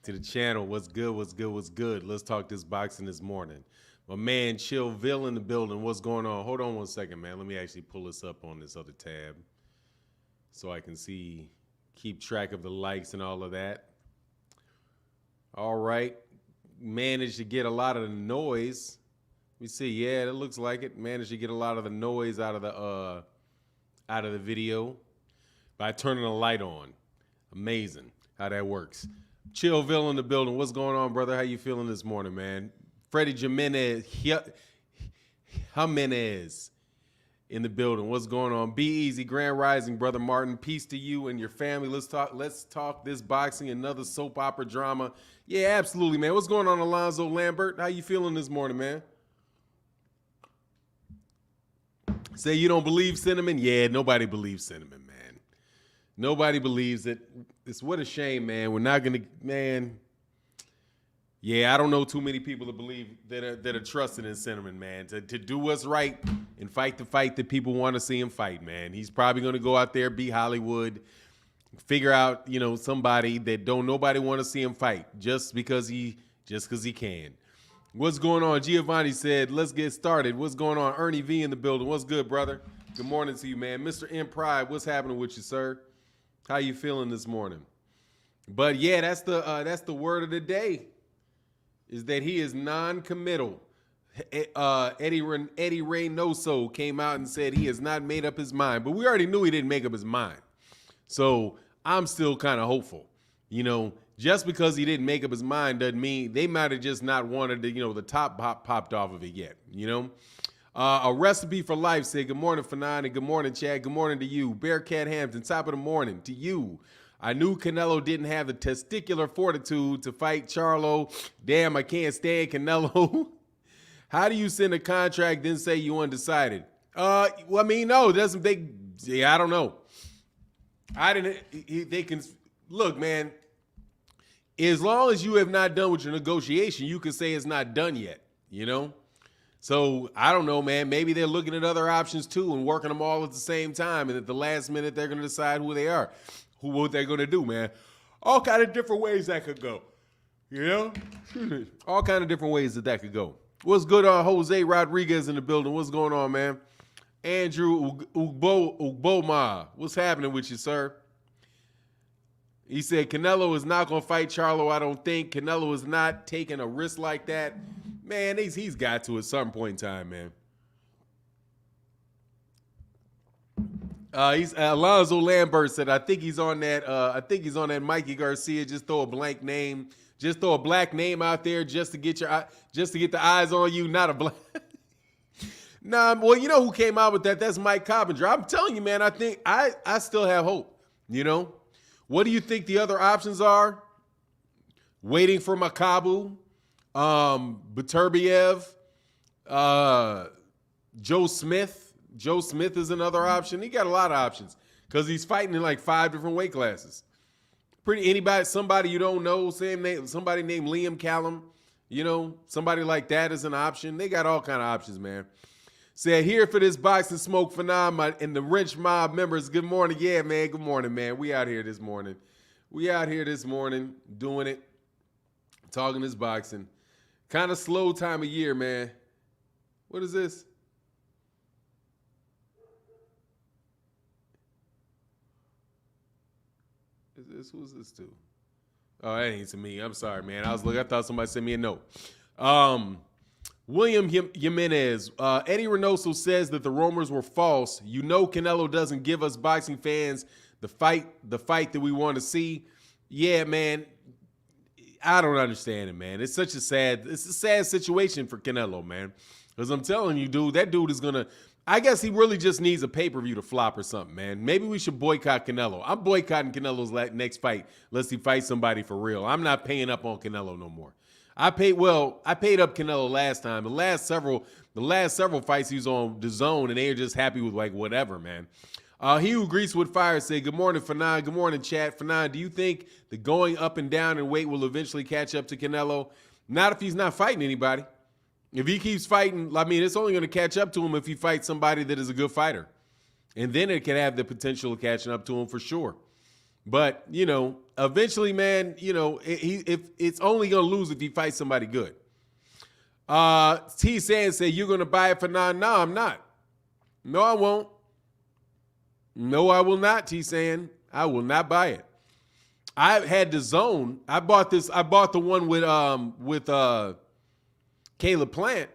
to the channel. What's good? What's good? What's good? Let's talk this boxing this morning. My man Chillville in the building. What's going on? Hold on one second, man. Let me actually pull this up on this other tab so I can see, keep track of the likes and all of that. All right. Managed to get a lot of the noise. Let me see. Yeah, it looks like it. Managed to get a lot of the noise out of the video by turning the light on. Amazing how that works. Chillville in the building. What's going on, brother? How you feeling this morning, man? Freddie Jimenez in the building. What's going on? Be easy, Grand Rising, brother Martin. Peace to you and your family. Let's talk this boxing, another soap opera drama. Yeah, absolutely, man. What's going on, Alonzo Lambert? How you feeling this morning, man? Say you don't believe Cinnamon? Yeah, nobody believes Cinnamon, man. Nobody believes it. It's what a shame, man. We're not gonna, man. Yeah, I don't know too many people that believe that are trusted in Cinnamon, man. To do what's right and fight the fight that people want to see him fight, man. He's probably gonna go out there, be Hollywood, figure out, somebody that don't nobody want to see him fight just because he can. What's going on? Giovanni said, let's get started. What's going on? Ernie V in the building. What's good, brother? Good morning to you, man. Mr. M Pride, what's happening with you, sir? How you feeling this morning? But yeah, that's the word of the day, is that he is non-committal. Eddie Reynoso came out and said he has not made up his mind, but we already knew he didn't make up his mind. So I'm still kind of hopeful. Just because he didn't make up his mind doesn't mean they might have just not wanted to, the top popped off of it yet, A Recipe for Life said, good morning, Fanon, and good morning, Chad. Good morning to you. Bearcat Hampton, top of the morning to you. I knew Canelo didn't have the testicular fortitude to fight Charlo. Damn, I can't stand Canelo. How do you send a contract, then say you undecided? No, it doesn't. I don't know. They can, look, man, as long as you have not done with your negotiation, you can say it's not done yet, So I don't know, man. Maybe they're looking at other options too and working them all at the same time. And at the last minute, they're going to decide who they are, what they're going to do, man. All kind of different ways that could go, All kind of different ways that could go. What's good on Jose Rodriguez in the building? What's going on, man? Andrew Ugboma, what's happening with you, sir? He said Canelo is not going to fight Charlo, I don't think. Canelo is not taking a risk like that. Man, he's got to at some point in time, man. Alonzo Lambert said, I think he's on that Mikey Garcia. Just throw a blank name. Just throw a black name out there just to get the eyes on you, not a black. Nah, well, you know who came out with that? That's Mike Coppinger. I'm telling you, man, I think I still have hope, What do you think the other options are? Waiting for Makabu, Beterbiev, Joe Smith. Joe Smith is another option. He got a lot of options because he's fighting in like 5 different weight classes. Somebody you don't know, somebody named Liam Callum, somebody like that is an option. They got all kind of options, man. Said, here for this boxing smoke phenomenon and the Wrench Mob members. Good morning. Yeah, man. Good morning, man. We out here this morning. Doing it. Talking this boxing. Kind of slow time of year, man. What is this? Who's this to? Oh, that ain't to me. I'm sorry, man. I thought somebody sent me a note. William Jimenez, Eddie Reynoso says that the rumors were false. Canelo doesn't give us boxing fans the fight that we want to see. Yeah, man, I don't understand it, man. It's a sad situation for Canelo, man. Because I'm telling you, dude, that dude is gonna. I guess he really just needs a pay-per-view to flop or something, man. Maybe we should boycott Canelo. I'm boycotting Canelo's next fight unless he fights somebody for real. I'm not paying up on Canelo no more. I paid up Canelo last time. The last several fights he was on the zone, and they are just happy with like whatever, man. He who greets with fire said, good morning, Fanon. Good morning, chat. Fanon, do you think the going up and down in weight will eventually catch up to Canelo? Not if he's not fighting anybody. If he keeps fighting, it's only going to catch up to him if he fights somebody that is a good fighter. And then it can have the potential of catching up to him for sure. But, you know, eventually, man, you know, if it's only going to lose if he fights somebody good. T. Sands said, you're going to buy it for $9? No, I'm not. No, I won't. No, I will not, T. Sand. I will not buy it. I had the Zone. I bought the one with Caleb Plant,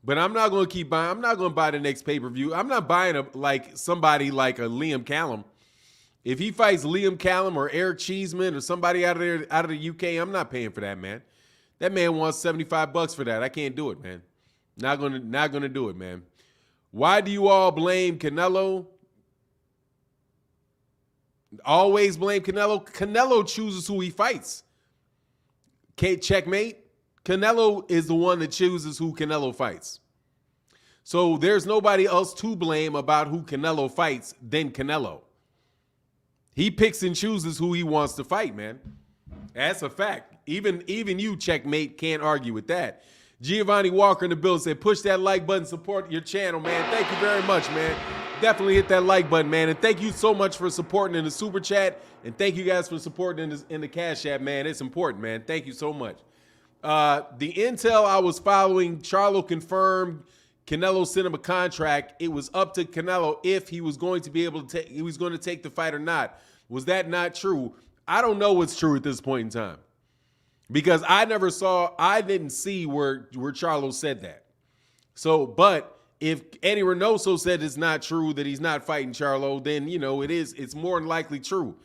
but I'm not going to keep buying. I'm not going to buy the next pay-per-view. I'm not buying somebody like a Liam Callum. If he fights Liam Callum or Eric Cheeseman or somebody out of the UK, I'm not paying for that, man. That man wants $75 for that. I can't do it, man. Not gonna do it, man. Why do you all blame Canelo? Always blame Canelo. Canelo chooses who he fights. Okay, checkmate. Canelo is the one that chooses who Canelo fights. So there's nobody else to blame about who Canelo fights than Canelo. He picks and chooses who he wants to fight, man. That's a fact. Even you, checkmate, can't argue with that. Giovanni Walker in the building said, push that like button, support your channel, man. Thank you very much, man. Definitely hit that like button, man. And thank you so much for supporting in the super chat. And thank you guys for supporting in the Cash App, man. It's important, man. Thank you so much. The intel I was following, Charlo confirmed Canelo sent him a contract. It was up to Canelo if he was going to be able to take, he was going to take the fight or not. Was that not true? I don't know what's true at this point in time, because I didn't see where Charlo said that. So, but if Eddie Reynoso said it's not true that he's not fighting Charlo, then, you know, it's more than likely true.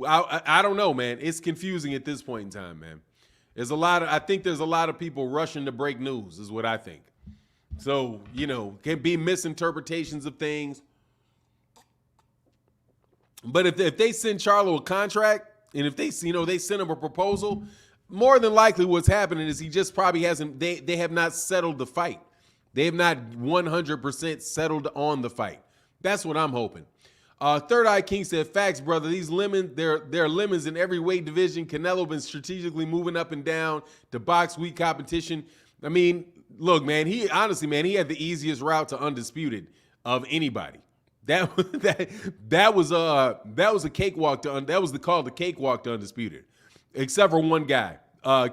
I don't know, man. It's confusing at this point in time, man. I think there's a lot of people rushing to break news is what I think. So, you know, can be misinterpretations of things. But if they send Charlo a contract, and if they send him a proposal, more than likely what's happening is he just probably hasn't, they have not settled the fight. They have not 100% settled on the fight. That's what I'm hoping. Third Eye King said, facts, brother. These lemons, there are lemons in every weight division. Canelo been strategically moving up and down to box week competition. I mean, look, man, he had the easiest route to undisputed of anybody. That was a cakewalk to that was called the cakewalk to undisputed, except for one guy,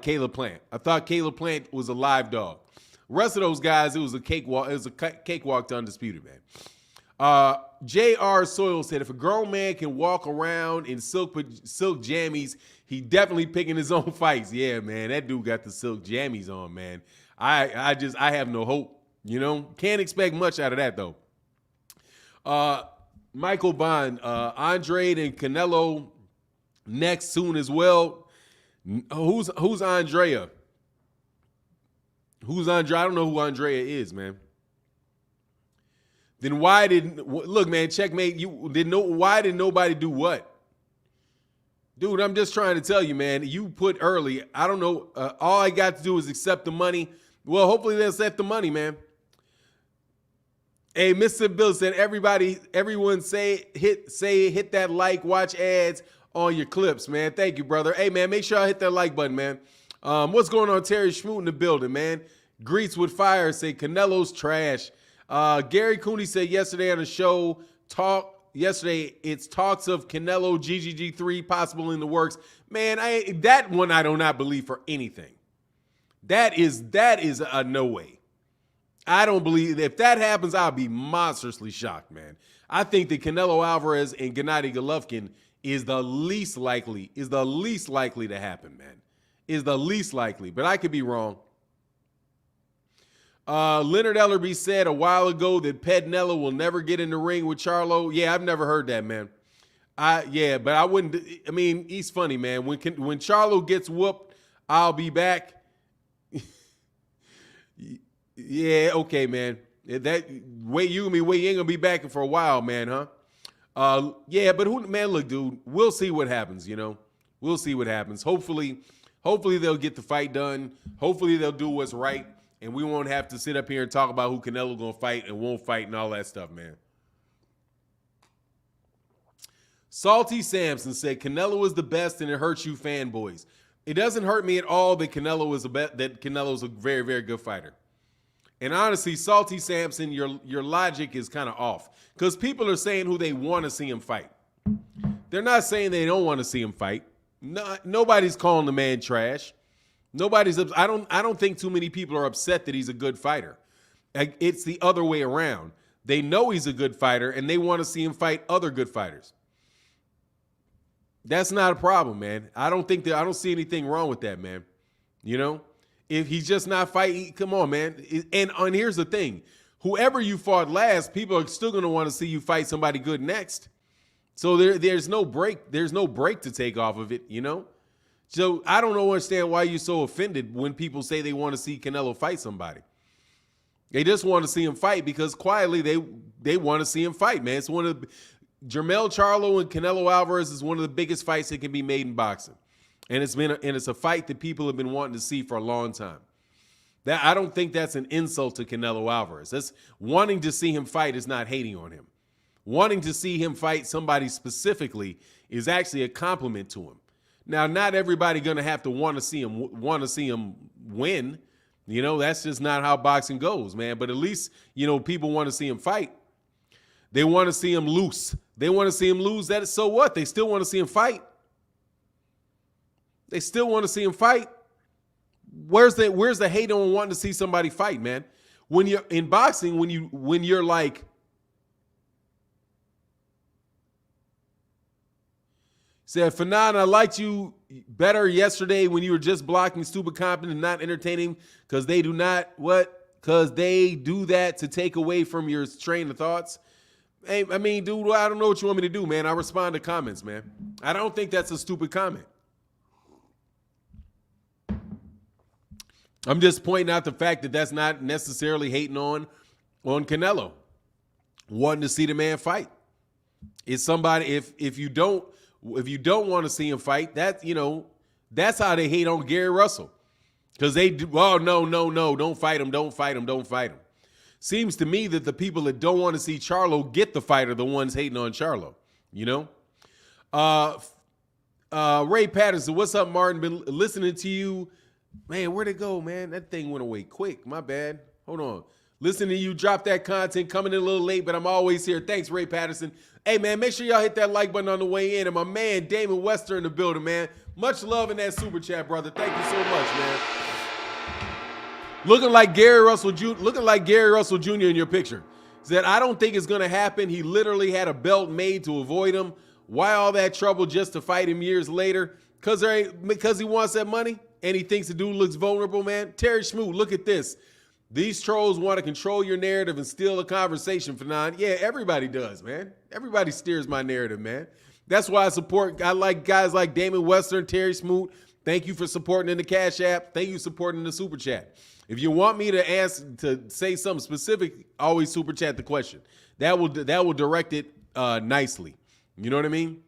Caleb Plant. I thought Caleb Plant was a live dog. Rest of those guys, it was a cakewalk. It was a cakewalk to undisputed, man. J.R. Soil said, if a grown man can walk around in silk jammies, he definitely picking his own fights. Yeah, man, that dude got the silk jammies on, man. I have no hope. You know, can't expect much out of that though. Michael Bond, Andrade and Canelo next soon as well. Who's Andrea? Who's Andrea? I don't know who Andrea is, man. Then why look, man, checkmate, why did nobody do what? Dude, I'm just trying to tell you, man, you put early. I don't know. All I got to do is accept the money. Well, hopefully they'll accept the money, man. Hey, Mr. Bill said, everyone hit that like, watch ads on your clips, man. Thank you, brother. Hey, man, make sure I hit that like button, man. What's going on? Terry Schmoot in the building, man. Greets with fire, say Canelo's trash. Gary Cooney said yesterday on the show, it's talks of Canelo GGG3 possible in the works. Man, that one I do not believe for anything. That is a no way. I don't believe if that happens, I'll be monstrously shocked, man. I think that Canelo Alvarez and Gennady Golovkin is the least likely to happen, man. Is the least likely, but I could be wrong. Leonard Ellerby said a while ago that Pednella will never get in the ring with Charlo. Yeah, I've never heard that, man. But I wouldn't. I mean, he's funny, man. When Charlo gets whooped, I'll be back. Yeah, okay, man. That wait, you ain't gonna be back for a while, man, huh? Yeah, but man, look, dude, we'll see what happens. You know, we'll see what happens. Hopefully they'll get the fight done. Hopefully they'll do what's right, and we won't have to sit up here and talk about who Canelo gonna fight and won't fight and all that stuff, man. Salty Sampson said Canelo is the best, and it hurts you fanboys. It doesn't hurt me at all that Canelo's a very, very good fighter. And honestly, Salty Sampson, your logic is kind of off, because people are saying who they want to see him fight. They're not saying they don't want to see him fight. Nobody's calling the man trash. I don't think too many people are upset that he's a good fighter. It's the other way around. They know he's a good fighter and they want to see him fight other good fighters. That's not a problem, man. I don't see anything wrong with that, man. You know, if he's just not fighting, come on, man. And here's the thing. Whoever you fought last, people are still going to want to see you fight somebody good next. So there's no break. There's no break to take off of it, you know? So I don't understand why you're so offended when people say they want to see Canelo fight somebody. They just want to see him fight because quietly they want to see him fight, man. It's one of Jermell, Charlo, and Canelo Alvarez is one of the biggest fights that can be made in boxing. And it's a fight that people have been wanting to see for a long time. I don't think that's an insult to Canelo Alvarez. That's wanting to see him fight is not hating on him. Wanting to see him fight somebody specifically is actually a compliment to him. Now, not everybody going to have to want to see him win. You know, that's just not how boxing goes, man. But at least, you know, people want to see him fight. They want to see him loose. They want to see him lose. That is so what? They still want to see him fight. They still want to see him fight. Where's the hate on wanting to see somebody fight, man? When you're in boxing, when you're like, said, Fanon, I liked you better yesterday when you were just blocking stupid comment and not entertaining because they do not, what? Because they do that to take away from your train of thoughts. Hey, I mean, dude, I don't know what you want me to do, man. I respond to comments, man. I don't think that's a stupid comment. I'm just pointing out the fact that that's not necessarily hating on Canelo. Wanting to see the man fight. It's somebody, if you don't want to see him fight, that's how they hate on Gary Russell. Because they do, oh, no, don't fight him. Seems to me that the people that don't want to see Charlo get the fight are the ones hating on Charlo, you know? Ray Patterson, what's up, Martin? Been listening to you. Man, where'd it go, man? That thing went away quick. My bad. Hold on. Listening to you drop that content, coming in a little late, but I'm always here. Thanks, Ray Patterson. Hey, man, make sure y'all hit that like button on the way in. And my man, Damon Wester in the building, man. Much love in that super chat, brother. Thank you so much, man. Looking like Gary Russell Jr. in your picture. Said, I don't think it's going to happen. He literally had a belt made to avoid him. Why all that trouble just to fight him years later? Because he wants that money and he thinks the dude looks vulnerable, man. Terry Schmoot, look at this. These trolls want to control your narrative and steal the conversation, Fanon. Yeah, everybody does, man. Everybody steers my narrative, man. That's why I like guys like Damon Wester and Terry Smoot. Thank you for supporting in the Cash App. Thank you for supporting in the Super Chat. If you want me to say something specific, always Super Chat the question. That will direct it nicely. You know what I mean?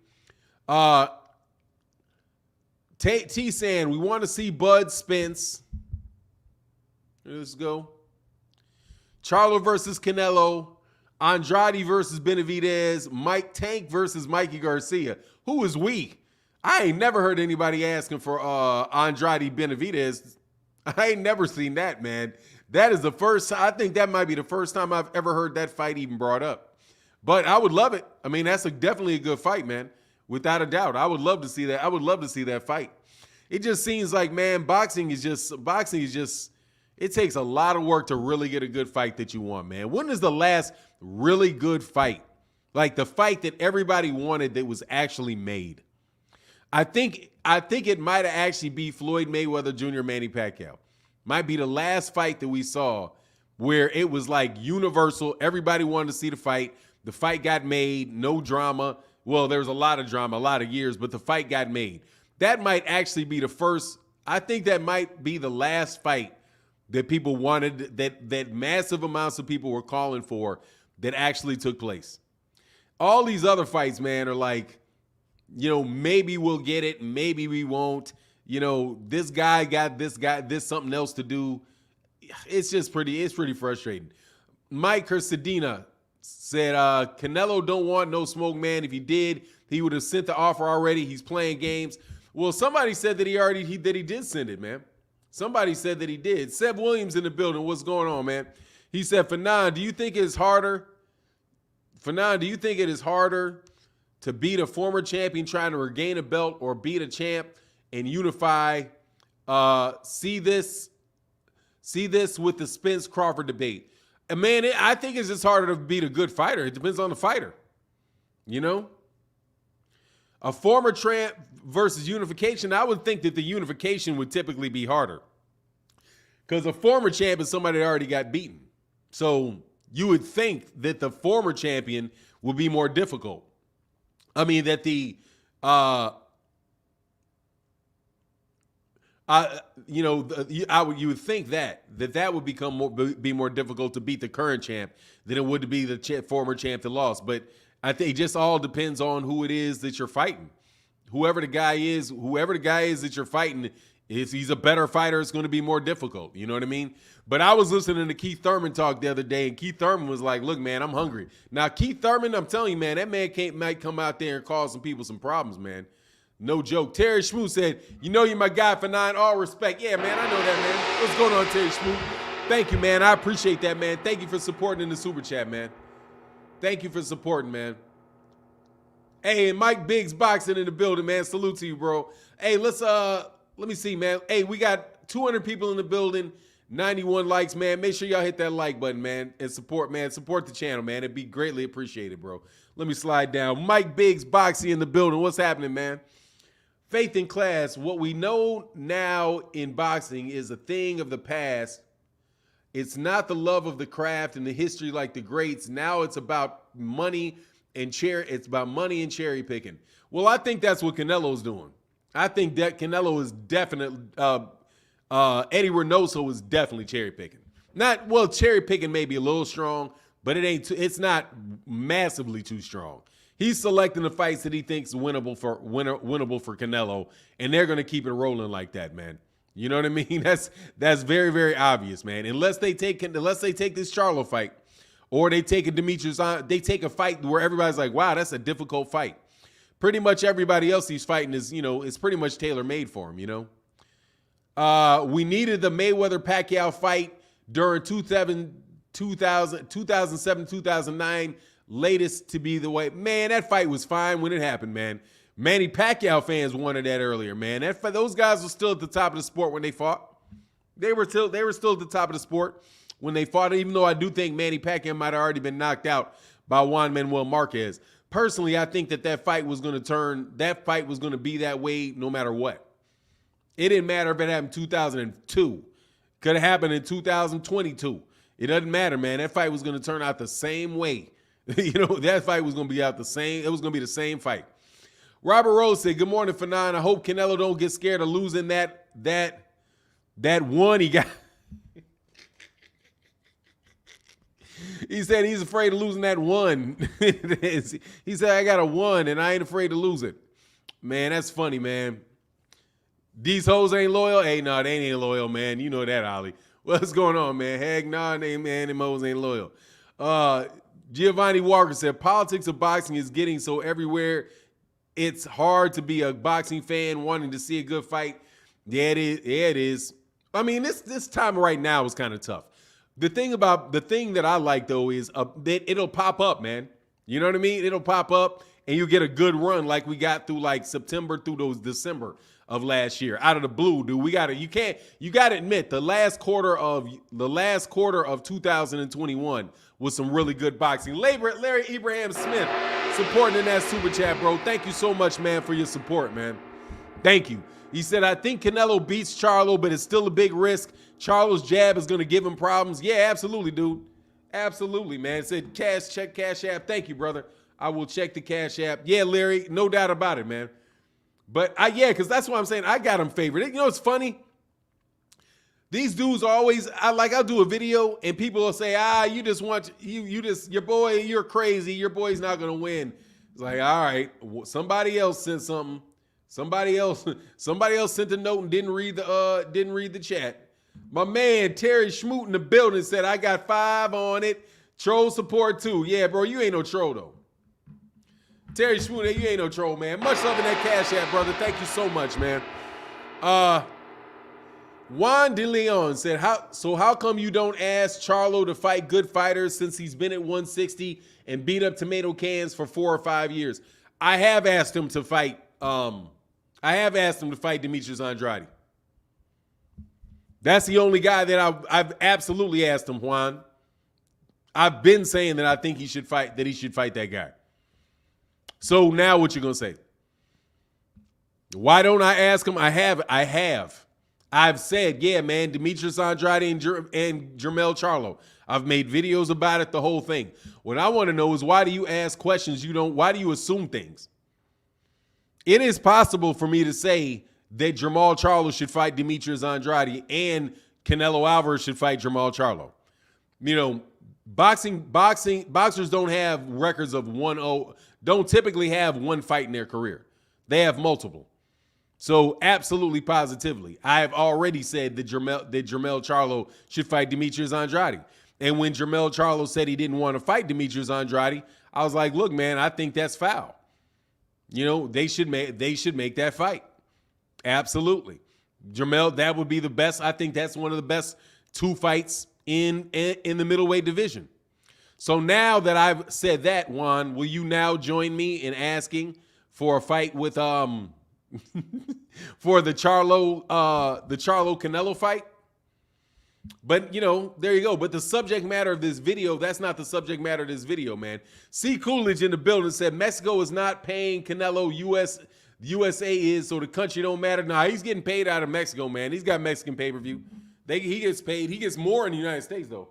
T saying we want to see Bud Spence. Let's go. Charlo versus Canelo. Andrade versus Benavidez. Mike Tank versus Mikey Garcia. Who is we? I ain't never heard anybody asking for Andrade Benavidez. I ain't never seen that, man. That is the first. I think that might be the first time I've ever heard that fight even brought up. But I would love it. I mean, that's definitely a good fight, man. Without a doubt. I would love to see that. I would love to see that fight. It just seems like, man, boxing is just, it takes a lot of work to really get a good fight that you want, man. When is the last really good fight? Like the fight that everybody wanted that was actually made? I think it might have actually be Floyd Mayweather Jr. Manny Pacquiao. Might be the last fight that we saw where it was like universal. Everybody wanted to see the fight. The fight got made. No drama. Well, there was a lot of drama, a lot of years, but the fight got made. That might actually be the first. I think that might be the last fight that people wanted, that massive amounts of people were calling for, that actually took place. All these other fights, man, are like, maybe we'll get it, maybe we won't. This guy got this something else to do. It's pretty frustrating. Mike Hersadina said, Canelo don't want no smoke, man. If he did, he would have sent the offer already. He's playing games. Well, somebody said that he did send it, man. Somebody said that he did. Seb Williams in the building. What's going on, man? He said, Fanon, do you think it is harder to beat a former champion trying to regain a belt or beat a champ and unify. See this with the Spence Crawford debate. And man, I think it's just harder to beat a good fighter. It depends on the fighter. You know? A former champ versus unification, I would think that the unification would typically be harder. Because a former champ is somebody that already got beaten. So you would think that the former champion would be more difficult. I mean, that the, you would think that would be more difficult to beat the current champ than it would to be the former champ that lost. But I think it just all depends on who it is that you're fighting. Whoever the guy is that you're fighting, if he's a better fighter, it's going to be more difficult. You know what I mean? But I was listening to Keith Thurman talk the other day, and Keith Thurman was like, look, man, I'm hungry. Now, Keith Thurman, I'm telling you, man, that man might come out there and cause some people some problems, man. No joke. Terry Schmoo said, you know you're my guy for 9, all respect. Yeah, man, I know that, man. What's going on, Terry Schmoo? Thank you, man. I appreciate that, man. Thank you for supporting in the Super Chat, man. Thank you for supporting, man. Hey, Mike Biggs Boxing in the building, man. Salute to you, bro. Hey, let me see, man. Hey, we got 200 people in the building, 91 likes, man. Make sure y'all hit that like button, man, and support, man. Support the channel, man. It'd be greatly appreciated, bro. Let me slide down. Mike Biggs Boxing in the building. What's happening, man? Faith in class. What we know now in boxing is a thing of the past. It's not the love of the craft and the history like the greats. Now it's about money and It's about money and cherry picking. Well, I think that's what Canelo's doing. I think that Canelo is definitely Eddie Reynoso is definitely cherry picking. Cherry picking may be a little strong, but it's not massively too strong. He's selecting the fights that he thinks winnable for Canelo, and they're going to keep it rolling like that, man. You know what I mean? That's very, very obvious, man. Unless they take this Charlo fight, or they take a Demetrius on, they take a fight where everybody's like, wow, that's a difficult fight. Pretty much everybody else he's fighting is, it's pretty much tailor-made for him, you know? We needed the Mayweather-Pacquiao fight during 2007, 2009, latest to be the way. Man, that fight was fine when it happened, man. Manny Pacquiao fans wanted that earlier, man. Those guys were still at the top of the sport when they fought. They were still at the top of the sport when they fought, even though I do think Manny Pacquiao might have already been knocked out by Juan Manuel Marquez. Personally, I think that fight was going to be that way no matter what. It didn't matter if it happened in 2002. Could have happened in 2022. It doesn't matter, man. That fight was going to turn out the same way. That fight was going to be out the same. It was going to be the same fight. Robert Rose said, good morning, Fanon. I hope Canelo don't get scared of losing that one he got. He said he's afraid of losing that one. He said, I got a one, and I ain't afraid to lose it. Man, that's funny, man. These hoes ain't loyal? Hey, no, they ain't loyal, man. You know that, Ollie. What's going on, man? Heck, nah, them hoes ain't loyal. Giovanni Walker said, politics of boxing is getting so everywhere. It's hard to be a boxing fan wanting to see a good fight. Yeah, it is. Yeah, it is. I mean, this time right now is kind of tough. The thing that I like, though, is that it'll pop up, man. You know what I mean? It'll pop up, and you get a good run like we got through like September through those December of last year. Out of the blue, dude. You gotta admit, the last quarter of 2021 was some really good boxing. Larry Abraham Smith supporting in that super chat, bro. Thank you so much, man, for your support, man. Thank you. He said, I think Canelo beats Charlo, but it's still a big risk. Charlo's jab is going to give him problems. Yeah, absolutely, dude. Absolutely, man. It said, check Cash App. Thank you, brother. I will check the Cash App. Yeah, Larry, no doubt about it, man. But, because that's what I'm saying. I got him favored. You know what's funny? These dudes are always, I'll do a video, and people will say, your boy, you're crazy. Your boy's not going to win. It's like, all right, somebody else sent something. Somebody else sent a note and didn't read the chat. My man Terry Schmoot in the building said, I got 5 on it. Troll support too. Yeah, bro, you ain't no troll though. Terry Schmoot, you ain't no troll, man. Much love in that Cash App, brother. Thank you so much, man. Juan De Leon said, how come you don't ask Charlo to fight good fighters since he's been at 160 and beat up tomato cans for 4 or 5 years? I have asked him to fight. I have asked him to fight Demetrius Andrade. That's the only guy that I've absolutely asked him, Juan. I've been saying that I think he should fight that guy. So now what you gonna say? Why don't I ask him? I have. I've said, yeah, man, Demetrius Andrade and Jermell Charlo. I've made videos about it, the whole thing. What I want to know is, why do you ask questions why do you assume things? It is possible for me to say that Jermall Charlo should fight Demetrius Andrade and Canelo Alvarez should fight Jermall Charlo. You know, boxers don't have records of 1-0, don't typically have one fight in their career. They have multiple. So absolutely, positively, I have already said that Jermell Charlo should fight Demetrius Andrade. And when Jermell Charlo said he didn't want to fight Demetrius Andrade, I was like, look, man, I think that's foul. You know, they should make that fight. Absolutely. Jermell, that would be the best. I think that's one of the best two fights in the middleweight division. So now that I've said that, Juan, will you now join me in asking for a fight with for the Charlo Canelo fight? But, you know, there you go. But the subject matter of this video, that's not the subject matter of this video, man. C. Coolidge in the building said Mexico is not paying Canelo. USA is, so the country don't matter. Nah, he's getting paid out of Mexico, man. He's got Mexican pay-per-view. He gets paid. He gets more in the United States, though.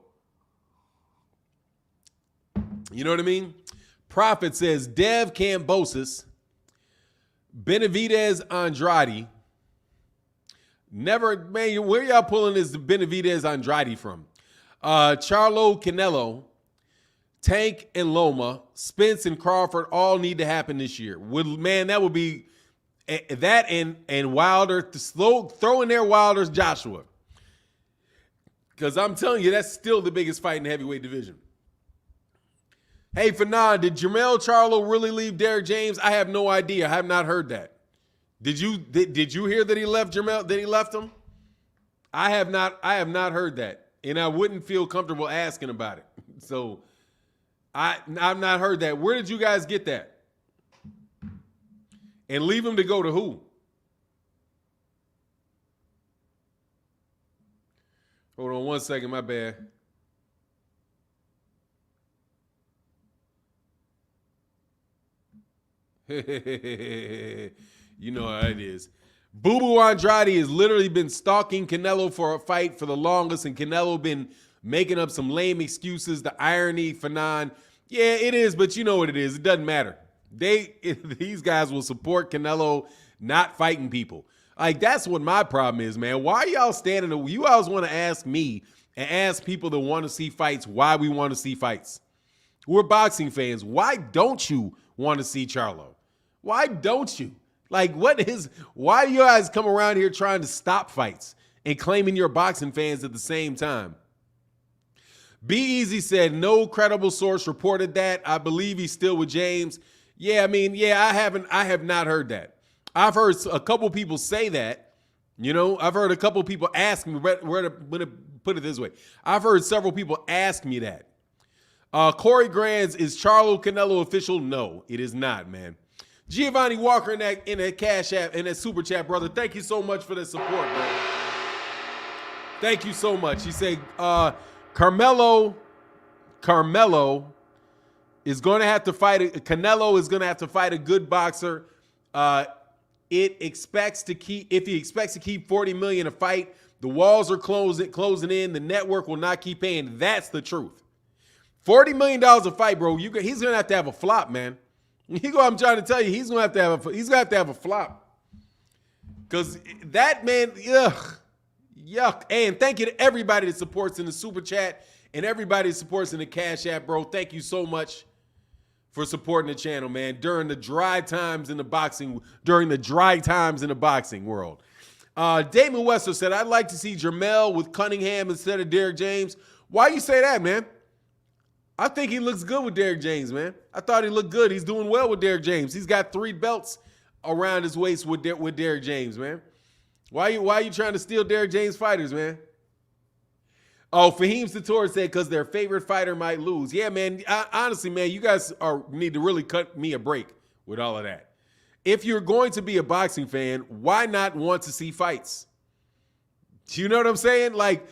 You know what I mean? Prophet says Dev Cambosis, Benavidez Andrade. Never, man, where y'all pulling this Benavidez Andrade from? Charlo Canelo, Tank and Loma, Spence and Crawford all need to happen this year. Man, that would be that and Wilder, throw in there Wilder's Joshua. Because I'm telling you, that's still the biggest fight in the heavyweight division. Hey, Fanon, did Jermell Charlo really leave Derrick James? I have no idea. I have not heard that. Did you hear that he left Jermell? That he left him? I have not heard that, and I wouldn't feel comfortable asking about it. So I've not heard that. Where did you guys get that? And leave him to go to who? Hold on one second, my bad. You know how it is. Boo Boo Andrade has literally been stalking Canelo for a fight for the longest, and Canelo been making up some lame excuses. The irony, Fanon. Yeah, it is, but you know what it is. It doesn't matter. These guys will support Canelo not fighting people. Like, that's what my problem is, man. Why y'all standing? You always want to ask me and ask people that want to see fights why we want to see fights. We're boxing fans. Why don't you want to see Charlo? Why don't you? Like, why do you guys come around here trying to stop fights and claiming you're boxing fans at the same time? Be Easy said no credible source reported that. I believe he's still with James. Yeah, I mean, yeah, I have not heard that. I've heard a couple people say that. You know, I've heard a couple people ask me, put it this way. I've heard several people ask me that. Corey Grands, is Charlo Canelo official? No, it is not, man. Giovanni Walker in that Cash App, in that Super Chat, brother. Thank you so much for the support, bro. Thank you so much. He said, Carmelo is going to have to fight. Canelo is going to have to fight a good boxer. If he expects to keep $40 million a fight, the walls are closing in. The network will not keep paying. That's the truth. $40 million a fight, bro. He's going to have a flop, man. I'm trying to tell you, he's going to have to have a flop. Because that, man, yuck. And thank you to everybody that supports in the Super Chat and everybody that supports in the Cash App, bro. Thank you so much for supporting the channel, man, during the dry times in the boxing world. Damon Wester said, I'd like to see Jermell with Cunningham instead of Derrick James. Why you say that, man? I think he looks good with Derrick James, man. I thought he looked good. He's doing well with Derrick James. He's got 3 belts around his waist with Derrick James, man. Why are you trying to steal Derrick James fighters, man? Oh, Fahim Sator said because their favorite fighter might lose. Yeah, man. Honestly, man, you guys need to really cut me a break with all of that. If you're going to be a boxing fan, why not want to see fights? Do you know what I'm saying? Like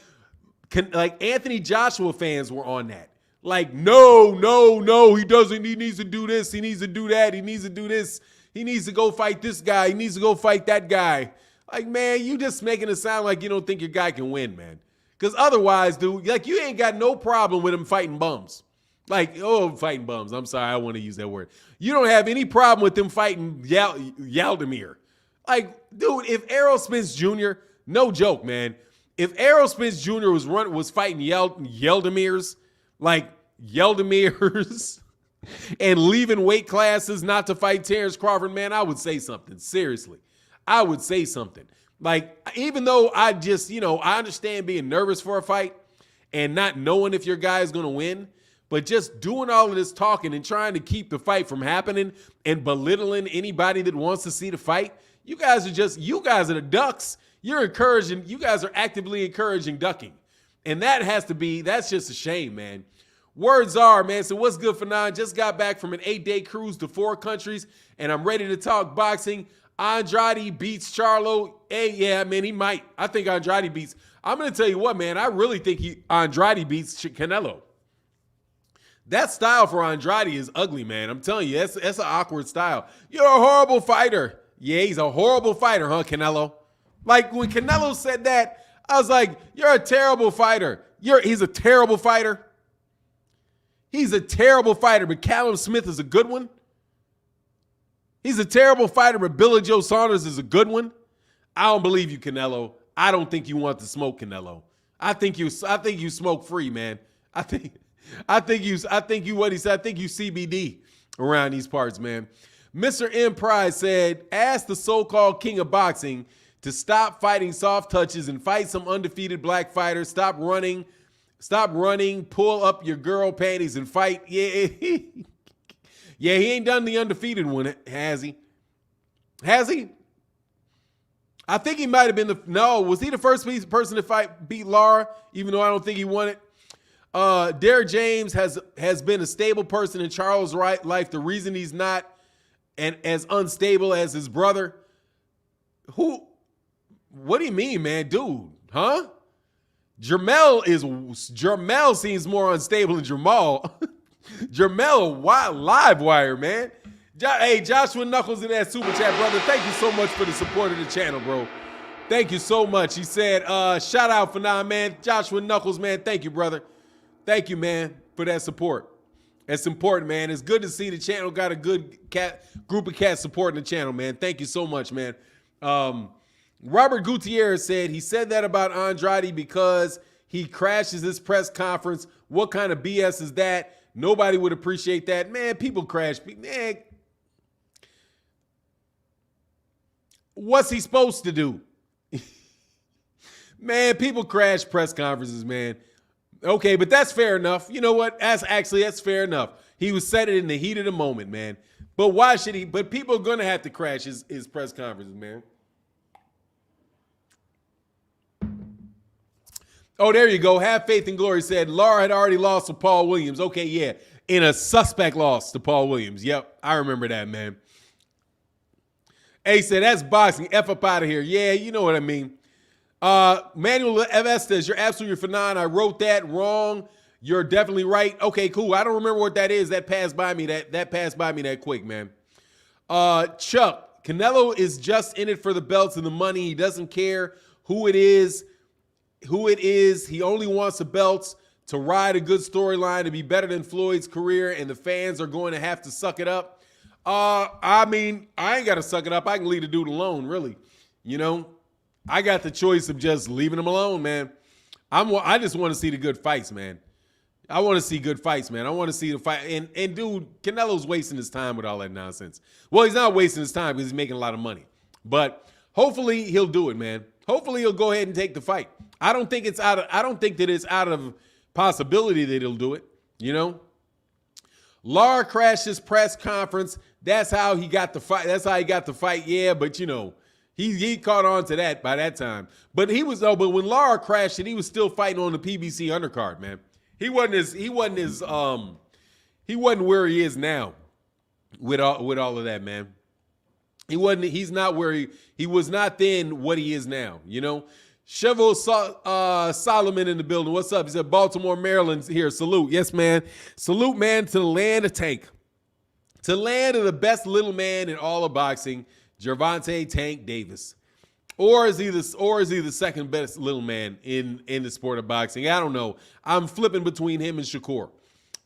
Anthony Joshua fans were on that. Like, no, he doesn't. He needs to do this. He needs to do that. He needs to do this. He needs to go fight this guy. He needs to go fight that guy. Like, man, you just making it sound like you don't think your guy can win, man. Because otherwise, dude, like, you ain't got no problem with him fighting bums. Like, fighting bums. I'm sorry, I want to use that word. You don't have any problem with them fighting Yaldemir. Like, dude, if Errol Spence Jr., no joke, man. If Errol Spence Jr. was fighting Yeldemirs, like Yeldemirs, and leaving weight classes not to fight Terrence Crawford, man, I would say something. Seriously. I would say something. Like, even though I just, I understand being nervous for a fight and not knowing if your guy is going to win, but just doing all of this talking and trying to keep the fight from happening and belittling anybody that wants to see the fight, you guys are the ducks. You guys are actively encouraging ducking. And that's just a shame, man. Words are, man. So what's good for now? Just got back from an 8-day cruise to 4 countries, and I'm ready to talk boxing. Andrade beats Charlo. Hey, yeah, man, he might. I think Andrade beats. I'm going to tell you what, man. I really think Andrade beats Canelo. That style for Andrade is ugly, man. I'm telling you, that's an awkward style. You're a horrible fighter. Yeah, he's a horrible fighter, huh, Canelo? Like, when Canelo said that, I was like, you're a terrible fighter. He's a terrible fighter. He's a terrible fighter, but Callum Smith is a good one. He's a terrible fighter, but Billy Joe Saunders is a good one. I don't believe you, Canelo. I don't think you want to smoke, Canelo. I think you smoke free, man. I think you CBD around these parts, man. Mr. M. Pride said, ask the so-called king of boxing to stop fighting soft touches and fight some undefeated black fighters. Stop running, pull up your girl panties and fight. Yeah. Yeah, he ain't done the undefeated one, has he? Has he? I think he might have been was he the first person to beat Lara, even though I don't think he won it? Derek James has been a stable person in Charlo's life. The reason he's not as unstable as his brother. What do you mean, man? Dude, huh? Jermell seems more unstable than Jamal. Jermell, live wire, man. Hey, Joshua Knuckles in that super chat, brother. Thank you so much for the support of the channel, bro. Thank you so much. He said, shout out for now, man. Joshua Knuckles, man. Thank you, brother. Thank you, man, for that support. That's important, man. It's good to see the channel got a good group of cats supporting the channel, man. Thank you so much, man. Robert Gutierrez said he said that about Andrade because he crashes his press conference. What kind of BS is that? Nobody would appreciate that. Man, people crash. Man, what's he supposed to do? Man, people crash press conferences, man. Okay, but that's fair enough. You know what? That's fair enough. He was said it in the heat of the moment, man. But why should he? But people are going to have to crash his press conferences, man. Oh, there you go. Have Faith and Glory said Lara had already lost to Paul Williams. Okay, yeah. In a suspect loss to Paul Williams. Yep, I remember that, man. A said, that's boxing. F up out of here. Yeah, you know what I mean. Manuel Evestes, you're absolutely phenomenal. I wrote that wrong. You're definitely right. Okay, cool. I don't remember what that is. That passed by me. That passed by me that quick, man. Chuck, Canelo is just in it for the belts and the money. He doesn't care who it is. He only wants the belts to ride a good storyline to be better than Floyd's career, and the fans are going to have to suck it up. I mean, I ain't got to suck it up. I can leave the dude alone, really. You know, I got the choice of just leaving him alone, man. I just want to see the good fights, man. I want to see good fights, man. I want to see the fight. And dude, Canelo's wasting his time with all that nonsense. Well, he's not wasting his time because he's making a lot of money. But hopefully he'll do it, man. Hopefully he'll go ahead and take the fight. I don't think that it's out of possibility that he'll do it, you know? Lara crashed his press conference. That's how he got the fight. Yeah, but you know, he caught on to that by that time. But but when Lara crashed it, he was still fighting on the PBC undercard, man. He wasn't where he is now. with all of that, man. He's not where he was not then what he is now, you know. Cheval Solomon in the building. What's up? He said Baltimore, Maryland's here. Salute. Yes, man. Salute, man, to the land of Tank. To the land of the best little man in all of boxing, Gervonta Tank Davis. Or is he the second best little man in the sport of boxing? I don't know. I'm flipping between him and Shakur.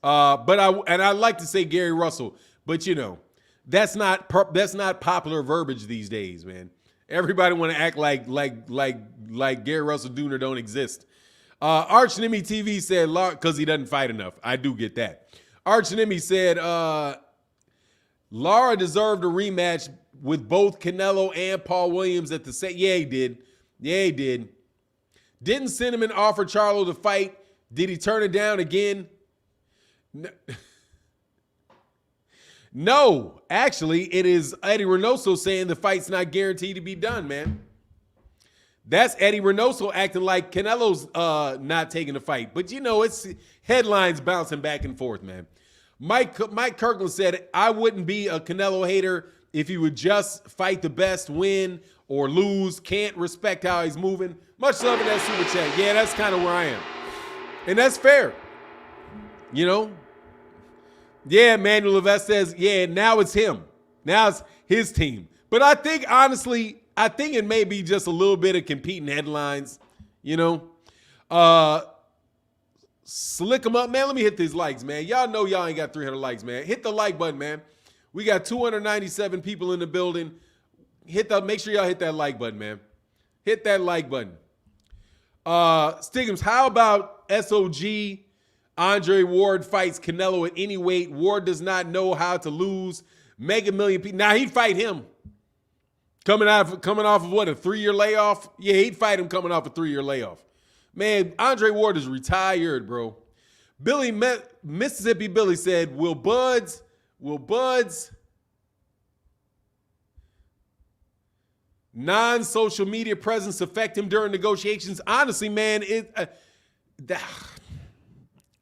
But I like to say Gary Russell, but you know, that's not popular verbiage these days, man. Everybody want to act like Gary Russell Jr. don't exist. Arch Nimi TV said because he doesn't fight enough. I do get that. Arch Nimi said Lara deserved a rematch with both Canelo and Paul Williams at the same. Yeah, he did. Yeah, he did. Didn't Cinnamon offer Charlo to fight? Did he turn it down again? No, actually, it is Eddie Reynoso saying the fight's not guaranteed to be done, man. That's Eddie Reynoso acting like Canelo's not taking the fight. But, you know, it's headlines bouncing back and forth, man. Mike Kirkland said, I wouldn't be a Canelo hater if he would just fight the best, win or lose. Can't respect how he's moving. Much love in that super chat. Yeah, that's kind of where I am. And that's fair. You know? Yeah, Manuel Levesque says, yeah, now it's him. Now it's his team. But I think, honestly, it may be just a little bit of competing headlines, you know. Slick them up, man. Let me hit these likes, man. Y'all know y'all ain't got 300 likes, man. Hit the like button, man. We got 297 people in the building. Make sure y'all hit that like button, man. Hit that like button. Stiggums, how about SOG? Andre Ward fights Canelo at any weight. Ward does not know how to lose. Mega Million people. Now he'd fight him. Coming off of what, a 3-year layoff? Yeah, he'd fight him coming off a 3-year layoff. Man, Andre Ward is retired, bro. Mississippi Billy said, will Bud's non-social media presence affect him during negotiations? Honestly, man,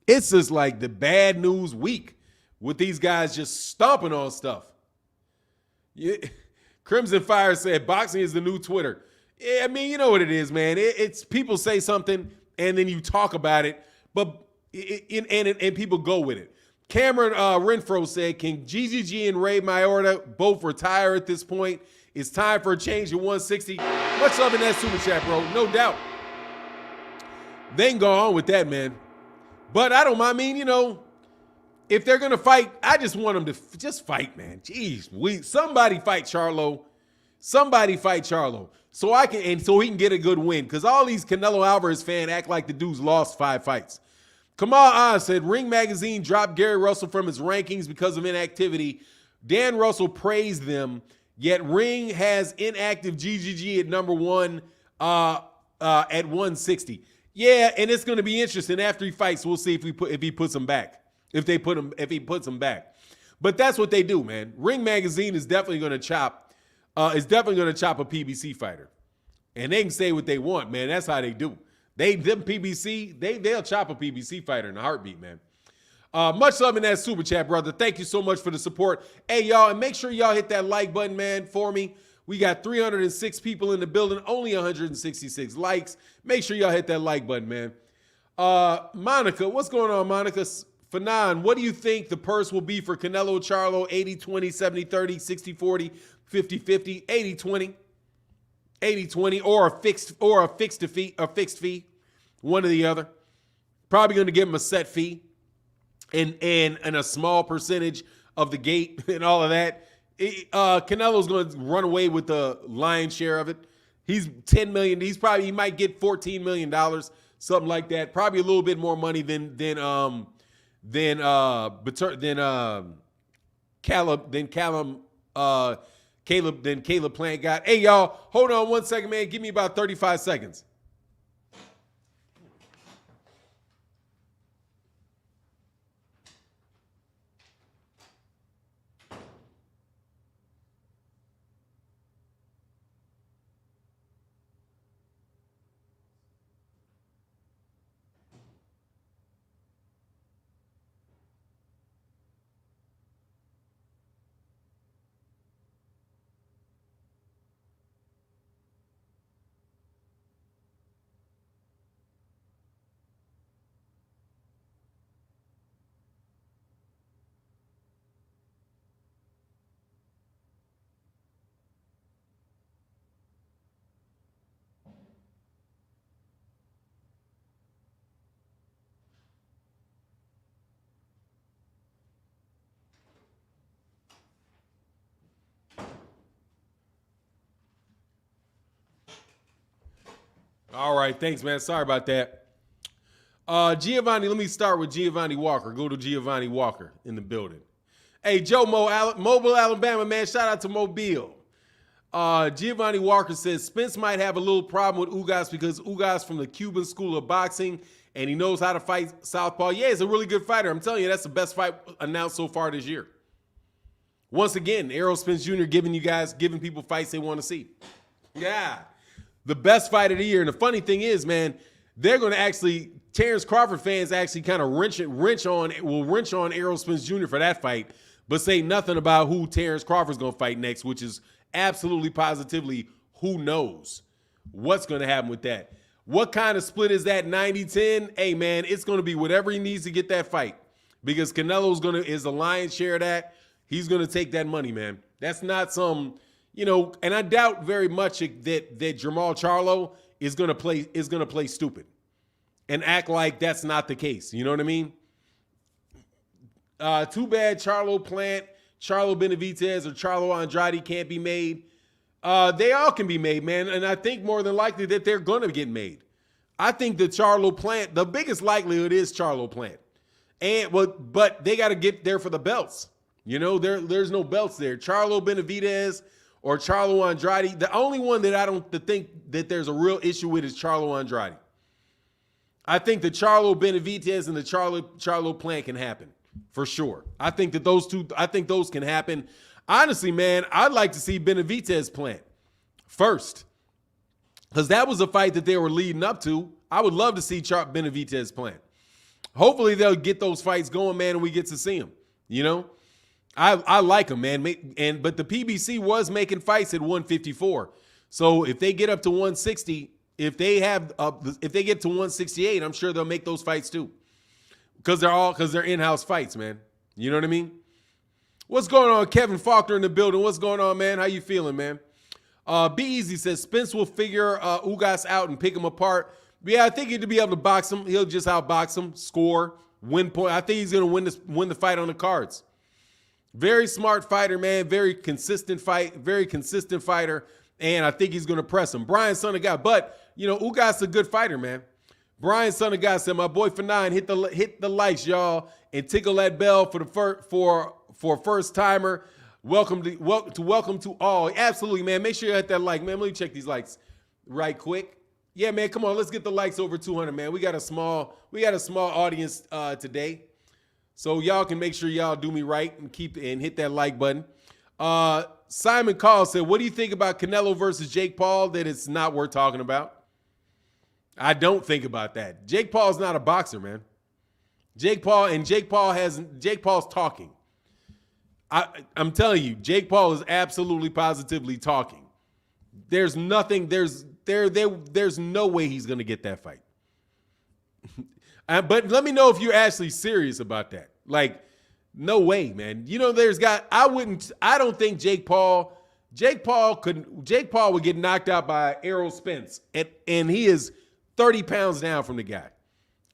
it's just like the bad news week with these guys just stomping on stuff. Yeah. Crimson Fire said boxing is the new Twitter. Yeah, I mean, you know what it is, man. It's people say something and then you talk about it, but and people go with it. Cameron Renfro said, can GGG and Ray Mayorga both retire at this point? It's time for a change at 160. Much love in that super chat, bro. No doubt. They can go on with that, man. But I don't mind. I mean, you know, if they're going to fight, I just want them to just fight, man. Jeez, somebody fight Charlo. Somebody fight Charlo. So he can get a good win. Because all these Canelo Alvarez fans act like the dude's lost 5 fights. Kamal Oz said, Ring Magazine dropped Gary Russell from his rankings because of inactivity. Dan Russell praised them, yet Ring has inactive GGG at number 1 at 160. Yeah, and it's going to be interesting after he fights. We'll see if he puts him back. If he puts him back. But that's what they do, man. Ring Magazine is definitely going to chop. A PBC fighter, and they can say what they want, man. That's how they do. They'll chop a PBC fighter in a heartbeat, man. Much love in that super chat, brother. Thank you so much for the support. Hey, y'all, and make sure y'all hit that like button, man, for me. We got 306 people in the building, only 166 likes. Make sure y'all hit that like button, man. Monica, what's going on, Monica? Fanon, what do you think the purse will be for Canelo Charlo? 80-20, 70-30, 60-40, 50-50, 80-20, 80-20, or a fixed fee, one or the other. Probably going to give him a set fee and a small percentage of the gate and all of that. Canelo's going to run away with the lion's share of it. He's $10 million. He might get $14 million, something like that. Probably a little bit more money than Caleb Plant got. Hey, y'all, hold on 1 second, man. Give me about 35 seconds. All right, thanks, man. Sorry about that. Giovanni, let me start with Giovanni Walker. Go to Giovanni Walker in the building. Hey, Joe Mobile, Alabama, man. Shout out to Mobile. Giovanni Walker says Spence might have a little problem with Ugas because Ugas from the Cuban school of boxing and he knows how to fight southpaw. Yeah, he's a really good fighter. I'm telling you, that's the best fight announced so far this year. Once again, Errol Spence Jr. giving people fights they want to see. Yeah, the best fight of the year. And the funny thing is, man, they're going to actually, Terrence Crawford fans actually kind of wrench on Errol Spence Jr. for that fight, but say nothing about who Terrence Crawford's going to fight next, which is absolutely positively who knows what's going to happen with that. What kind of split is that, 90-10? Hey, man, it's going to be whatever he needs to get that fight because Canelo's is the lion's share of that. He's going to take that money, man. That's not some, and I doubt very much that Jermall Charlo is going to play stupid and act like that's not the case. You know what I mean? Too bad Charlo Plant, Charlo Benavidez, or Charlo Andrade can't be made. They all can be made, man. And I think more than likely that they're going to get made. I think the Charlo Plant, the biggest likelihood is Charlo Plant. But they got to get there for the belts. There's no belts there. Charlo Benavidez or Charlo Andrade. The only one that I don't think that there's a real issue with is Charlo Andrade. I think the Charlo Benavidez and the Charlo Plant can happen for sure. I think that those can happen. Honestly, man, I'd like to see Benavidez Plant first because that was a fight that they were leading up to. I would love to see Benavidez Plant. Hopefully they'll get those fights going, man, and we get to see them. I like them, man. But the PBC was making fights at 154. So if they get up to 160, if they get to 168, I'm sure they'll make those fights too. Because they're in-house fights, man. You know what I mean? What's going on, Kevin Faulkner in the building? What's going on, man? How you feeling, man? Be Easy says Spence will figure Ugas out and pick him apart. Yeah, I think he'd be able to box him. He'll just outbox him, score, win point. I think he's going to win the fight on the cards. Very smart fighter, man. Very consistent fighter. And I think he's going to press him. Brian, son of God. But, Ugas a good fighter, man. Brian, son of God, said, my boy for 9, hit the likes, y'all, and tickle that bell for first timer. Welcome to all. Absolutely, man. Make sure you hit that like, man. Let me check these likes right quick. Yeah, man. Come on, let's get the likes over 200, man. We got a small audience today. So y'all can make sure y'all do me right and hit that like button. Simon Call said, what do you think about Canelo versus Jake Paul that it's not worth talking about? I don't think about that. Jake Paul's not a boxer, man. Jake Paul's talking. I'm telling you, Jake Paul is absolutely positively talking. There's no way he's going to get that fight. But let me know if you're actually serious about that. Like, no way, man. I don't think Jake Paul would get knocked out by Errol Spence. And he is 30 pounds down from the guy.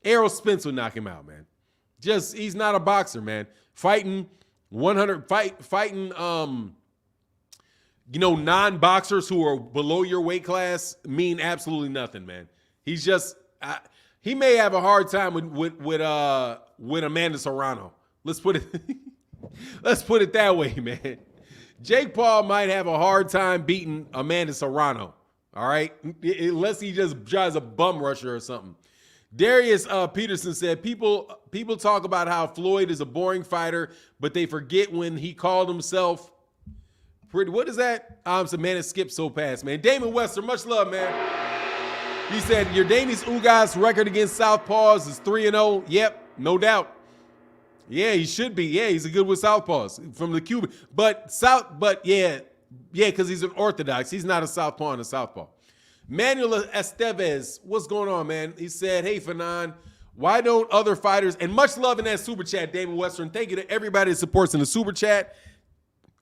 Errol Spence would knock him out, man. He's not a boxer, man. Fighting non-boxers who are below your weight class mean absolutely nothing, man. He's just he may have a hard time with Amanda Serrano. Let's put it that way, man. Jake Paul might have a hard time beating Amanda Serrano. All right, unless he just tries a bum rusher or something. Darius Peterson said, people talk about how Floyd is a boring fighter, but they forget when he called himself pretty. What is that? Man, it skipped so fast, man. Damon Wester, much love, man. He said, your Danis Ugas record against Southpaws is 3-0. Yep, no doubt. Yeah, he should be. Yeah, he's a good with Southpaws from the Cuban. But yeah, because he's an Orthodox. He's not a Southpaw and a Southpaw. Manuel Estevez, what's going on, man? He said, hey, Fanon, why don't other fighters, and much love in that super chat, Damon Western. Thank you to everybody that supports in the super chat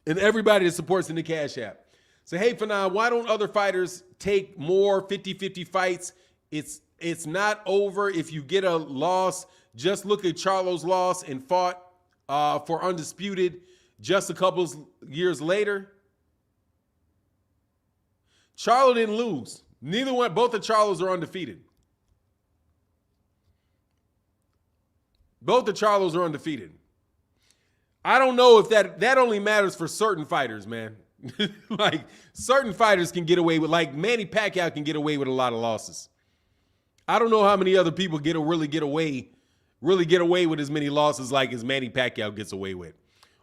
and everybody that supports in the Cash App. So, hey, Fanon, why don't other fighters take more 50-50 fights? It's not over if you get a loss. Just look at Charlo's loss and fought for Undisputed just a couple years later. Charlo didn't lose. Neither one, both the Charlos are undefeated. Both the Charlos are undefeated. I don't know if that only matters for certain fighters, man. Like, certain fighters can get away with, like Manny Pacquiao can get away with a lot of losses. I don't know how many other people really get away with as many losses like as Manny Pacquiao gets away with.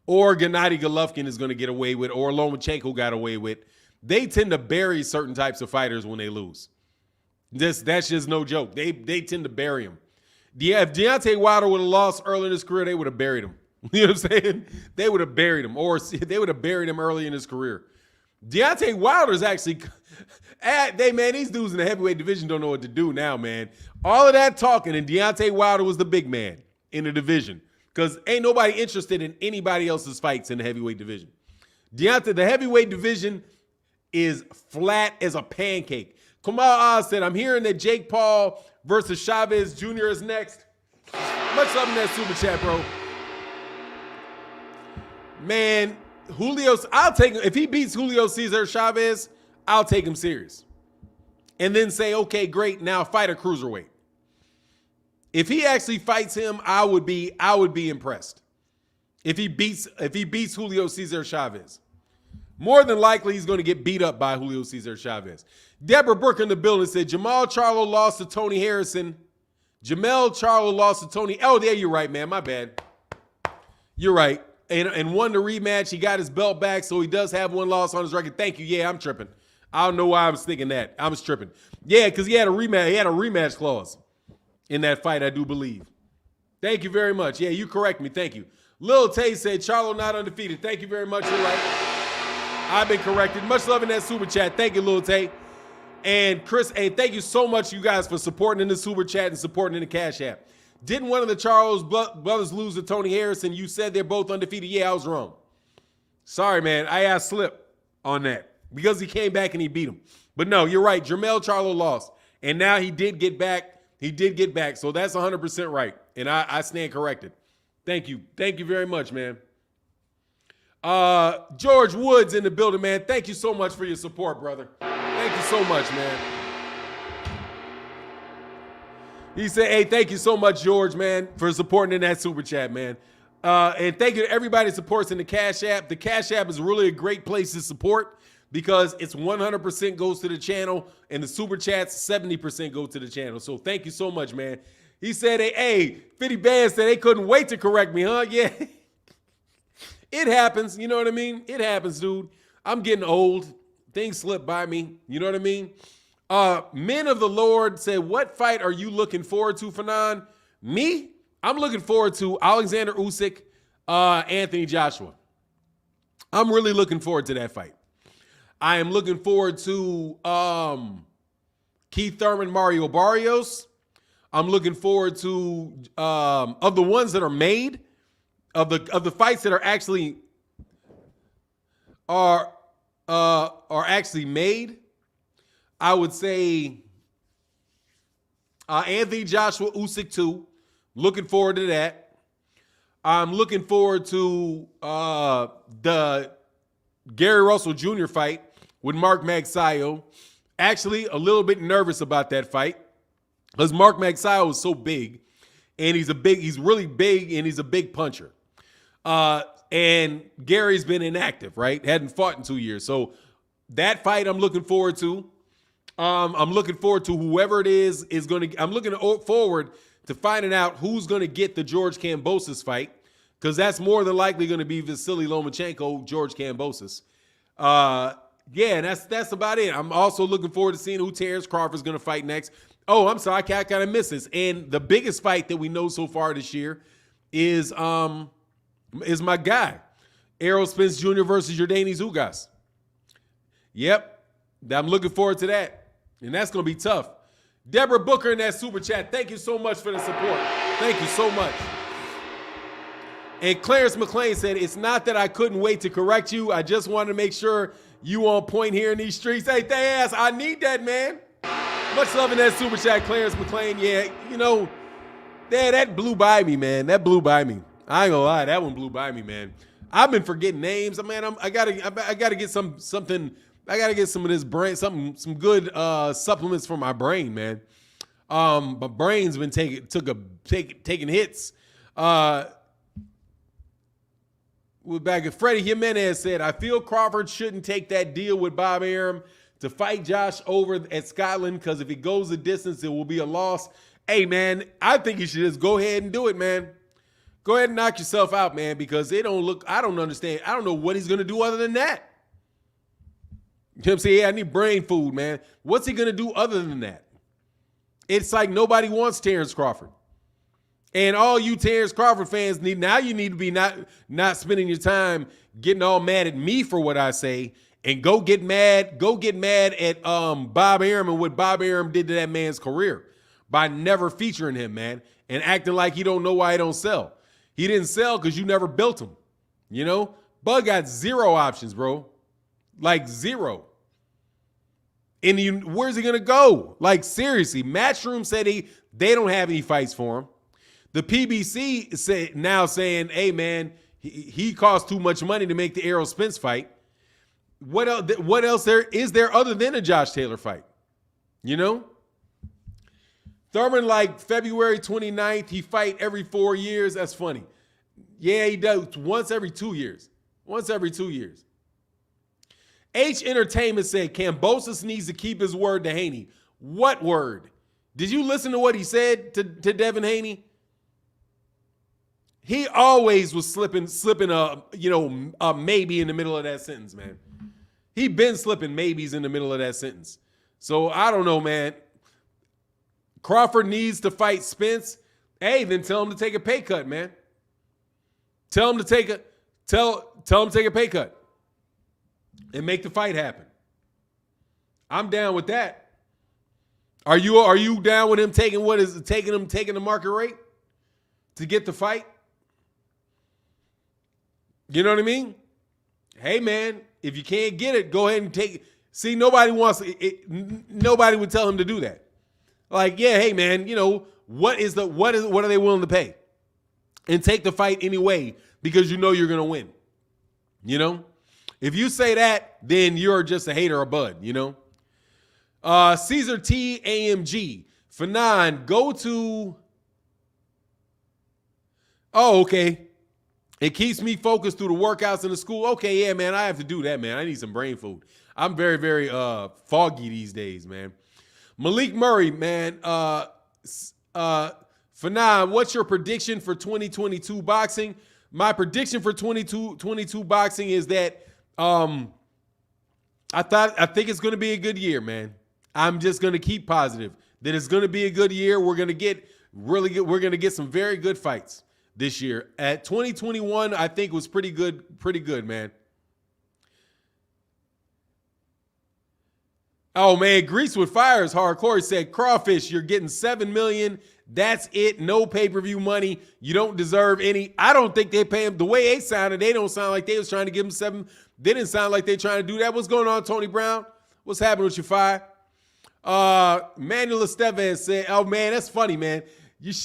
Or Gennady Golovkin is going to get away with, or Lomachenko got away with. They tend to bury certain types of fighters when they lose. That's just no joke. They tend to bury them. Yeah, if Deontay Wilder would have lost early in his career, they would have buried him. You know what I'm saying? They would have buried him, or they would have buried him early in his career. Deontay Wilder's actually, these dudes in the heavyweight division don't know what to do now, man. All of that talking, and Deontay Wilder was the big man in the division because ain't nobody interested in anybody else's fights in the heavyweight division. The heavyweight division is flat as a pancake. Kamal Oz said, I'm hearing that Jake Paul versus Chavez Jr. is next. Much love in that super chat, bro. Man, I'll take him. If he beats Julio Cesar Chavez, I'll take him serious. And then say, okay, great, now fight a cruiserweight. If he actually fights him, I would be impressed. If he beats Julio Cesar Chavez. More than likely, he's going to get beat up by Julio Cesar Chavez. Deborah Burke in the building said, Jamal Charlo lost to Tony Harrison. Jermell Charlo lost to Tony. Oh, yeah, you're right, man. My bad. You're right. And won the rematch. He got his belt back, so he does have one loss on his record. Thank you. Yeah, I'm tripping. I don't know why I was thinking that. I was tripping. Yeah, because he had a rematch. He had a rematch clause in that fight, I do believe. Thank you very much. Yeah, you correct me. Thank you. Lil Tay said, Charlo not undefeated. Thank you very much. You're right. I've been corrected. Much love in that super chat. Thank you, Lil Tay. And Chris, hey, thank you so much, you guys, for supporting in the super chat and supporting in the Cash App. Didn't one of the Charles brothers lose to Tony Harrison? You said they're both undefeated. Yeah, I was wrong. Sorry, man. I asked slip on that because he came back and he beat him. But no, you're right. Jermell Charlo lost. And now he did get back. He did get back. So that's 100% right. And I stand corrected. Thank you. Thank you very much, man. George Woods in the building, man. Thank you so much for your support, brother. Thank you so much, man. He said, hey, thank you so much, George, man, for supporting in that super chat, man. And thank you to everybody who supports in the Cash App. The Cash App is really a great place to support because it's 100% goes to the channel, and the super chats, 70% go to the channel. So thank you so much, man. He said, hey, 50 Bands said they couldn't wait to correct me, huh? Yeah. It happens. You know what I mean? It happens, dude. I'm getting old. Things slip by me. You know what I mean? Men of the Lord said, what fight are you looking forward to, Fanon? Me? I'm looking forward to Alexander Usyk, Anthony Joshua. I'm really looking forward to that fight. I am looking forward to Keith Thurman, Mario Barrios. I'm looking forward to of the ones that are made, of the fights that are actually actually made. I would say Anthony Joshua, Usyk 2. Looking forward to that. I'm looking forward to the Gary Russell Jr. fight with Mark Magsayo. Actually, a little bit nervous about that fight because Mark Magsayo is so big, and he's really big, and he's a big puncher. And Gary's been inactive, right? Hadn't fought in 2 years. So that fight I'm looking forward to. I'm looking forward to whoever it is going to – I'm looking forward to finding out who's going to get the George Kambosos fight because that's more than likely going to be Vasily Lomachenko, George Kambosos. Yeah, that's about it. I'm also looking forward to seeing who Terrence Crawford's going to fight next. Oh, I'm sorry. I kind of missed this. And the biggest fight that we know so far this year is my guy, Errol Spence Jr. versus Yordenis Ugas. Yep, I'm looking forward to that. And that's going to be tough. Deborah Booker in that super chat, thank you so much for the support. Thank you so much. And Clarence McLean said, it's not that I couldn't wait to correct you. I just wanted to make sure you on point here in these streets. Hey, thanks. I need that, man. Much love in that super chat, Clarence McLean. Yeah, you know, that blew by me, man. That blew by me. I ain't gonna lie, that one blew by me, man. I've been forgetting names. Man, I gotta get something I got to get some of this brain, some good supplements for my brain, man. My brain's been taking hits. We're back at Freddie Jimenez said, I feel Crawford shouldn't take that deal with Bob Arum to fight Josh over at Scotland because if he goes the distance, it will be a loss. Hey, man, I think you should just go ahead and do it, man. Go ahead and knock yourself out, man, because I don't understand. I don't know what he's going to do other than that. You know what I'm saying? Yeah, I need brain food, man. What's he going to do other than that? It's like nobody wants Terrence Crawford. And all you Terrence Crawford fans need to be not spending your time getting all mad at me for what I say and go get mad at Bob Arum and what Bob Arum did to that man's career by never featuring him, man, and acting like he don't know why he don't sell. He didn't sell because you never built him. You know? Bud got 0 options, bro. Like 0. And where's he going to go? Like, seriously, Matchroom said they don't have any fights for him. The PBC saying, hey, man, he costs too much money to make the Errol Spence fight. What else is there other than a Josh Taylor fight? You know? Thurman, like February 29th, he fight every 4 years. That's funny. Yeah, he does once every 2 years. Once every 2 years. H Entertainment said, Kambosos needs to keep his word to Haney. What word? Did you listen to what he said to Devin Haney? He always was slipping a maybe in the middle of that sentence, man. He been slipping maybes in the middle of that sentence. So I don't know, man. Crawford needs to fight Spence. Hey, then tell him to take a pay cut, man. Tell him to take a pay cut and make the fight happen. I'm down with that. Are you down with him taking the market rate to get the fight? You know what I mean? Hey, man, if you can't get it, go ahead and take it. See, nobody would tell him to do that. Like, yeah, hey, man, you know, what are they willing to pay? And take the fight anyway because you know you're going to win. You know? If you say that, then you're just a hater of Bud, you know? Caesar T. AMG. Fanon, go to... Oh, okay. It keeps me focused through the workouts in the school. Okay, yeah, man, I have to do that, man. I need some brain food. I'm very, very foggy these days, man. Malik Murray, man. Fanon, what's your prediction for 2022 boxing? My prediction for 2022 boxing is that I think it's going to be a good year, man. I'm just going to keep positive that it's going to be a good year. We're going to get some very good fights this year. At 2021, I think was pretty good, man. Oh man, Grease with Fire is hardcore. He said, Crawfish, you're getting $7 million. That's it. No pay-per-view money. You don't deserve any. I don't think they pay him. The way they sounded, they don't sound like they was trying to give him $7. They didn't sound like they trying to do that. What's going on, Tony Brown? What's happening with your fire? Manuel Estevez said, oh man, that's funny, man.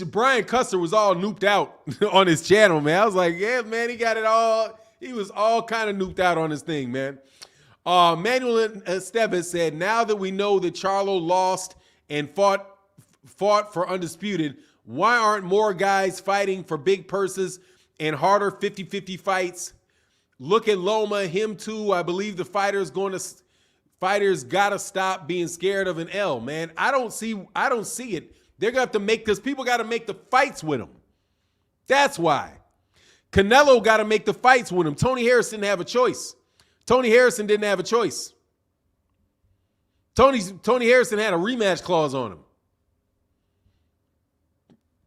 Brian Custer was all nooped out on his channel, man. I was like, yeah, man, he got it all. He was all kind of nooped out on his thing, man. Manuel Estevez said, now that we know that Charlo lost and fought for undisputed, why aren't more guys fighting for big purses and harder 50-50 fights? Look at Loma, him too. I believe the fighters gotta stop being scared of an L, man. I don't see it. They're gonna have to make this. People gotta make the fights with them. That's why. Canelo gotta make the fights with him. Tony Harrison didn't have a choice. Tony Harrison didn't have a choice. Tony Harrison had a rematch clause on him.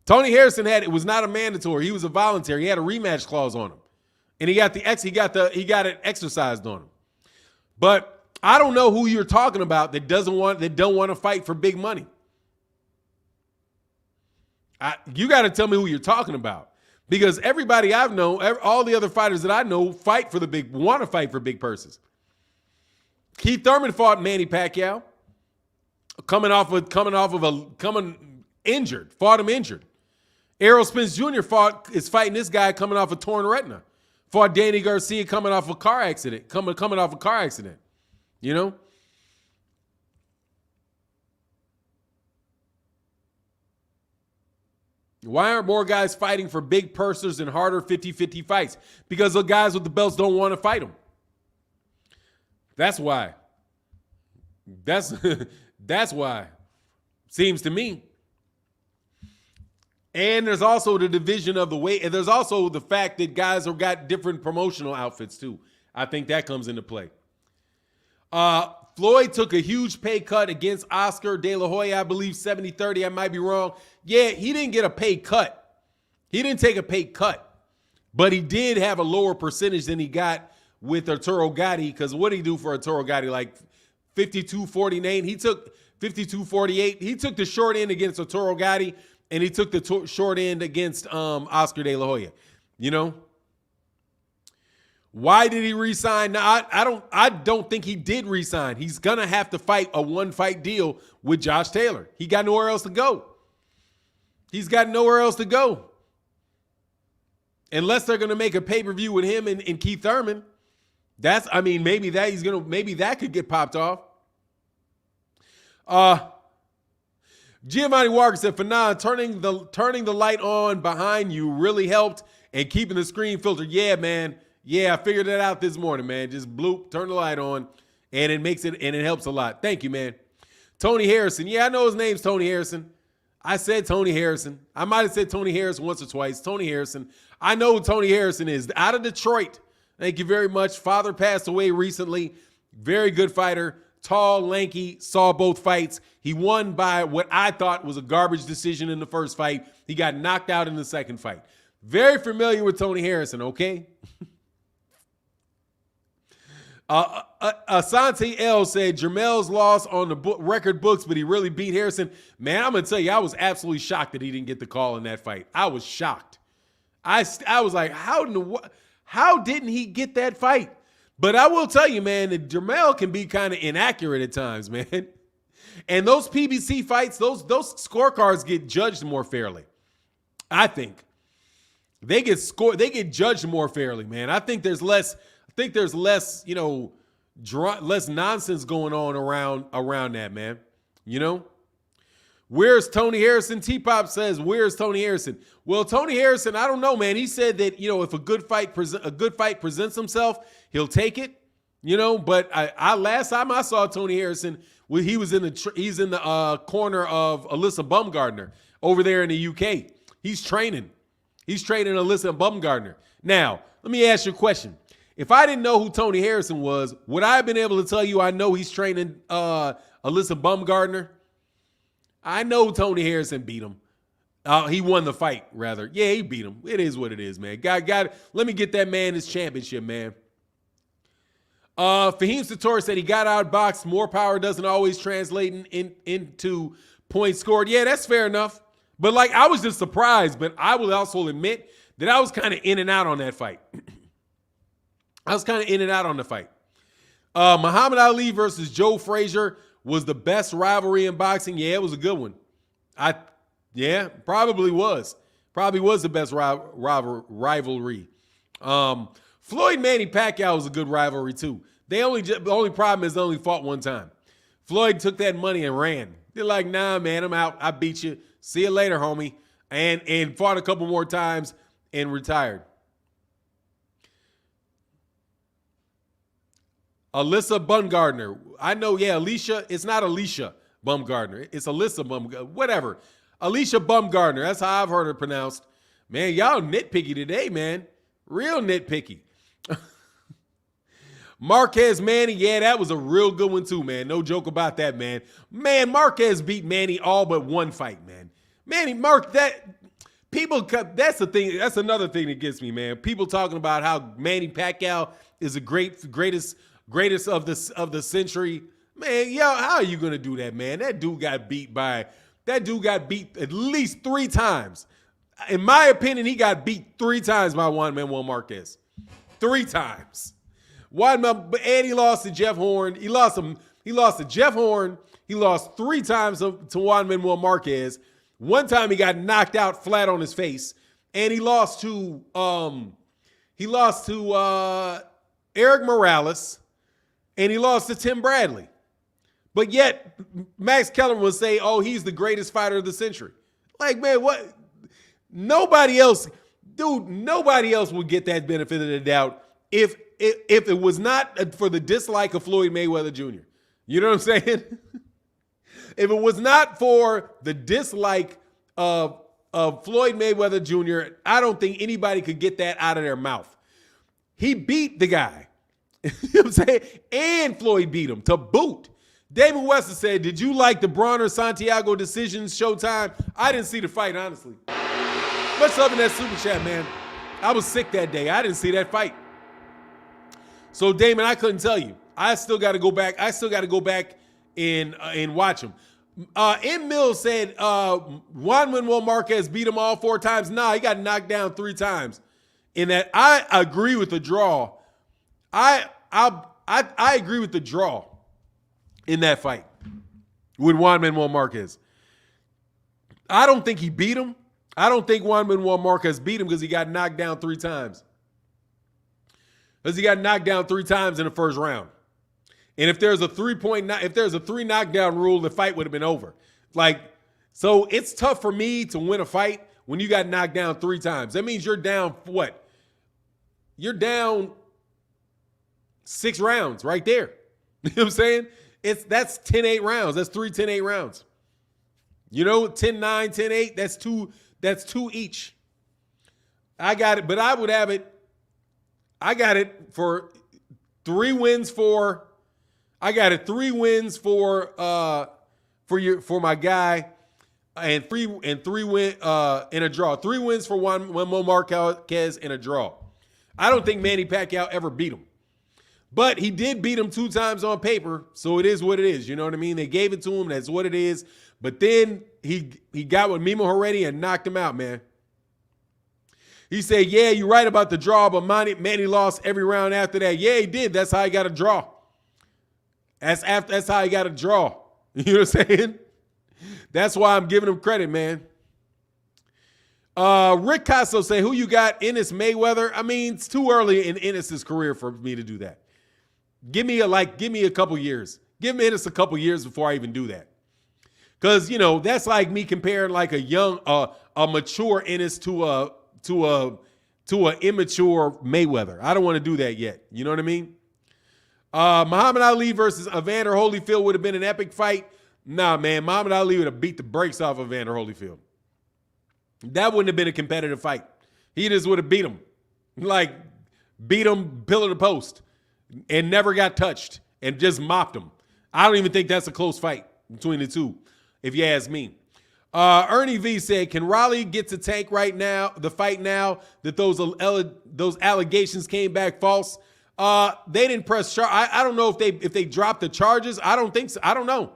Tony Harrison it was not a mandatory. He was a voluntary. He had a rematch clause on him. And he got it exercised on him. But I don't know who you're talking about that don't want to fight for big money. You got to tell me who you're talking about. Because everybody I've known, all the other fighters that I know want to fight for big purses. Keith Thurman fought Manny Pacquiao, coming injured, fought him injured. Errol Spence Jr. is fighting this guy coming off a torn retina. Fought Danny Garcia coming off a car accident. You know? Why aren't more guys fighting for big purses and harder 50-50 fights? Because the guys with the belts don't want to fight them. That's why. That's why. Seems to me. And there's also the division of the weight. And there's also the fact that guys have got different promotional outfits too. I think that comes into play. Floyd took a huge pay cut against Oscar De La Hoya, I believe 70-30. I might be wrong. Yeah, he didn't get a pay cut. He didn't take a pay cut. But he did have a lower percentage than he got with Arturo Gatti, because what did he do for Arturo Gatti? Like 52-49. He took 52-48. He took the short end against Arturo Gatti, and he took the short end against Oscar De La Hoya. You know? Why did he resign? Now, I don't think he did resign. He's gonna have to fight a one-fight deal with Josh Taylor. He got nowhere else to go. He's got nowhere else to go. Unless they're gonna make a pay-per-view with him and Keith Thurman. Maybe that could get popped off. Giovanni Walker said, Fanon, turning the light on behind you really helped, and keeping the screen filtered. Yeah, man. Yeah, I figured that out this morning, man. Just bloop, turn the light on, and it helps a lot. Thank you, man. Tony Harrison. Yeah, I know his name's Tony Harrison. I said Tony Harrison. I might have said Tony Harrison once or twice. Tony Harrison. I know who Tony Harrison is. Out of Detroit. Thank you very much. Father passed away recently. Very good fighter. Tall, lanky, saw both fights. He won by what I thought was a garbage decision in the first fight. He got knocked out in the second fight. Very familiar with Tony Harrison, okay? Asante L said Jermell's lost on the record books, but he really beat Harrison. Man, I'm going to tell you, I was absolutely shocked that he didn't get the call in that fight. I was shocked. I was like, how didn't he get that fight? But I will tell you, man, that Jermell can be kind of inaccurate at times, man. And those PBC fights, those scorecards get judged more fairly. I think they get judged more fairly, man. I think there's less, less nonsense going on around that, man. You know? Where's Tony Harrison? T-Pop says, where's Tony Harrison? Well, Tony Harrison, I don't know, man. He said that, if a good fight presents himself, he'll take it, but I last time I saw Tony Harrison, he's in the corner of Alyssa Baumgardner over there in the UK. He's training Alyssa Baumgardner. Now, let me ask you a question. If I didn't know who Tony Harrison was, would I have been able to tell you I know he's training Alyssa Baumgardner? I know Tony Harrison beat him. He won the fight, rather. Yeah, he beat him. It is what it is, man. Let me get that man his championship, man. Fahim Satori said he got outboxed. More power doesn't always translate into points scored. Yeah, that's fair enough. But, I was just surprised. But I will also admit that I was kind of in and out on that fight. Muhammad Ali versus Joe Frazier was the best rivalry in boxing. Yeah, it was a good one. Probably was. Probably was the best rivalry. Floyd Manny Pacquiao was a good rivalry too. The only problem is they only fought one time. Floyd took that money and ran. They're like, nah, man, I'm out. I beat you. See you later, homie. And fought a couple more times and retired. Alyssa Baumgardner. I know, yeah, Alicia. It's not Alicia Baumgardner. It's Alyssa Baumgardner. Whatever. Alicia Baumgardner. That's how I've heard her pronounced. Man, y'all nitpicky today, man. Real nitpicky. Marquez Manny. Yeah, that was a real good one too, man. No joke about that, man. Man, Marquez beat Manny all but one fight, man. That's the thing. That's another thing that gets me, man. People talking about how Manny Pacquiao is the greatest of the century. Man, how are you gonna do that, man? That dude got beat at least 3 times. In my opinion, he got beat 3 times by Juan Manuel Marquez. 3 times. And he lost to Jeff Horn. He lost to Jeff Horn. He lost 3 times to Juan Manuel Marquez. One time he got knocked out flat on his face, and he lost to Eric Morales. and he lost to Tim Bradley. But yet, Max Kellerman will say, oh, he's the greatest fighter of the century. Like, man, what? Nobody else would get that benefit of the doubt if it was not for the dislike of Floyd Mayweather Jr. You know what I'm saying? If it was not for the dislike of Floyd Mayweather Jr., I don't think anybody could get that out of their mouth. He beat the guy. You know what I'm saying? And Floyd beat him to boot. David Wester said, did you like the Bronner-Santiago decisions Showtime? I didn't see the fight, honestly. Much love in that super chat, man. I was sick that day. I didn't see that fight. So, Damon, I couldn't tell you. I still got to go back. And watch him. M. Mills said Juan Manuel Marquez beat him all 4 times. Nah, he got knocked down 3 times. In that, I agree with the draw. I agree with the draw in that fight with Juan Manuel Marquez. I don't think he beat him. I don't think Juan Manuel Marquez beat him because he got knocked down 3 times. Because he got knocked down 3 times in the first round. And if there's a 3 knockdown rule, the fight would have been over. Like, so it's tough for me to win a fight when you got knocked down 3 times. That means you're down what? You're down 6 rounds right there. You know what I'm saying? That's 10-8 rounds. That's 3 10-8 rounds. You know, 10-9, 10-8, that's two each. I got it, but I would have it. I got it for 3 wins for I got it 3 wins for my guy, and three win in a draw. 3 wins for Juan Marquez in a draw. I don't think Manny Pacquiao ever beat him, but he did beat him 2 times on paper, so it is what it is. You know what I mean? They gave it to him. That's what it is. But then he got with Mimo Heredia and knocked him out, man. He said, "Yeah, you're right about the draw, but Manny lost every round after that." Yeah, he did. That's how he got a draw. That's how he got a draw. You know what I'm saying? That's why I'm giving him credit, man. Rick Casso say, who you got? Ennis Mayweather? I mean, it's too early in Ennis's career for me to do that. Give me a couple years. Give Ennis a couple years before I even do that. Because, you know, that's like me comparing like a young, a mature Ennis to an immature Mayweather. I don't want to do that yet. You know what I mean? Muhammad Ali versus Evander Holyfield would have been an epic fight. Nah, man, Muhammad Ali would have beat the brakes off of Evander Holyfield. That wouldn't have been a competitive fight. He just would have beat him. Like, beat him pillar to post and never got touched and just mopped him. I don't even think that's a close fight between the two, if you ask me. Ernie V said, can Raleigh get to tank right now, the fight now that those allegations came back false? They didn't press charge. I don't know if they dropped the charges. I don't think so. I don't know.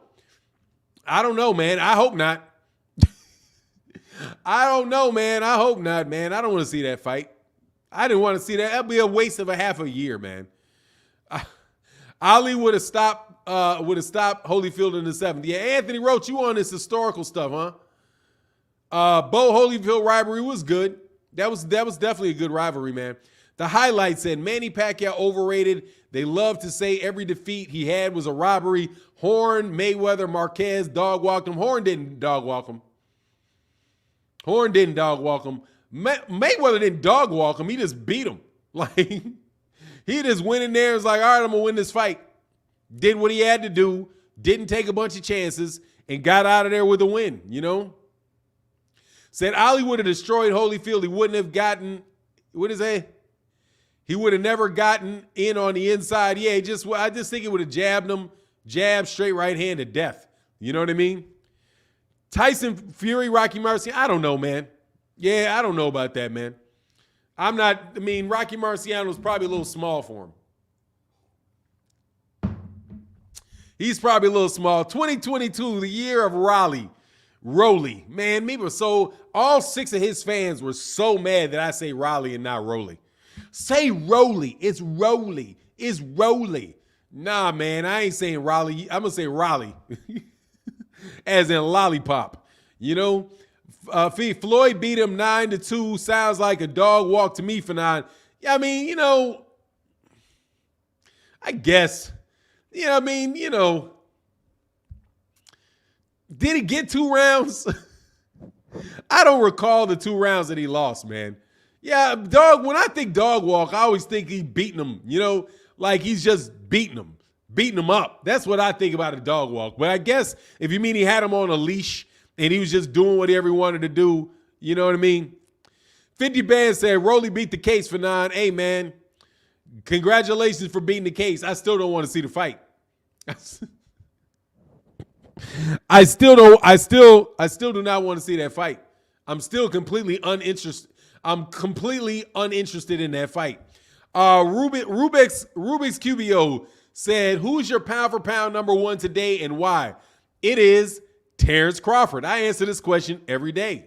I don't know, man. I hope not. I don't know, man. I hope not, man. I don't want to see that fight. I didn't want to see that. That'd be a waste of a half a year, man. Ali would have stopped Holyfield in the 7th. Yeah, Anthony Roach, you on this historical stuff, huh? Bo Holyfield rivalry was good. That was definitely a good rivalry, man. The highlight said Manny Pacquiao overrated. They love to say every defeat he had was a robbery. Horn, Mayweather, Marquez dog walked him. Horn didn't dog walk him. Mayweather didn't dog walk him. He just beat him. Like, he just went in there and was like, all right, I'm going to win this fight. Did what he had to do. Didn't take a bunch of chances and got out of there with a win, you know? Said Ali would have destroyed Holyfield. He wouldn't have gotten, what is that? He would have never gotten in on the inside. Yeah, I just think he would have jabbed him, straight right hand to death. You know what I mean? Tyson Fury, Rocky Marciano. I don't know, man. Yeah, I don't know about that, man. Rocky Marciano's probably a little small for him. He's probably a little small. 2022, the year of Raleigh. Rolly. Man, all 6 of his fans were so mad that I say Raleigh and not Rolly. Say Rolly. It's Rolly. It's Rolly. Nah, man, I ain't saying Raleigh. I'm going to say Raleigh. As in lollipop. You know? Floyd beat him 9-2. Sounds like a dog walk to me for 9. Yeah, I mean, you know, I guess. Yeah, I mean, you know, did he get 2 rounds? I don't recall the 2 rounds that he lost, man. Yeah, dog, when I think dog walk, I always think he's beating him, you know, like he's just beating him up. That's what I think about a dog walk. But I guess if you mean he had him on a leash and he was just doing whatever he wanted to do, you know what I mean? 50 Band said, Rolly beat the case for 9. Hey, man, congratulations for beating the case. I still don't want to see the fight. I still do not want to see that fight. I'm still completely uninterested. I'm completely uninterested in that fight. Rubik's QBO said, who's your pound for pound number 1 today and why? It is Terrence Crawford. I answer this question every day.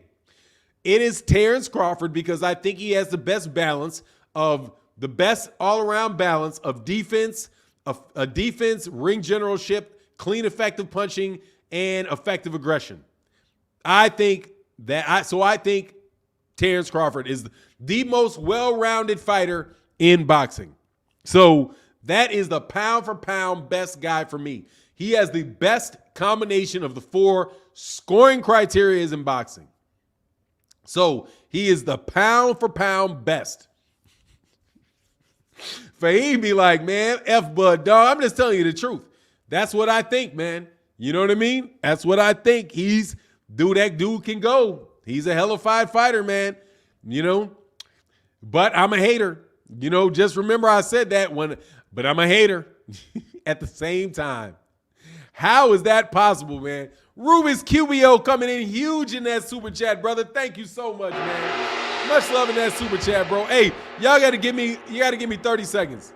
It is Terrence Crawford because I think he has the best balance of the best all-around balance of defense, a defense, ring generalship, clean, effective punching, and effective aggression. I think Terrence Crawford is the most well-rounded fighter in boxing. So that is the pound-for-pound best guy for me. He has the best combination of the 4 scoring criteria in boxing. So he is the pound-for-pound best. Fahim be like, man, F-Bud, dog. I'm just telling you the truth. That's what I think, man. You know what I mean? That's what I think. That dude can go. He's a hellified fighter, man. You know? But I'm a hater. You know, just remember I said that but I'm a hater at the same time. How is that possible, man? Rubik's QBO coming in huge in that super chat, brother. Thank you so much, man. Much love in that super chat, bro. Hey, you gotta give me 30 seconds.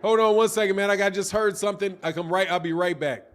Hold on 1 second, man. I just heard something. I'll be right back.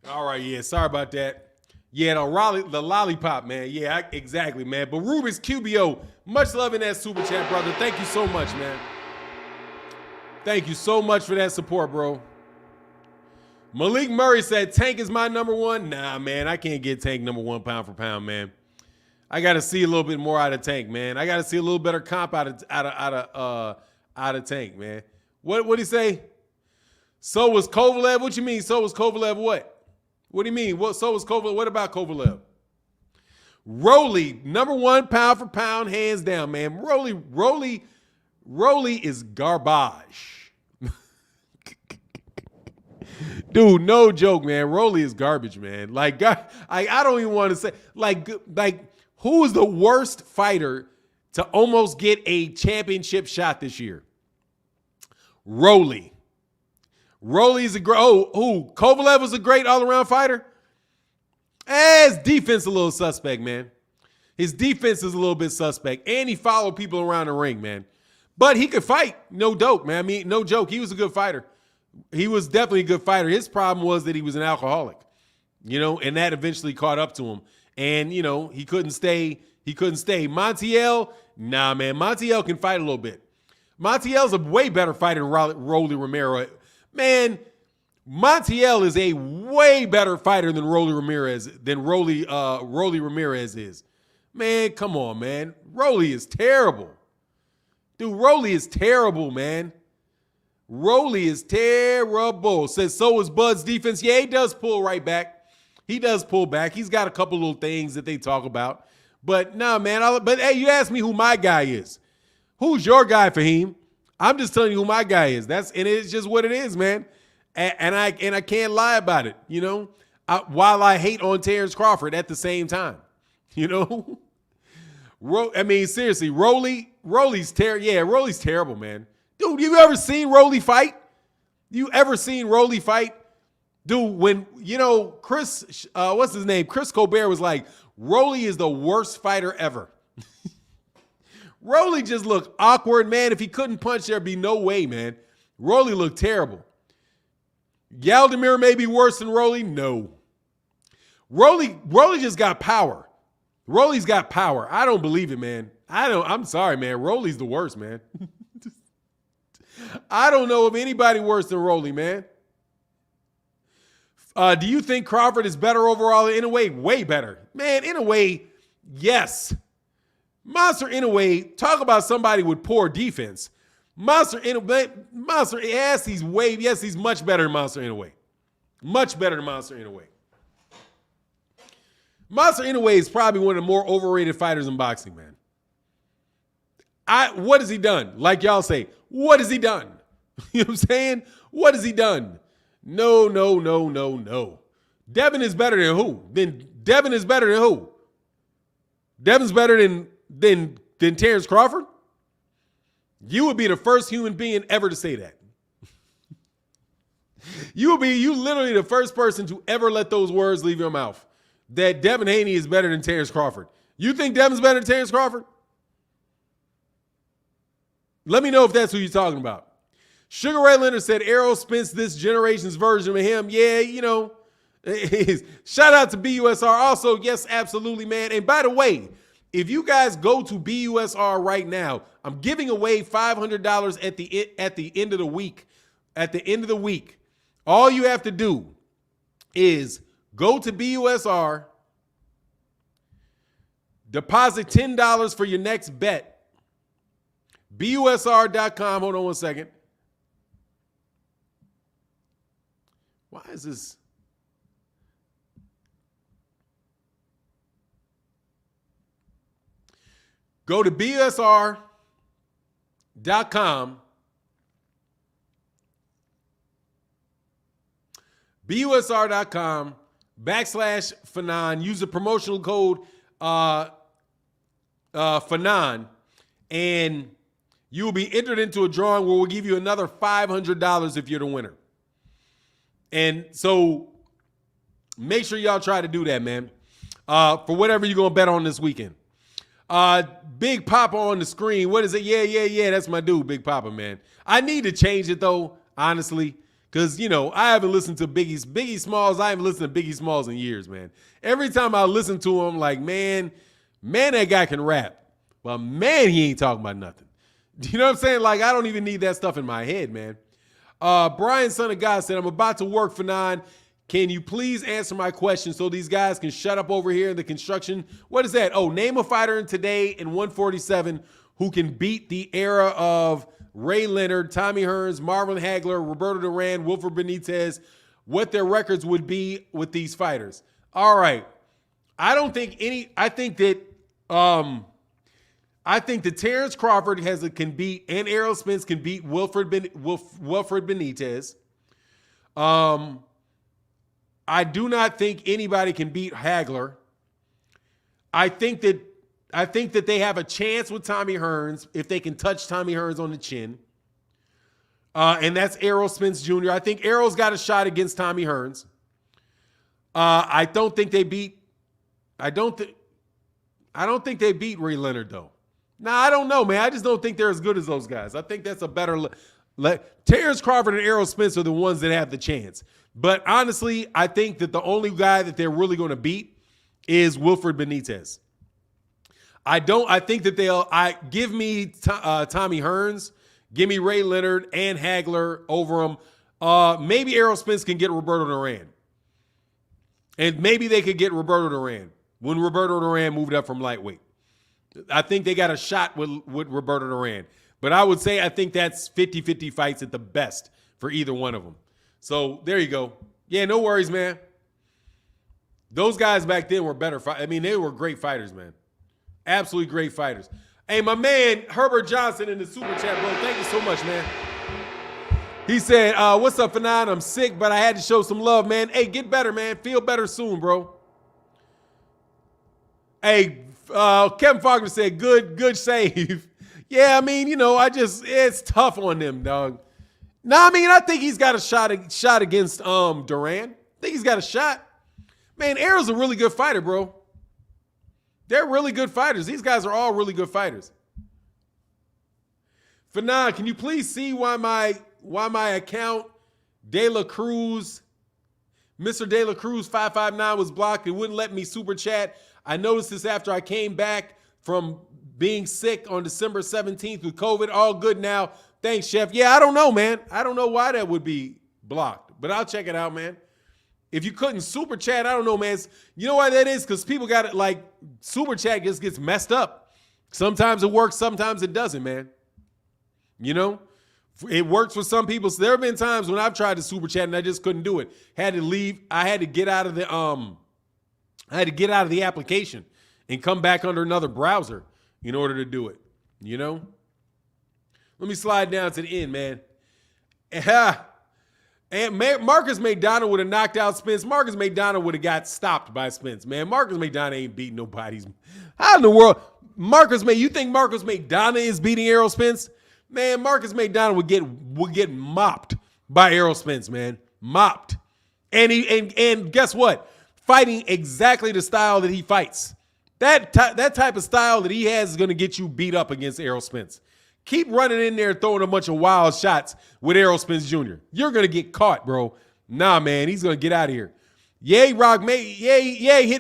All right, yeah, sorry about that. Yeah, the lollipop, man. Yeah, exactly, man. But Rubik's QBO, much love in that super chat, brother. Thank you so much, man. Thank you so much for that support, bro. Malik Murray said, Tank is my number 1. Nah, man, I can't get Tank number 1 pound for pound, man. I got to see a little bit more out of Tank, man. I got to see a little better comp out of Tank, man. What'd he say? So was Kovalev. What you mean? So was Kovalev what? What do you mean? So was Kovalev. What about Kovalev? Rolly, number 1 pound for pound, hands down, man. Rolly is garbage. Dude, no joke, man. Rolly is garbage, man. Like, I don't even want to say, like, who is the worst fighter to almost get a championship shot this year? Rolly. Rolly's Kovalev was a great all-around fighter? His defense a little suspect, man. His defense is a little bit suspect. And he followed people around the ring, man. But he could fight. No joke, man. I mean, no joke. He was a good fighter. He was definitely a good fighter. His problem was that he was an alcoholic, you know, and that eventually caught up to him. And, you know, he couldn't stay. Montiel, nah, man. Montiel can fight a little bit. Montiel's a way better fighter than Rolly Romero. Man, Montiel is a way better fighter than Rolly Ramirez is. Man, come on, man. Rolly is terrible. Dude, Rolly is terrible, man. Rolly is terrible. Says so is Bud's defense. Yeah, he does pull right back. He does pull back. He's got a couple little things that they talk about. But nah, man. But hey, you asked me who my guy is. Who's your guy, Fahim? I'm just telling you who my guy is. And it's just what it is, man. And I can't lie about it. You know, while I hate on Terrence Crawford at the same time. You know? I mean, seriously, Rolly's terrible, man. Dude, you ever seen Rolly fight? You ever seen Rolly fight? Dude, when, Chris, what's his name? Chris Colbert was like, Rolly is the worst fighter ever. Rolly just looked awkward, man. If he couldn't punch, there'd be no way, man. Rolly looked terrible. Yaldemir may be worse than Rolly. No. Rolly just got power. Rolly's got power. I don't believe it, man. I'm sorry, man. Rolly's the worst, man. I don't know of anybody worse than Rolly, man. Do you think Crawford is better overall? In a way, way better. Man, in a way, yes. Monster Inoue, talk about somebody with poor defense. Monster Inoue, yes, he's much better than Monster Inoue. Much better than Monster Inoue. Monster Inoue is probably one of the more overrated fighters in boxing, man. What has he done? Like y'all say, what has he done? You know what I'm saying? What has he done? No. Devin is better than who? Devin is better than who? Devin's better than Terrence Crawford? You would be the first human being ever to say that. You literally the first person to ever let those words leave your mouth. That Devin Haney is better than Terrence Crawford. You think Devin's better than Terrence Crawford? Let me know if that's who you're talking about. Sugar Ray Leonard said Errol Spence, this generation's version of him. Yeah, shout out to BUSR. Also, yes, absolutely, man. And by the way, if you guys go to BUSR right now, I'm giving away $500 at the end of the week. At the end of the week, all you have to do is go to BUSR, deposit $10 for your next bet. BUSR.com. Hold on one second. Why is this? Go to BUSR.com. BUSR.com /Fanon. Use the promotional code Fanon, and you will be entered into a drawing where we'll give you another $500 if you're the winner. And so make sure y'all try to do that, man, for whatever you're going to bet on this weekend. Big Papa on the screen. What is it? Yeah. That's my dude, Big Papa, man. I need to change it, though, honestly, because, I haven't listened to Biggie Smalls. I haven't listened to Biggie Smalls in years, man. Every time I listen to him, like, man, that guy can rap. But, man, he ain't talking about nothing. You know what I'm saying? Like, I don't even need that stuff in my head, man. Brian, son of God, said, I'm about to work for 9. Can you please answer my question so these guys can shut up over here in the construction? What is that? Oh, name a fighter in today in 147 who can beat the era of Ray Leonard, Tommy Hearns, Marvin Hagler, Roberto Duran, Wilfred Benitez, what their records would be with these fighters. All right. I think that Terrence Crawford can beat, and Errol Spence can beat Wilfred Benitez. I do not think anybody can beat Hagler. I think that they have a chance with Tommy Hearns if they can touch Tommy Hearns on the chin. And that's Errol Spence Jr. I think Errol's got a shot against Tommy Hearns. I don't think they beat Ray Leonard, though. Nah, I don't know, man. I just don't think they're as good as those guys. I think that's a better Terrence Crawford and Errol Spence are the ones that have the chance. But honestly, I think that the only guy that they're really going to beat is Wilfred Benitez. I think that give me Tommy Hearns, give me Ray Leonard and Hagler over him. Maybe Errol Spence can get Roberto Duran. And maybe they could get Roberto Duran when Roberto Duran moved up from lightweight. I think they got a shot with Roberto Duran. But I would say I think that's 50-50 fights at the best for either one of them. So there you go. Yeah, no worries, man. Those guys back then were better. They were great fighters, man. Absolutely great fighters. Hey, my man, Herbert Johnson in the Super Chat, bro. Thank you so much, man. He said, what's up, Fanon? I'm sick, but I had to show some love, man. Hey, get better, man. Feel better soon, bro. Hey, Kevin Faulkner said, good save. Yeah, I mean, it's tough on them, dog. No, I mean, I think he's got a shot against Duran. I think he's got a shot. Man, Errol's a really good fighter, bro. They're really good fighters. These guys are all really good fighters. Fanon, can you please see why my account, De La Cruz, Mr. De La Cruz 559 was blocked? It wouldn't let me super chat. I noticed this after I came back from being sick on December 17th with COVID. All good now. Thanks, Chef. Yeah, I don't know, man. I don't know why that would be blocked, but I'll check it out, man. If you couldn't super chat, I don't know, man. You know why that is? Because people got it, like, super chat just gets messed up. Sometimes it works, sometimes it doesn't, man. You know? It works for some people. So there have been times when I've tried to super chat and I just couldn't do it. Had to leave. I had to get out of the application and come back under another browser in order to do it. You know? Let me slide down to the end, man. And Marcus McDonald would have knocked out Spence. Marcus McDonald would have got stopped by Spence, man. Marcus McDonald ain't beating nobody's. How in the world? You think Marcus McDonald is beating Errol Spence? Man, Marcus McDonald would get mopped by Errol Spence, man. Mopped. And guess what? Fighting exactly the style that he fights. That type of style that he has is going to get you beat up against Errol Spence. Keep running in there throwing a bunch of wild shots with Errol Spence Jr. You're going to get caught, bro. Nah, man, he's going to get out of here. Yay, hit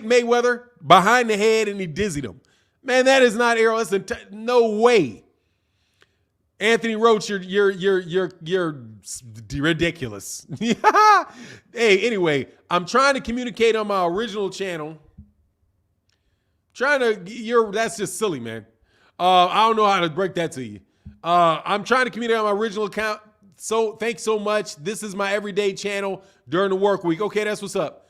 Mayweather behind the head and he dizzied him. Man, that is not Errol. No way. Anthony Roach, you're ridiculous. Hey, anyway, I'm trying to communicate on my original channel. That's just silly, man. I don't know how to break that to you. I'm trying to communicate on my original account. So thanks so much. This is my everyday channel during the work week. Okay, that's what's up.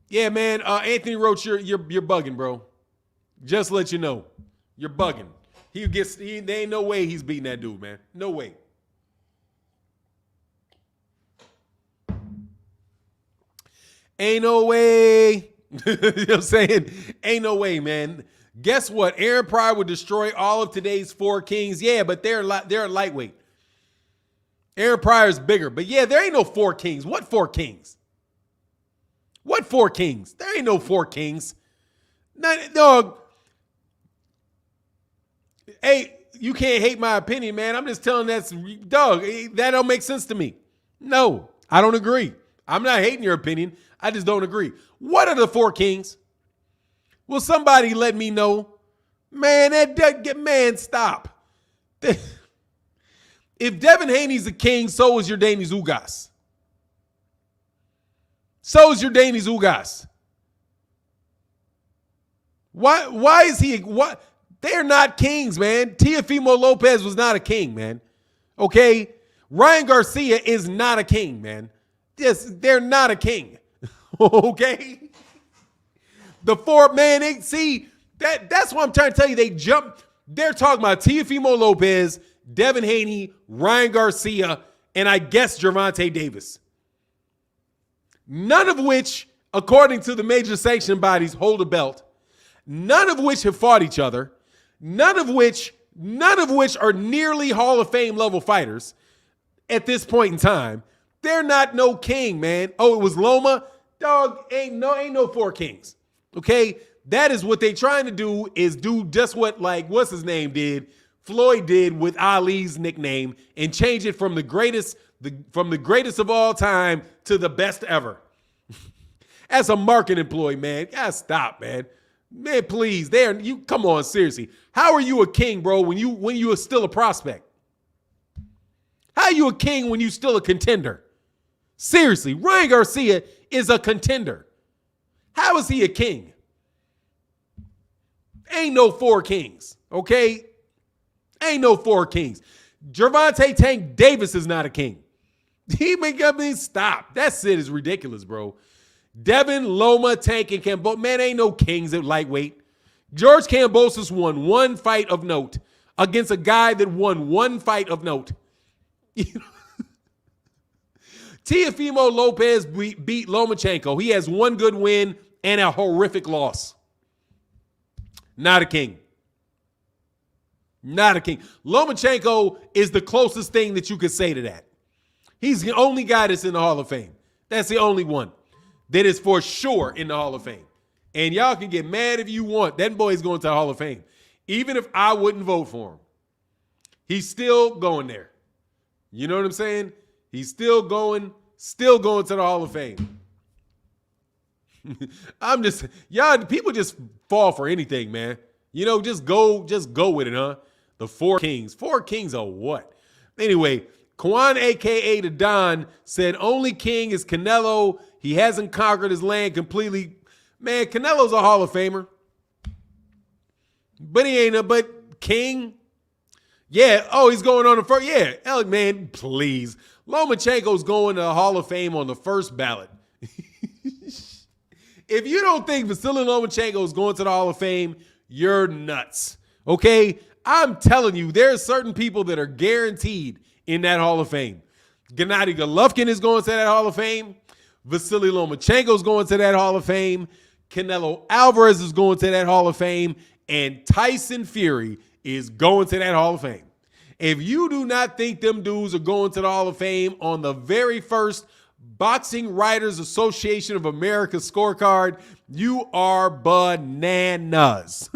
Yeah, man. Anthony Roach, you're bugging, bro. Just to let you know, you're bugging. There ain't no way he's beating that dude, man. No way. Ain't no way. You know what I'm saying? Ain't no way, man. Guess what? Aaron Pryor would destroy all of today's four kings. Yeah, but they're lightweight. Aaron Pryor's bigger. But yeah, there ain't no four kings. What four kings? What four kings? There ain't no four kings. No. Hey, you can't hate my opinion, man. I'm just telling that don't make sense to me. No, I don't agree. I'm not hating your opinion. I just don't agree. What are the four kings? Will somebody let me know? Man, man, stop. If Devin Haney's a king, so is Yordenis Ugas. So is Yordenis Ugas. Why is he? What? They're not kings, man. Teofimo Lopez was not a king, man. Okay? Ryan Garcia is not a king, man. Yes, they're not a king. Okay? The four, man, that's what I'm trying to tell you. They're talking about Teofimo Lopez, Devin Haney, Ryan Garcia, and I guess Gervonta Davis. None of which, according to the major sanction bodies, hold a belt. None of which have fought each other. None of which are nearly Hall of Fame level fighters at this point in time. They're not no king, man. Oh, it was Loma? Dog, ain't no four kings. Okay? That is what they trying to do, is do just what, like, what's his name did, Floyd did with Ali's nickname, and change it from the greatest of all time to the best ever. As a marketing employee, man, gotta stop, man. Man, please, come on, seriously. How are you a king, bro, when you are still a prospect? How are you a king when you still a contender? Seriously, Ryan Garcia is a contender. How is he a king? Ain't no four kings, okay? Ain't no four kings. Gervonta Tank Davis is not a king. Stop. That shit is ridiculous, bro. Devin, Loma, Tank, and Kambosos. Man, ain't no kings at lightweight. George Kambosos won one fight of note against a guy that won one fight of note. Teofimo Lopez beat Lomachenko. He has one good win and a horrific loss. Not a king. Not a king. Lomachenko is the closest thing that you could say to that. He's the only guy that's in the Hall of Fame. That's the only one that is for sure in the Hall of Fame. And y'all can get mad if you want. That boy's going to the Hall of Fame. Even if I wouldn't vote for him, he's still going there. You know what I'm saying? He's still going to the Hall of Fame. Y'all, people just fall for anything, man. You know, just go with it, huh? The Four Kings. Four Kings are what? Anyway, Kwan, a.k.a. the Don, said only king is Canelo. He hasn't conquered his land completely. Man, Canelo's a Hall of Famer. But he ain't but king. Yeah, he's going on the first. Yeah, man, please. Lomachenko's going to the Hall of Fame on the first ballot. If you don't think Vasily Lomachenko is going to the Hall of Fame, you're nuts. Okay? I'm telling you, there are certain people that are guaranteed in that Hall of Fame. Gennady Golovkin is going to that Hall of Fame. Vasily Lomachenko is going to that Hall of Fame. Canelo Alvarez is going to that Hall of Fame. And Tyson Fury is going to that Hall of Fame. If you do not think them dudes are going to the Hall of Fame on the very first Boxing Writers Association of America scorecard, you are bananas.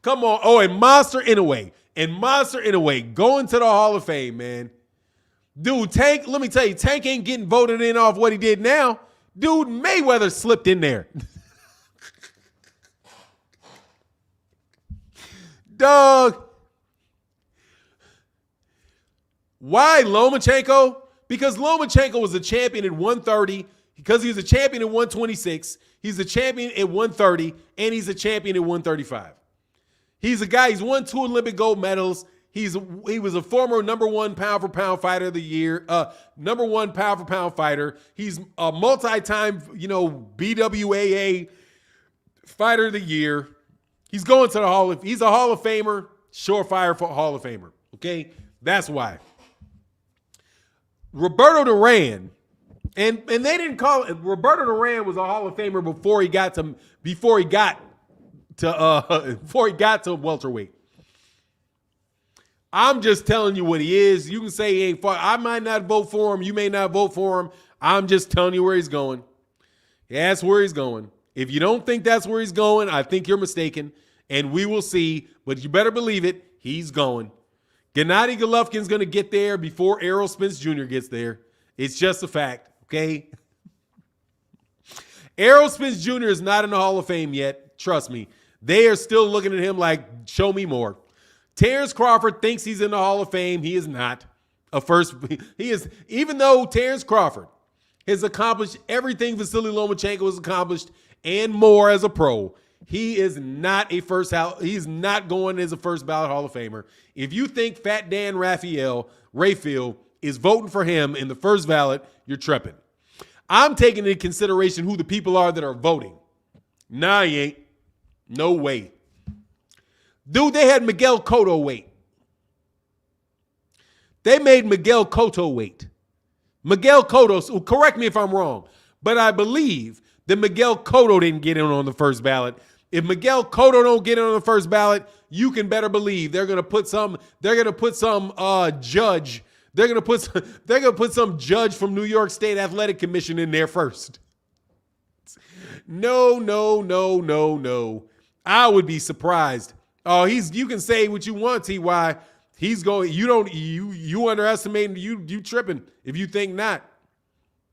Come on. Oh, and Monster Inoue. Going to the Hall of Fame, man. Dude, Tank, let me tell you, Tank ain't getting voted in off what he did now. Dude, Mayweather slipped in there. Dog. Why Lomachenko? Because Lomachenko was a champion at 130, because he was a champion at 126, he's a champion at 130, and he's a champion at 135. He's a guy, he's won 2 Olympic gold medals. He was a former number 1 pound for pound fighter of the year, number 1 pound for pound fighter. He's a multi-time, BWAA fighter of the year. He's going to the he's a Hall of Famer, surefire for Hall of Famer. Okay? That's why. Roberto Duran, and they didn't call it. Roberto Duran was a Hall of Famer before he got to welterweight. I'm just telling you what he is. You can say he ain't far. I might not vote for him. You may not vote for him. I'm just telling you where he's going. That's where he's going. If you don't think that's where he's going, I think you're mistaken, and we will see. But you better believe it. He's going. Gennady Golovkin's going to get there before Errol Spence Jr. gets there. It's just a fact, okay? Errol Spence Jr. is not in the Hall of Fame yet. Trust me. They are still looking at him like, show me more. Terrence Crawford thinks he's in the Hall of Fame. He is not. He is, even though Terrence Crawford has accomplished everything Vasily Lomachenko has accomplished and more as a pro, he is not he's not going as a first ballot Hall of Famer. If you think Fat Dan Rayfield is voting for him in the first ballot, you're tripping. I'm taking into consideration who the people are that are voting. Nah, he ain't. No way. Dude, they had Miguel Cotto wait. They made Miguel Cotto wait. Miguel Cotto, correct me if I'm wrong, but I believe that Miguel Cotto didn't get in on the first ballot. If Miguel Cotto don't get in on the first ballot, you can better believe they're gonna put some judge. They're gonna put some judge from New York State Athletic Commission in there first. No. I would be surprised. Oh, you can say what you want, T.Y. He's going, you underestimating, you tripping if you think not.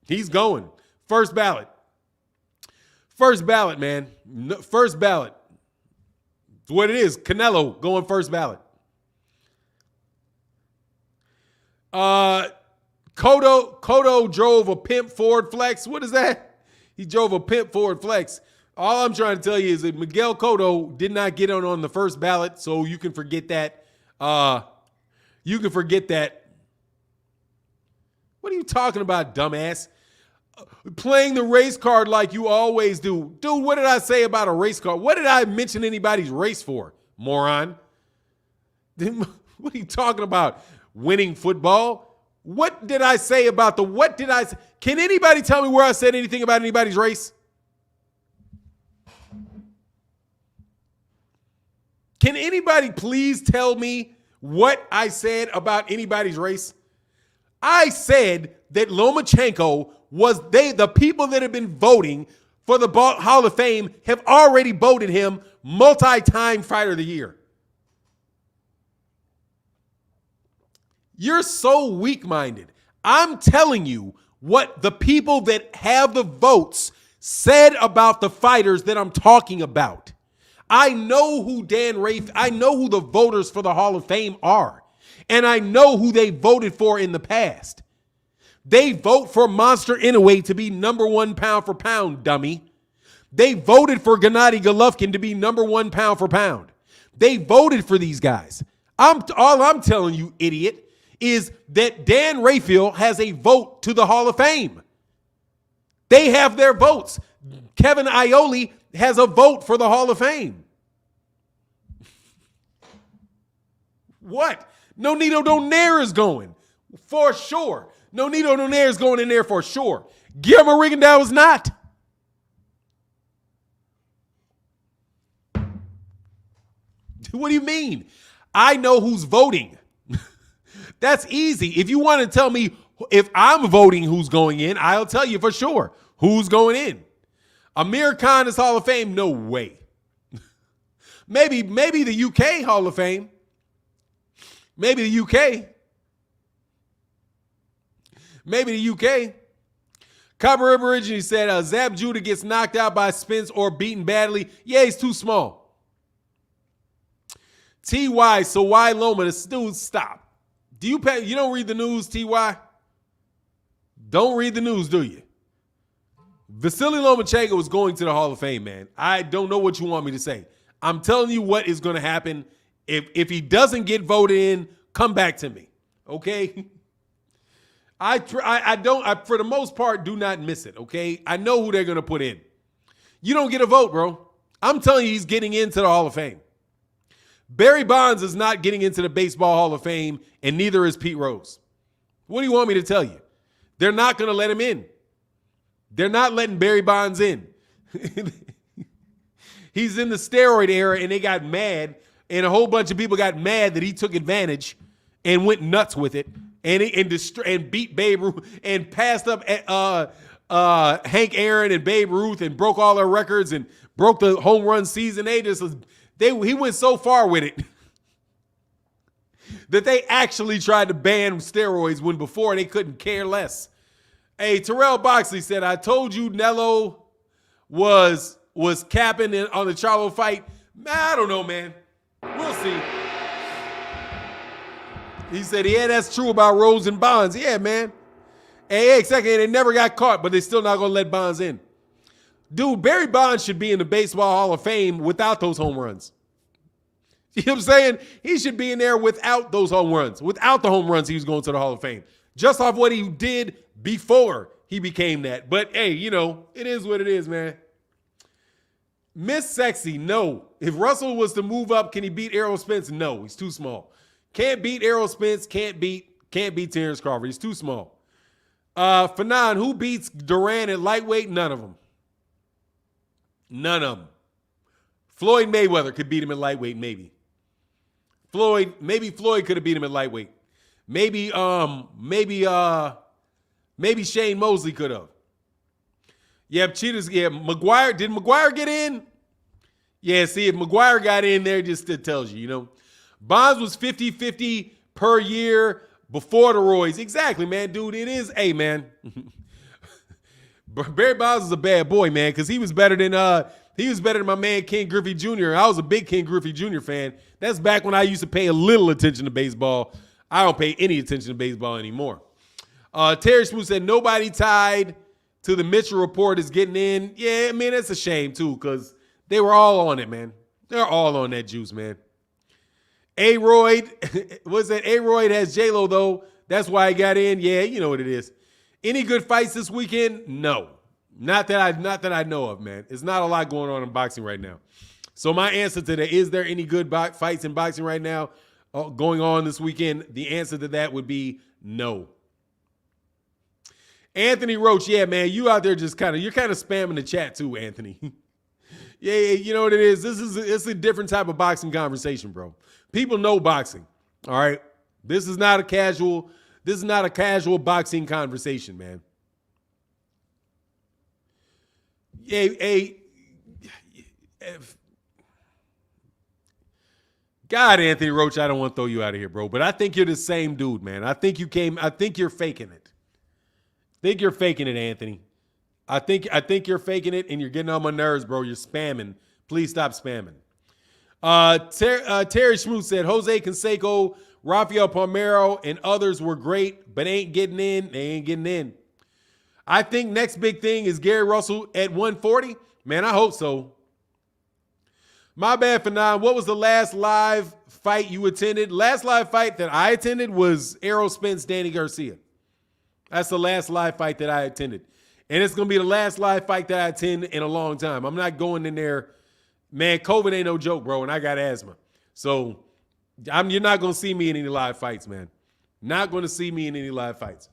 He's going. First ballot. First ballot, man. First ballot. It's what it is. Canelo going first ballot. Cotto drove a pimp Ford Flex. What is that? He drove a pimp Ford Flex. All I'm trying to tell you is that Miguel Cotto did not get on the first ballot, so you can forget that. You can forget that. What are you talking about, dumbass? Playing the race card like you always do. Dude, what did I say about a race card? What did I mention anybody's race for, moron? What are you talking about? winning football. What did I say about Can anybody tell me where I said anything about anybody's race? Can anybody please tell me what I said about anybody's race? I said that Lomachenko the people that have been voting for the Hall of Fame have already voted him multi-time fighter of the year. You're so weak-minded. I'm telling you what the people that have the votes said about the fighters that I'm talking about. I know who I know who the voters for the Hall of Fame are. And I know who they voted for in the past. They vote for Monster Inoue to be number 1 pound for pound, dummy. They voted for Gennady Golovkin to be number 1 pound for pound. They voted for these guys. All I'm telling you, idiot, is that Dan Rafael has a vote to the Hall of Fame. They have their votes. Kevin Iole has a vote for the Hall of Fame. What? Nonito Donaire is going for sure. Nonito Donaire is going in there for sure. Guillermo Rigondeaux is not. What do you mean? I know who's voting. That's easy. If you want to tell me if I'm voting who's going in, I'll tell you for sure who's going in. Amir Khan is Hall of Fame? No way. Maybe the UK Hall of Fame. Maybe the UK. Maybe the UK. Copper originally said Zab Judah gets knocked out by Spence or beaten badly. Yeah, he's too small. T.Y. So why Loma? Dude, stop. You don't read the news, T.Y.? Don't read the news, do you? Vasily Lomachenko is going to the Hall of Fame, man. I don't know what you want me to say. I'm telling you what is going to happen. If he doesn't get voted in, come back to me, okay? I for the most part, do not miss it, okay? I know who they're going to put in. You don't get a vote, bro. I'm telling you, he's getting into the Hall of Fame. Barry Bonds is not getting into the Baseball Hall of Fame, and neither is Pete Rose. What do you want me to tell you? They're not going to let him in. They're not letting Barry Bonds in. He's in the steroid era, and they got mad, and a whole bunch of people got mad that he took advantage and went nuts with it, and beat Babe Ruth and passed up Hank Aaron and Babe Ruth and broke all their records and broke the home run season. He went so far with it that they actually tried to ban steroids when before they couldn't care less. Hey, Terrell Boxley said, I told you Nello was capping on the Charlo fight. Man, I don't know, man. We'll see. He said, yeah, that's true about Rose and Bonds. Yeah, man. Hey, exactly. They never got caught, but they're still not going to let Bonds in. Dude, Barry Bonds should be in the Baseball Hall of Fame without those home runs. You know what I'm saying? He should be in there without those home runs. Without the home runs, he was going to the Hall of Fame. Just off what he did before he became that. But, hey, it is what it is, man. Miss Sexy, no. If Russell was to move up, can he beat Errol Spence? No, he's too small. Can't beat Errol Spence. Can't beat Terrence Crawford. He's too small. Fanon, who beats Duran at lightweight? None of them. None of them. Floyd Mayweather could beat him at lightweight, maybe. Maybe Floyd could have beat him at lightweight. Maybe Shane Mosley could have. Yeah, Cheetahs. Yeah, McGuire. Did McGuire get in? Yeah, see, if McGuire got in there, it tells you, Bonds was 50-50 per year before the roids. Exactly, man. Dude, it is. Hey, man. Barry Bonds is a bad boy, man, because he was better than my man Ken Griffey Jr. I was a big Ken Griffey Jr. fan. That's back when I used to pay a little attention to baseball. I don't pay any attention to baseball anymore. Terry Smoot said nobody tied to the Mitchell report is getting in. Yeah, I mean, that's a shame, too, because they were all on it, man. They're all on that juice, man. A-Royd, what's that? A-Royd has J-Lo, though. That's why he got in. Yeah, you know what it is. Any good fights this weekend? No. Not that I know of, man. It's not a lot going on in boxing right now. So my answer to that, is there any good fights in boxing right now? going on this weekend? The answer to that would be no. Anthony Roach, yeah, man, you out there just you're kind of spamming the chat too, Anthony. Yeah, you know what it is? It's a different type of boxing conversation, bro. People know boxing. All right. This is not a casual boxing conversation, man. God, Anthony Roach, I don't want to throw you out of here, bro. But I think you're the same dude, man. I think you're faking it. I think you're faking it, Anthony. I think you're faking it, and you're getting on my nerves, bro. You're spamming. Please stop spamming. Terry Schmoot said, Jose Canseco, Rafael Palmeiro, and others were great, but ain't getting in. They ain't getting in. I think next big thing is Gary Russell at 140. Man, I hope so. My bad for now. What was the last live fight you attended? Last live fight that I attended was Errol Spence, Danny Garcia. That's the last live fight that I attended. And it's going to be the last live fight that I attend in a long time. I'm not going in there. Man, COVID ain't no joke, bro, and I got asthma. So you're not going to see me in any live fights, man. Not going to see me in any live fights.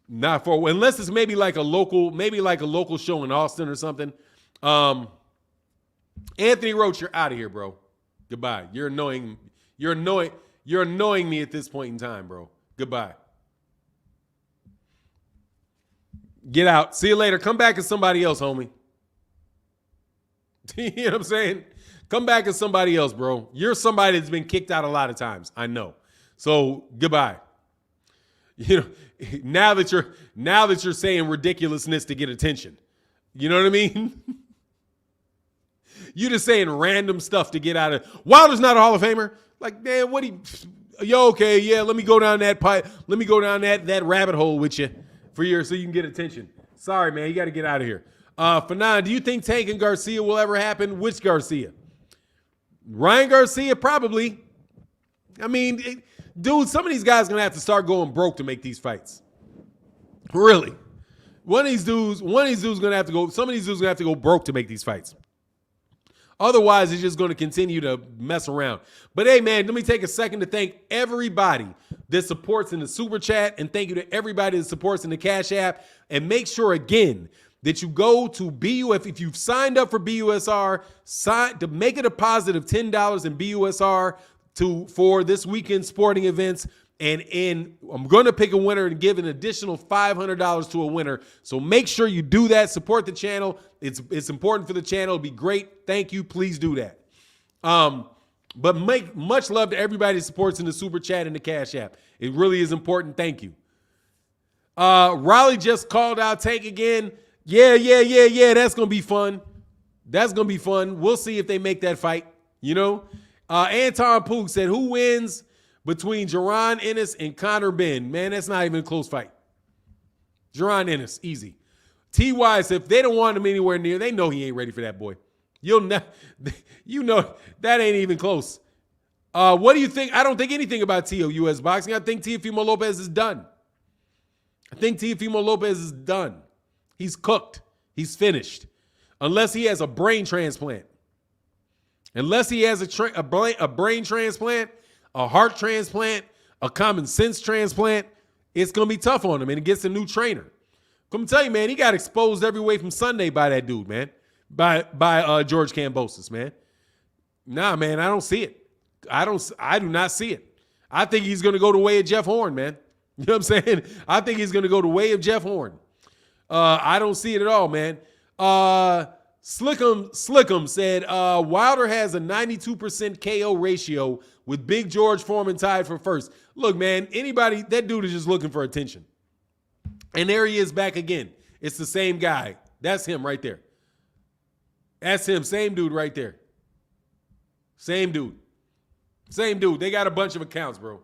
Not for, unless it's maybe like a local show in Austin or something. Anthony Roach, you're out of here, bro. Goodbye. You're annoying. You're annoying me at this point in time, bro. Goodbye. Get out. See you later. Come back as somebody else, homie. You know what I'm saying? Come back as somebody else, bro. You're somebody that's been kicked out a lot of times. I know. So goodbye. You know, now that you're saying ridiculousness to get attention. You know what I mean? You just saying random stuff to get out of. Wilder's not a Hall of Famer. Like, man, okay, yeah, let me go down that pipe. Let me go down that rabbit hole with you so you can get attention. Sorry, man, you got to get out of here. Fanon, do you think Tank and Garcia will ever happen? Which Garcia? Ryan Garcia, probably. I mean, dude, some of these guys are going to have to start going broke to make these fights. Really. Some of these dudes going to have to go broke to make these fights. Otherwise, it's just going to continue to mess around. But hey, man, let me take a second to thank everybody that supports in the Super Chat, and thank you to everybody that supports in the Cash App. And make sure, again, that you go to BUF. If you've signed up for BUSR, to make a deposit of $10 in BUSR for this weekend sporting events. And I'm going to pick a winner and give an additional $500 to a winner. So make sure you do that. Support the channel. It's important for the channel. It'll be great. Thank you. Please do that. But make much love to everybody that supports in the Super Chat and the Cash App. It really is important. Thank you. Raleigh just called out Tank again. Yeah. That's going to be fun. That's going to be fun. We'll see if they make that fight. You know? Anton Pook said, who wins between Jaron Ennis and Conor Benn? Man, that's not even a close fight. Jaron Ennis, easy. T.Y. said, if they don't want him anywhere near, they know he ain't ready for that boy. You know that ain't even close. What do you think? I don't think anything about TOUS boxing. I think Teofimo Lopez is done. He's cooked. He's finished. Unless he has a brain transplant. Unless he has a brain transplant, a heart transplant, a common sense transplant, it's going to be tough on him, and it gets a new trainer. Come tell you, man, he got exposed every way from Sunday by that dude, man. By George Kambosos, man. Nah, man, I don't see it. I do not see it. I think he's going to go the way of Jeff Horn, man. You know what I'm saying? I think he's going to go the way of Jeff Horn. I don't see it at all, man. Slickum said, Wilder has a 92% KO ratio with Big George Foreman tied for first. Look, man, that dude is just looking for attention. And there he is back again. It's the same guy. That's him right there. That's him. Same dude right there. Same dude. They got a bunch of accounts, bro.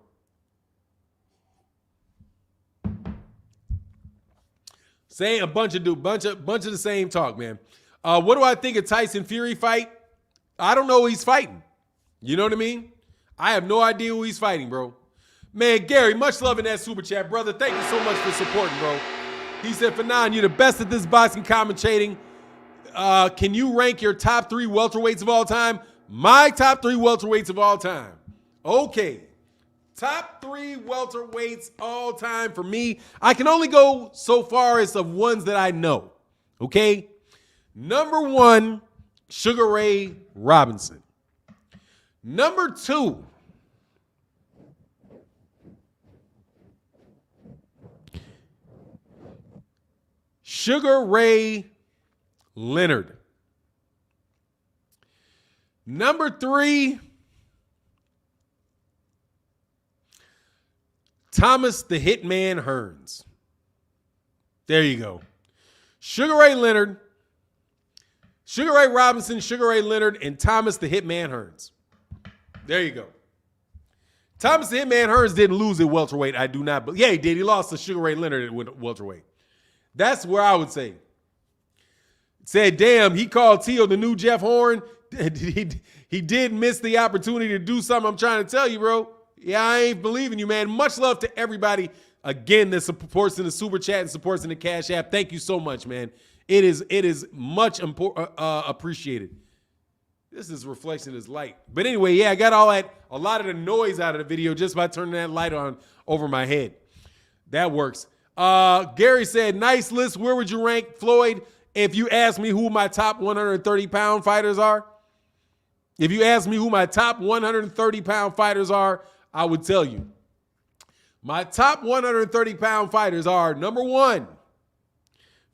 Say a bunch of the same talk, man. What do I think of Tyson Fury fight? I don't know who he's fighting. You know what I mean? I have no idea who he's fighting, bro. Man, Gary, much love in that super chat, brother. Thank you so much for supporting, bro. He said, Fanon, you're the best at this boxing commentating. Can you rank your top 3 welterweights of all time? My top 3 welterweights of all time. Okay. Top 3 welterweights all time for me. I can only go so far as of ones that I know. Okay? Number 1, Sugar Ray Robinson. Number 2, Sugar Ray Leonard. Number 3, Thomas the Hitman Hearns. There you go. Sugar Ray Leonard, Sugar Ray Robinson, Sugar Ray Leonard, and Thomas the Hitman Hearns. There you go. Thomas the Hitman Hearns didn't lose at welterweight. I do not. But yeah, he did. He lost to Sugar Ray Leonard at welterweight. That's where I would say. Said, damn, he called Tio the new Jeff Horn. He did miss the opportunity to do something. I'm trying to tell you, bro. Yeah, I ain't believing you, man. Much love to everybody, again, that supports in the Super Chat and supports in the Cash App. Thank you so much, man. It is much appreciated. This is reflection is light. But anyway, yeah, I got a lot of the noise out of the video just by turning that light on over my head. That works. Gary said, nice list. Where would you rank Floyd if you ask me who my top 130-pound fighters are? If you ask me who my top 130-pound fighters are, I would tell you. My top 130-pound fighters are, number 1,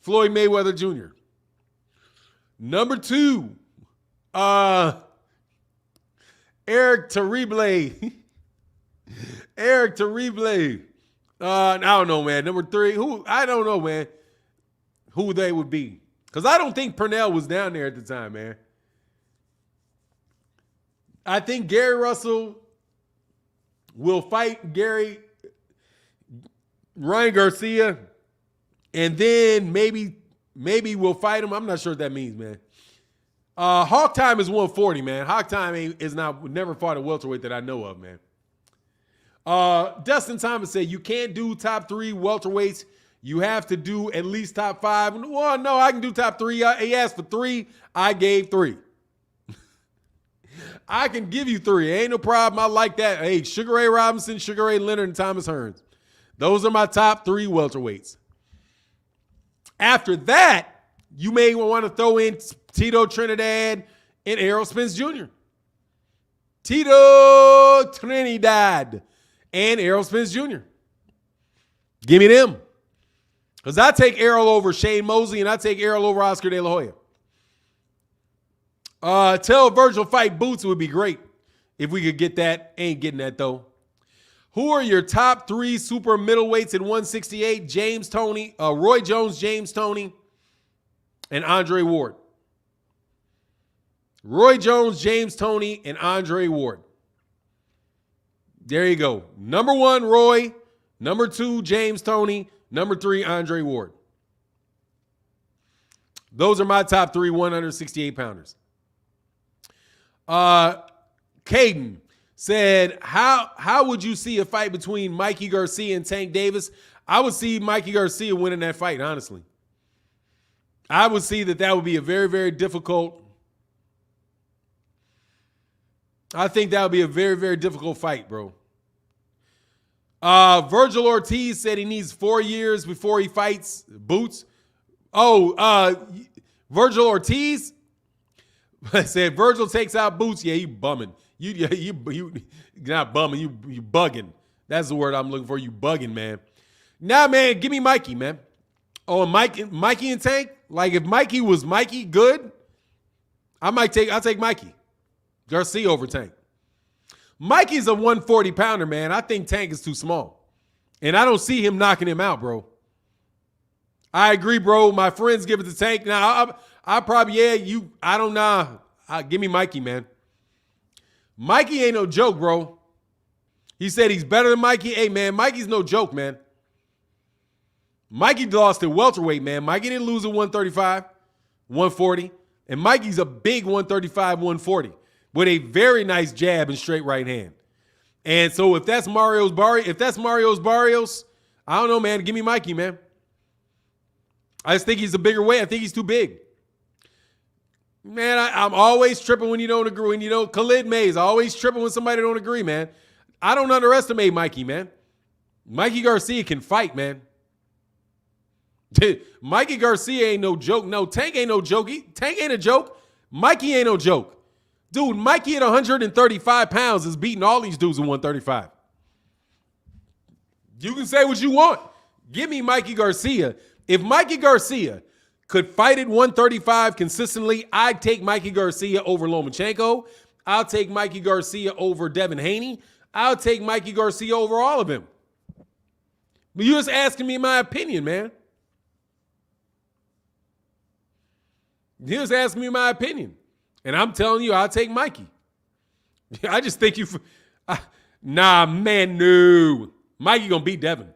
Floyd Mayweather Jr. Number 2, Eric Terrible. Eric Terrible. I don't know, man. Number 3, who? I don't know, man, who they would be. Because I don't think Purnell was down there at the time, man. I think Gary Russell will fight Ryan Garcia, and then maybe we'll fight him. I'm not sure what that means, man. Hawk Time is 140, man. Hawk Time never fought a welterweight that I know of, man. Dustin Thomas said, you can't do top 3 welterweights. You have to do at least top 5. Well, no, I can do top 3. He asked for 3. I gave 3. I can give you 3. Ain't no problem. I like that. Hey, Sugar Ray Robinson, Sugar Ray Leonard, and Thomas Hearns. Those are my top 3 welterweights. After that, you may want to throw in Tito Trinidad and Errol Spence Jr. Tito Trinidad and Errol Spence Jr. Give me them. Because I take Errol over Shane Mosley, and I take Errol over Oscar De La Hoya. Tell Virgil fight Boots would be great if we could get that. Ain't getting that, though. Who are your top 3 super middleweights at 168? James Toney, Roy Jones, James Toney, and Andre Ward. Roy Jones, James Toney, and Andre Ward. There you go. Number 1, Roy. Number 2, James Toney. Number 3, Andre Ward. Those are my top 3 168-pounders. Caden said, how would you see a fight between Mikey Garcia and Tank Davis? I would see Mikey Garcia winning that fight, honestly. I would see that would be a very, very difficult. I think that would be a very, very difficult fight, bro. Virgil Ortiz said he needs 4 years before he fights Boots. Virgil Ortiz said Virgil takes out Boots. Yeah, you bumming. You not bumming. You bugging. That's the word I'm looking for. You bugging, man. Nah, man, give me Mikey, man. Oh, Mikey and Tank. Like if Mikey was Mikey good, I'll take Mikey Garcia over Tank. Mikey's a 140-pounder, man. I think Tank is too small. And I don't see him knocking him out, bro. I agree, bro. My friends give it to Tank. Now, I probably, I don't know. Give me Mikey, man. Mikey ain't no joke, bro. He said he's better than Mikey. Hey, man, Mikey's no joke, man. Mikey lost at welterweight, man. Mikey didn't lose at 135, 140. And Mikey's a big 135, 140 with a very nice jab and straight right hand. And so if that's Mario's Barrios, I don't know, man. Give me Mikey, man. I just think he's a bigger weight. I think he's too big. Man, I'm always tripping when you don't agree. And, Khalid Mays, always tripping when somebody don't agree, man. I don't underestimate Mikey, man. Mikey Garcia can fight, man. Mikey Garcia ain't no joke. No, Tank ain't no joke. Tank ain't a joke. Mikey ain't no joke. Dude, Mikey at 135 pounds is beating all these dudes at 135. You can say what you want. Give me Mikey Garcia. If Mikey Garcia could fight at 135 consistently, I'd take Mikey Garcia over Lomachenko. I'll take Mikey Garcia over Devin Haney. I'll take Mikey Garcia over all of them. But you're just asking me my opinion, man. You're just asking me my opinion. And I'm telling you, I'll take Mikey. I just think nah, man, no. Mikey gonna beat Devin.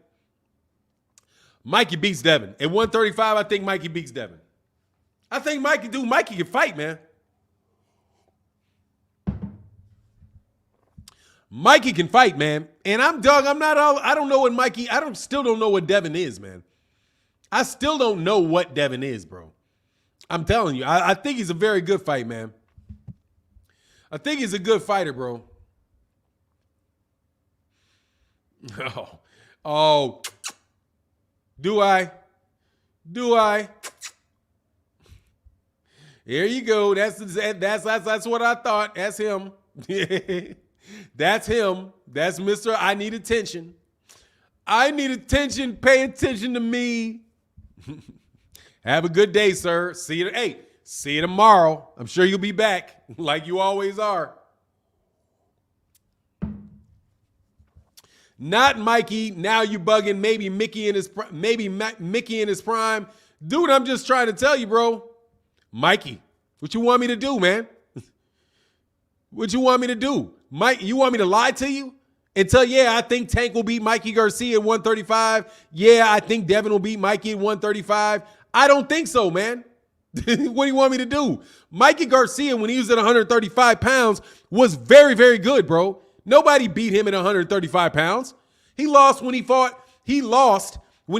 Mikey beats Devin. At 135, I think Mikey beats Devin. I think Mikey can fight, man. Mikey can fight, man. And I don't know what Mikey, still don't know what Devin is, man. I still don't know what Devin is, bro. I'm telling you, I think he's a very good fight, man. I think he's a good fighter, bro. Oh. Do I? Here you go. That's what I thought. That's him. That's him. That's Mr. I need attention. I need attention. Pay attention to me. Have a good day, sir. See you tomorrow. I'm sure you'll be back like you always are. Not Mikey. Now you bugging. Maybe Mickey in his prime. Dude, I'm just trying to tell you, bro. Mikey, what you want me to do, man? What you want me to do? Mike, you want me to lie to you? And tell, I think Tank will beat Mikey Garcia at 135. Yeah, I think Devin will beat Mikey at 135. I don't think so, man. What do you want me to do? Mikey Garcia, when he was at 135 pounds, was very, very good, bro. Nobody beat him at 135 pounds. He lost when he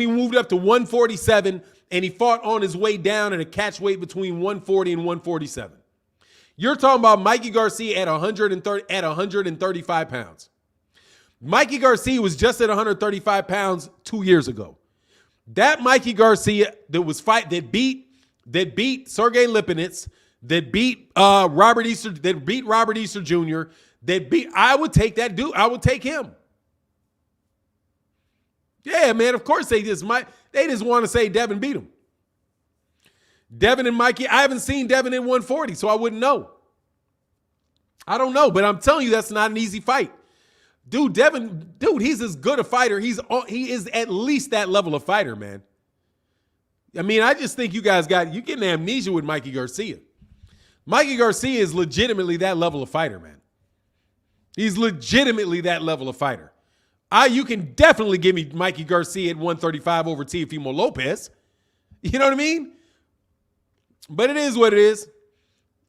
moved up to 147, and he fought on his way down at a catch weight between 140 and 147. You're talking about Mikey Garcia at 135 pounds. Mikey Garcia was just at 135 pounds 2 years ago. That Mikey Garcia that beat Sergey Lipinets, that beat Robert Easter Jr., I would take that dude. I would take him. Yeah, man, of course they just want to say Devin beat him. Devin and Mikey, I haven't seen Devin in 140, so I wouldn't know. I don't know, but I'm telling you that's not an easy fight. Dude, he's as good a fighter. He is at least that level of fighter, man. I mean, I just think you getting amnesia with Mikey Garcia. Mikey Garcia is legitimately that level of fighter, man. He's legitimately that level of fighter. You can definitely give me Mikey Garcia at 135 over Teofimo Lopez. You know what I mean? But it is what it is.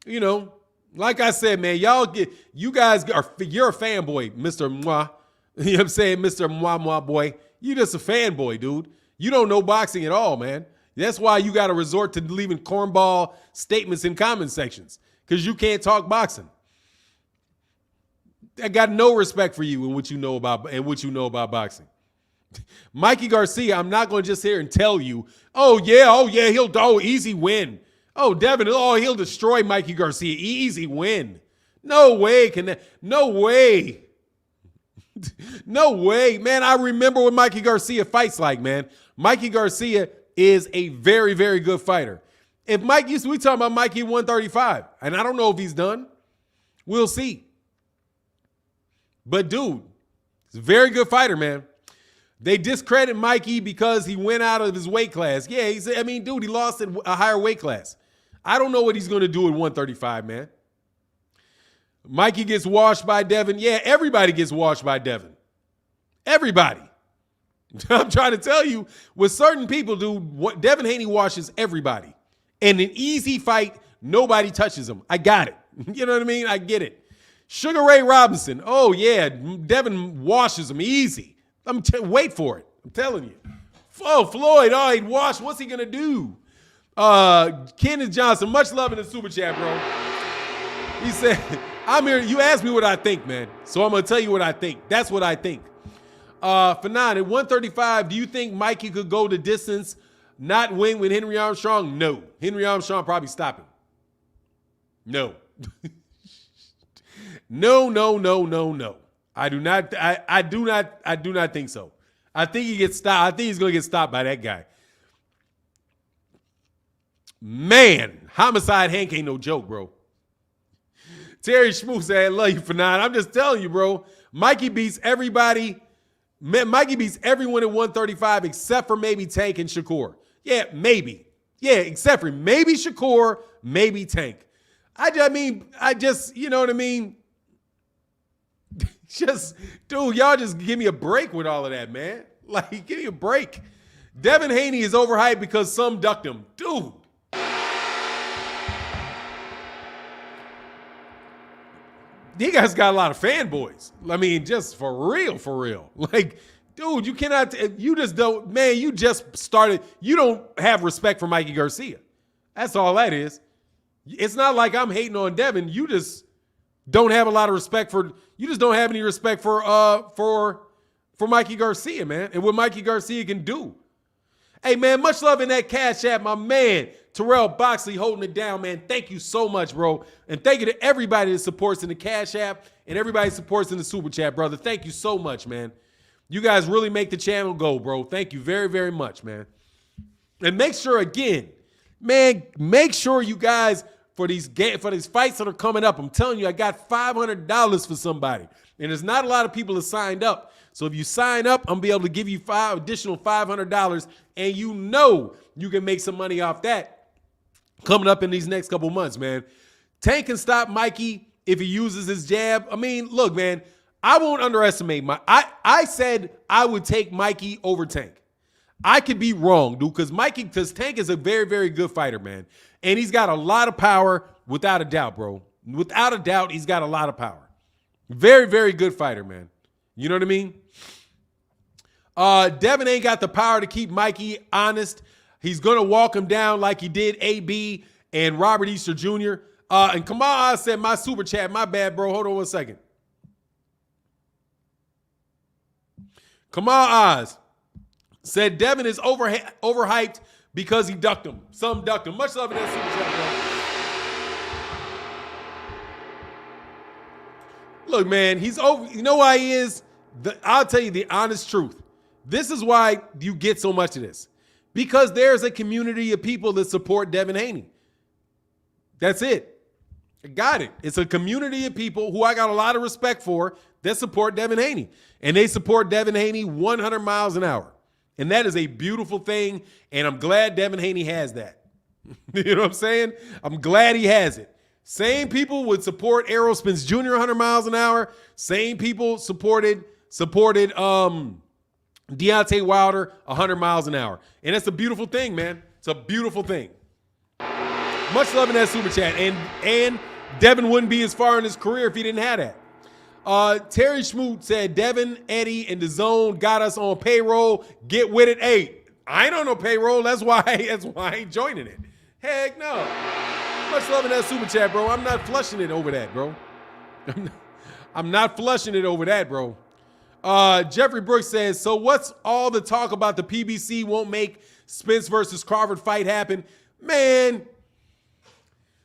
You know, like I said, man, you're a fanboy, Mr. Moi. You know what I'm saying? Mr. Moi boy. You just a fanboy, dude. You don't know boxing at all, man. That's why you got to resort to leaving cornball statements in comment sections, because you can't talk boxing. I got no respect for you and what you know about boxing. Mikey Garcia, I'm not going to just hear and tell you, he'll easy win. Oh, Devin, he'll destroy Mikey Garcia. Easy win. No way. No way. No way. Man, I remember what Mikey Garcia fights like, man. Mikey Garcia is a very, very good fighter. We talking about Mikey 135, and I don't know if he's done. We'll see. But, dude, he's a very good fighter, man. They discredit Mikey because he went out of his weight class. Yeah, he lost in a higher weight class. I don't know what he's going to do at 135, man. Mikey gets washed by Devin. Yeah, everybody gets washed by Devin. Everybody. I'm trying to tell you, with certain people, dude, Devin Haney washes everybody. In an easy fight, nobody touches him. I got it. You know what I mean? I get it. Sugar Ray Robinson. Oh, yeah, Devin washes him easy. Wait for it. I'm telling you. Oh, Floyd. Oh, he'd wash. What's he going to do? Kenneth Johnson, much love in the super chat, bro. I'm here. You asked me what I think, man. So I'm going to tell you what I think. That's what I think. Fanon, at 135, do you think Mikey could go the distance, not win with Henry Armstrong? No. Henry Armstrong probably stop him. No. No. I do not think so. I think he gets stopped. I think he's going to get stopped by that guy. Man, Homicide Hank ain't no joke, bro. Terry Schmoo said, I love you, Fanon. I'm just telling you, bro. Mikey beats everybody. Mikey beats everyone at 135 except for maybe Tank and Shakur. Yeah, maybe. Yeah, except for maybe Shakur, maybe Tank. I mean, you know what I mean? Just, dude, y'all just give me a break with all of that, man. Like, give me a break. Devin Haney is overhyped because some ducked him. Dude. You guys got a lot of fanboys. I mean, just for real. Like, dude, you cannot, you just don't, man, you just started, you don't have respect for Mikey Garcia. That's all that is. It's not like I'm hating on Devin. You just don't have a lot of respect for, you just don't have any respect for Mikey Garcia, man, and what Mikey Garcia can do. Hey, man, much love in that Cash App, my man, Terrell Boxley holding it down, man. Thank you so much, bro. And thank you to everybody that supports in the Cash App and everybody that supports in the Super Chat, brother. Thank you so much, man. You guys really make the channel go, bro. Thank you very, very much, man. And make sure, again, man, make sure you guys, for these fights that are coming up, I'm telling you, I got $500 for somebody. And there's not a lot of people that signed up. So if you sign up, I'm going to be able to give you additional $500, and you know you can make some money off that coming up in these next couple months, man. Tank can stop Mikey if he uses his jab. I mean, look, man, I won't underestimate I said I would take Mikey over Tank. I could be wrong, dude, because Tank is a very, very good fighter, man. And he's got a lot of power, without a doubt, bro. Without a doubt, he's got a lot of power. Very, very good fighter, man. You know what I mean? Devin ain't got the power to keep Mikey honest. He's going to walk him down like he did AB and Robert Easter Jr. And Kamal Oz said, my super chat, my bad, bro. Hold on 1 second. Kamal Oz said Devin is overhyped because he ducked him. Some ducked him. Much love in that super chat, bro. Look, man, he's over. You know why he is? I'll tell you the honest truth. This is why you get so much of this. Because there's a community of people that support Devin Haney. That's it. I got it. It's a community of people who I got a lot of respect for that support Devin Haney. And they support Devin Haney 100 miles an hour. And that is a beautiful thing. And I'm glad Devin Haney has that. You know what I'm saying? I'm glad he has it. Same people would support Errol Spence Jr. 100 miles an hour. Same people supported Deontay Wilder 100 miles an hour. And that's a beautiful thing, man. It's a beautiful thing. Much love in that super chat. And Devin wouldn't be as far in his career if he didn't have that. Terry Schmoot said, Devin, Eddie, and the Zone got us on payroll. Get with it. Hey, I ain't on no payroll. That's why I ain't joining it. Heck no. Much love in that super chat, bro. I'm not flushing it over that, bro. I'm not flushing it over that, bro. Jeffrey Brooks says, so what's all the talk about the PBC won't make Spence versus Crawford fight happen? Man,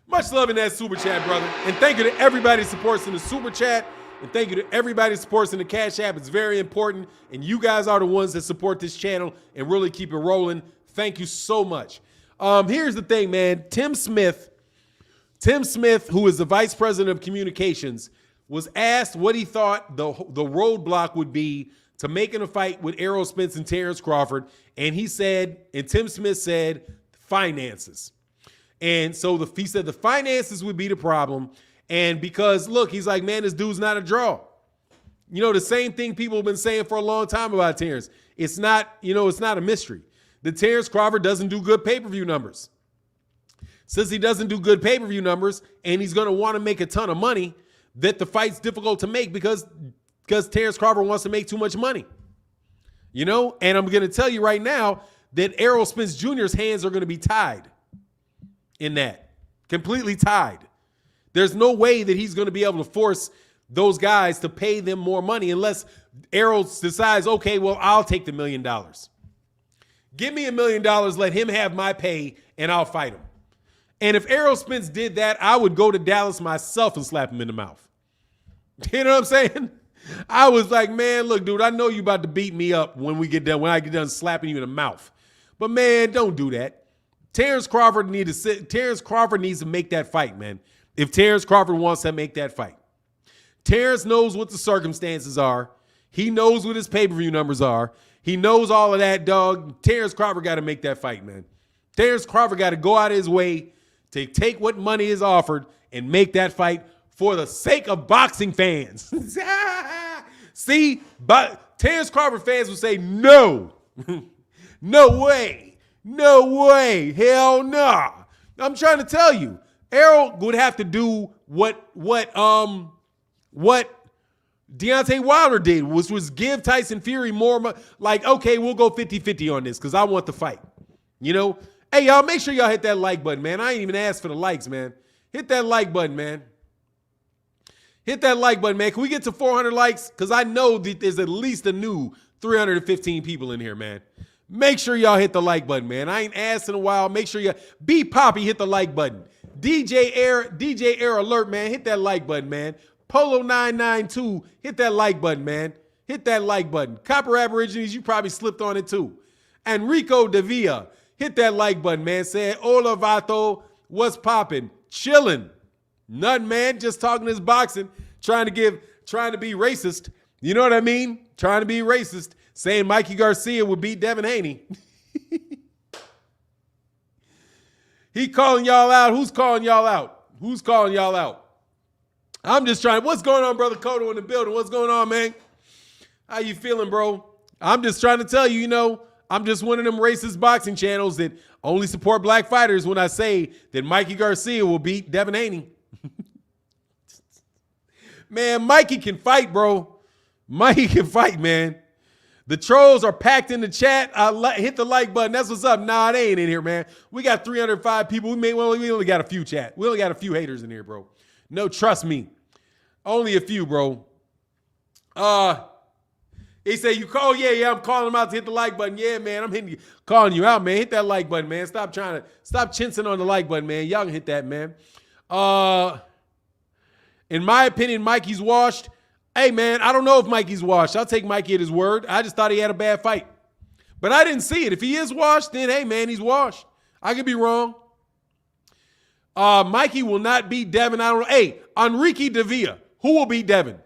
much love in that super chat, brother. And thank you to everybody who supports in the super chat. And thank you to everybody who supports in the Cash App. It's very important. And you guys are the ones that support this channel and really keep it rolling. Thank you so much. Here's the thing, man. Tim Smith, who is the vice president of communications, was asked what he thought the roadblock would be to making a fight with Errol Spence and Terrence Crawford. And he said, and Tim Smith said, finances. And so he said the finances would be the problem. And because, look, he's like, man, this dude's not a draw. You know, the same thing people have been saying for a long time about Terrence. It's not, it's not a mystery. The Terrence Crawford doesn't do good pay-per-view numbers. Since he doesn't do good pay-per-view numbers and he's going to want to make a ton of money, that the fight's difficult to make because Terrence Crawford wants to make too much money. And I'm going to tell you right now that Errol Spence Jr.'s hands are going to be tied in that. Completely tied. There's no way that he's going to be able to force those guys to pay them more money unless Errol decides, okay, well, I'll take the $1 million. Give me $1 million, let him have my pay, and I'll fight him. And if Errol Spence did that, I would go to Dallas myself and slap him in the mouth. You know what I'm saying? I was like, man, look, dude, I know you about to beat me up when I get done slapping you in the mouth. But man, don't do that. Terrence Crawford needs to make that fight, man. If Terrence Crawford wants to make that fight. Terrence knows what the circumstances are. He knows what his pay-per-view numbers are. He knows all of that, dog. Terrence Crawford got to make that fight, man. Terrence Crawford got to go out of his way to take what money is offered and make that fight for the sake of boxing fans. See, but Terrence Crawford fans will say, no, no way, no way, hell nah. I'm trying to tell you, Errol would have to do what Deontay Wilder did, which was give Tyson Fury more, like, okay, we'll go 50-50 on this because I want the fight. You know? Hey, y'all, make sure y'all hit that like button, man. I ain't even asked for the likes, man. Hit that like button, man. Hit that like button, man. Can we get to 400 likes? Because I know that there's at least a new 315 people in here, man. Make sure y'all hit the like button, man. I ain't asked in a while. Make sure you be Poppy, hit the like button. DJ Air Alert, man. Hit that like button, man. Polo 992, hit that like button, man. Hit that like button. Copper Aborigines, you probably slipped on it too. Enrico Davia, hit that like button, man. Saying, hola, Vato, what's popping? Chilling. Nothing, man. Just talking this boxing. Trying to be racist. You know what I mean? Trying to be racist. Saying Mikey Garcia would beat Devin Haney. He calling y'all out. Who's calling y'all out? Who's calling y'all out? I'm just trying. What's going on, Brother Kodo in the building? What's going on, man? How you feeling, bro? I'm just trying to tell you, you know, I'm just one of them racist boxing channels that only support black fighters when I say that Mikey Garcia will beat Devin Haney. Man, Mikey can fight, bro. Mikey can fight, man. The trolls are packed in the chat. Hit the like button. That's what's up. Nah, they ain't in here, man. We got 305 people. We only got a few chat. We only got a few haters in here, bro. No, trust me. Only a few, bro. He said, you call? Yeah, I'm calling him out to hit the like button. Yeah, man, I'm calling you out, man. Hit that like button, man. Stop chincing on the like button, man. Y'all can hit that, man. In my opinion, Mikey's washed. Hey, man, I don't know if Mikey's washed. I'll take Mikey at his word. I just thought he had a bad fight. But I didn't see it. If he is washed, then, hey, man, he's washed. I could be wrong. Mikey will not beat Devin. I don't know. Hey, Enrique Davia, who will beat Devin?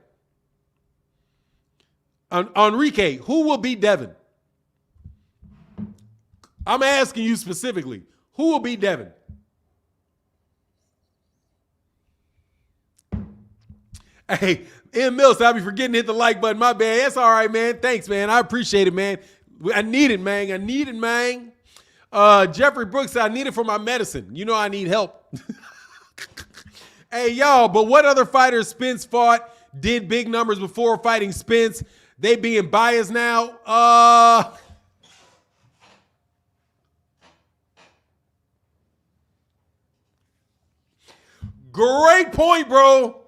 Enrique, who will beat Devin? I'm asking you specifically. Who will beat Devin? Hey, M. Mills, I'll be forgetting to hit the like button. My bad. That's all right, man. Thanks, man. I appreciate it, man. I need it, man. I need it, man. Jeffrey Brooks said, I need it for my medicine. You know I need help. Hey, y'all, but what other fighters Spence fought did big numbers before fighting Spence? They being biased now? Great point, bro.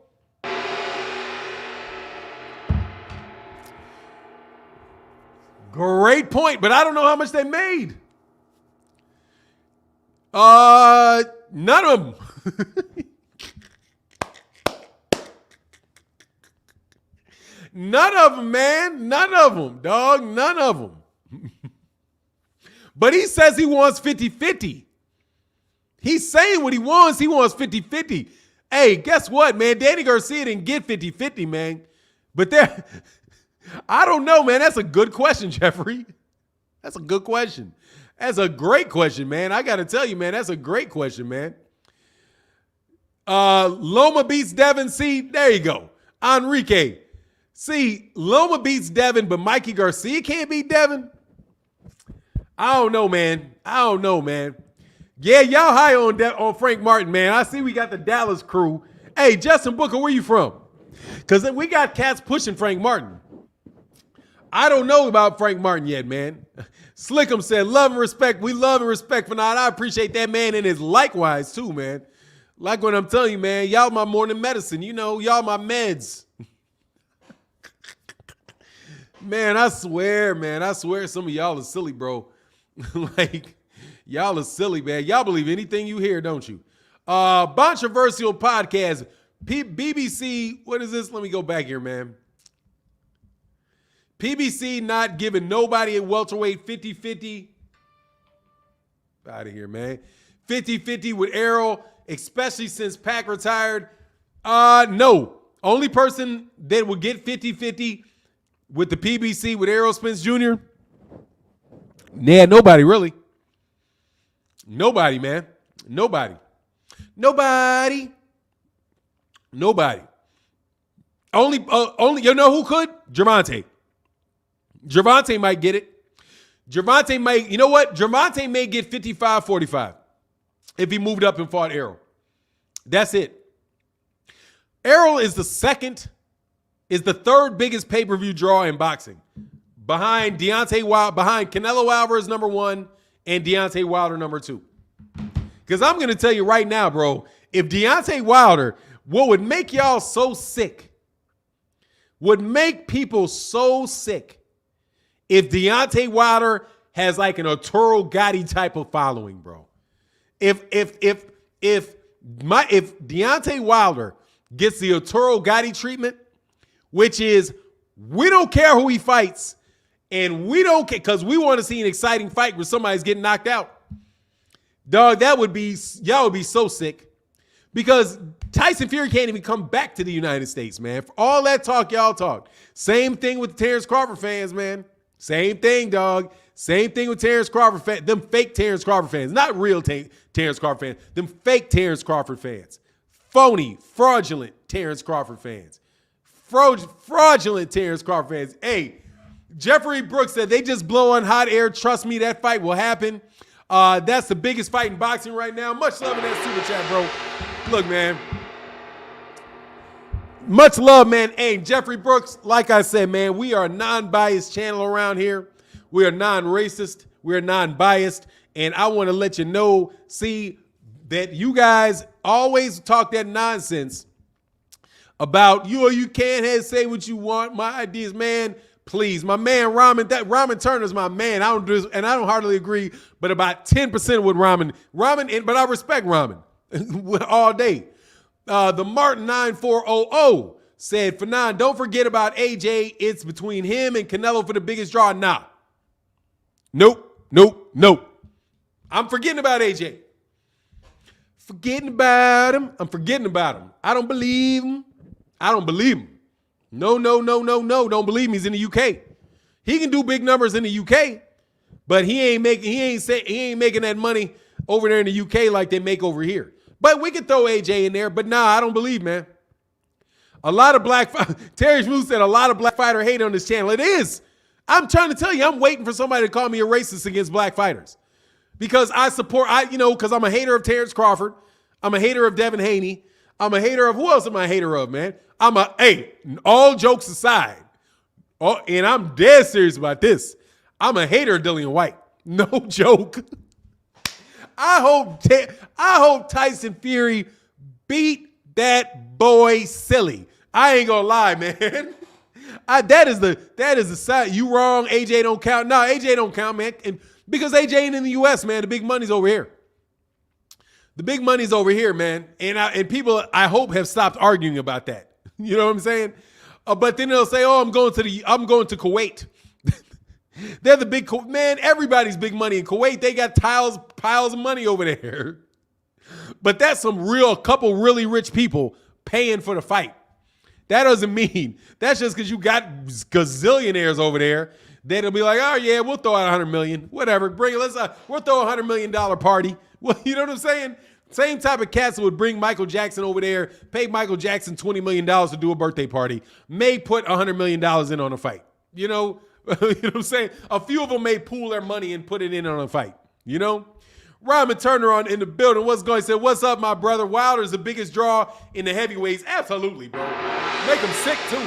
Great point, but I don't know how much they made. None of them. None of them, man. None of them, dog. None of them. But he says he wants 50-50. He's saying what he wants. He wants 50-50. Hey, guess what, man? Danny Garcia didn't get 50-50, man. But I don't know, man. That's a good question, Jeffrey. That's a good question. That's a great question, man. I got to tell you, man, that's a great question, man. Loma beats Devin. See, there you go. Enrique. See, Loma beats Devin, but Mikey Garcia can't beat Devin? I don't know, man. I don't know, man. Yeah, y'all high on Frank Martin, man. I see we got the Dallas crew. Hey, Justin Booker, where you from? Because we got cats pushing Frank Martin. I don't know about Frank Martin yet, man. Slickum said, love and respect. We love and respect Fanad. I appreciate that, man, and it's likewise, too, man. Like what I'm telling you, man, y'all my morning medicine. You know, y'all my meds. Man, I swear some of y'all are silly, bro. Like, y'all are silly, man. Y'all believe anything you hear, don't you? Controversial podcast. BBC, what is this? Let me go back here, man. PBC not giving nobody at welterweight 50-50. Out of here, man. 50-50 with Errol, especially since Pac retired. No. Only person that would get 50-50 with the PBC with Errol Spence Jr. Yeah, nobody really. Nobody, man. Nobody. Only you know who could? Gervonta. Gervonta might get it. Gervonta might, you know what? Gervonta may get 55-45 if he moved up and fought Errol. That's it. Errol is the third biggest pay-per-view draw in boxing. Behind Canelo Alvarez number 1 and Deontay Wilder number 2. Because I'm going to tell you right now, bro, if Deontay Wilder, what would make y'all so sick, would make people so sick, if Deontay Wilder has like an Arturo Gatti type of following, bro. If Deontay Wilder gets the Arturo Gatti treatment, which is we don't care who he fights, and we don't care because we want to see an exciting fight where somebody's getting knocked out. Dog, y'all would be so sick because Tyson Fury can't even come back to the United States, man. For all that talk y'all talk. Same thing with the Terrence Crawford fans, man. Same thing, dog. Same thing with Terrence Crawford fans. Them fake Terrence Crawford fans. Not real Terrence Crawford fans. Them fake Terrence Crawford fans. Phony, fraudulent Terrence Crawford fans. Fraudulent Terrence Crawford fans. Hey, Jeffrey Brooks said they just blow on hot air. Trust me, that fight will happen. That's the biggest fight in boxing right now. Much love in that super chat, bro. Look, man. Much love, man. Hey, Jeffrey Brooks, like I said, man, we are a non-biased channel around here. We are non-racist. We are non-biased. And I want to let you know, see, that you guys always talk that nonsense about you can't say what you want. My ideas, man. Please, my man Ramen Turner's my man. I don't hardly agree, but about 10% with Ramen, but I respect Ramen all day. The Martin 9400 said, Fanon, don't forget about AJ. It's between him and Canelo for the biggest draw. Nah. Nope. I'm forgetting about AJ. Forgetting about him. I'm forgetting about him. I don't believe him. No. Don't believe him. He's in the UK. He can do big numbers in the UK, but he ain't making that money over there in the UK like they make over here. But we can throw AJ in there. But nah, I don't believe, man. A lot of Terry Schmoo said a lot of black fighter hate on this channel. It is. I'm trying to tell you, I'm waiting for somebody to call me a racist against black fighters. Because because I'm a hater of Terrence Crawford. I'm a hater of Devin Haney. I'm a hater of, who else am I a hater of, man? All jokes aside, and I'm dead serious about this. I'm a hater of Dillian White. No joke. I hope Tyson Fury beat that boy silly. I ain't gonna lie, man. That is the side. You wrong. AJ don't count. No, AJ don't count, man. And because AJ ain't in the U.S., man. The big money's over here. The big money's over here, man. And people, I hope, have stopped arguing about that. You know what I'm saying? But then they'll say, "Oh, I'm going to Kuwait." They're the big man. Everybody's big money in Kuwait. They got piles of money over there. But that's a couple really rich people paying for the fight. That doesn't mean that's just because you got gazillionaires over there. That'll be like, oh yeah, we'll throw out $100 million, whatever. Bring it. We'll throw a $100 million party. Well, you know what I'm saying? Same type of cats that would bring Michael Jackson over there, pay Michael Jackson $20 million to do a birthday party, may put $100 million in on a fight. You know what I'm saying? A few of them may pool their money and put it in on a fight. You know? Ramen Turner in the building. What's going? Said, what's up, my brother? Wilder's the biggest draw in the heavyweights. Absolutely, bro. Make them sick too.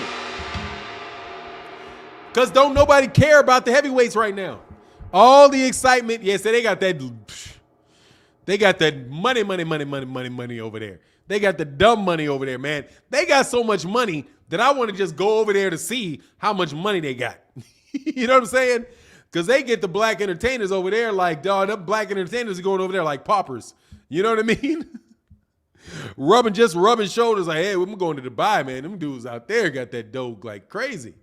Because don't nobody care about the heavyweights right now. All the excitement. Yeah, so they got that They got that money over there. They got the dumb money over there, man. They got so much money that I want to just go over there to see how much money they got. You know what I'm saying? Because they get the black entertainers over there like, dog, them black entertainers are going over there like paupers. You know what I mean? rubbing shoulders like, hey, we're going to Dubai, man. Them dudes out there got that dope like crazy.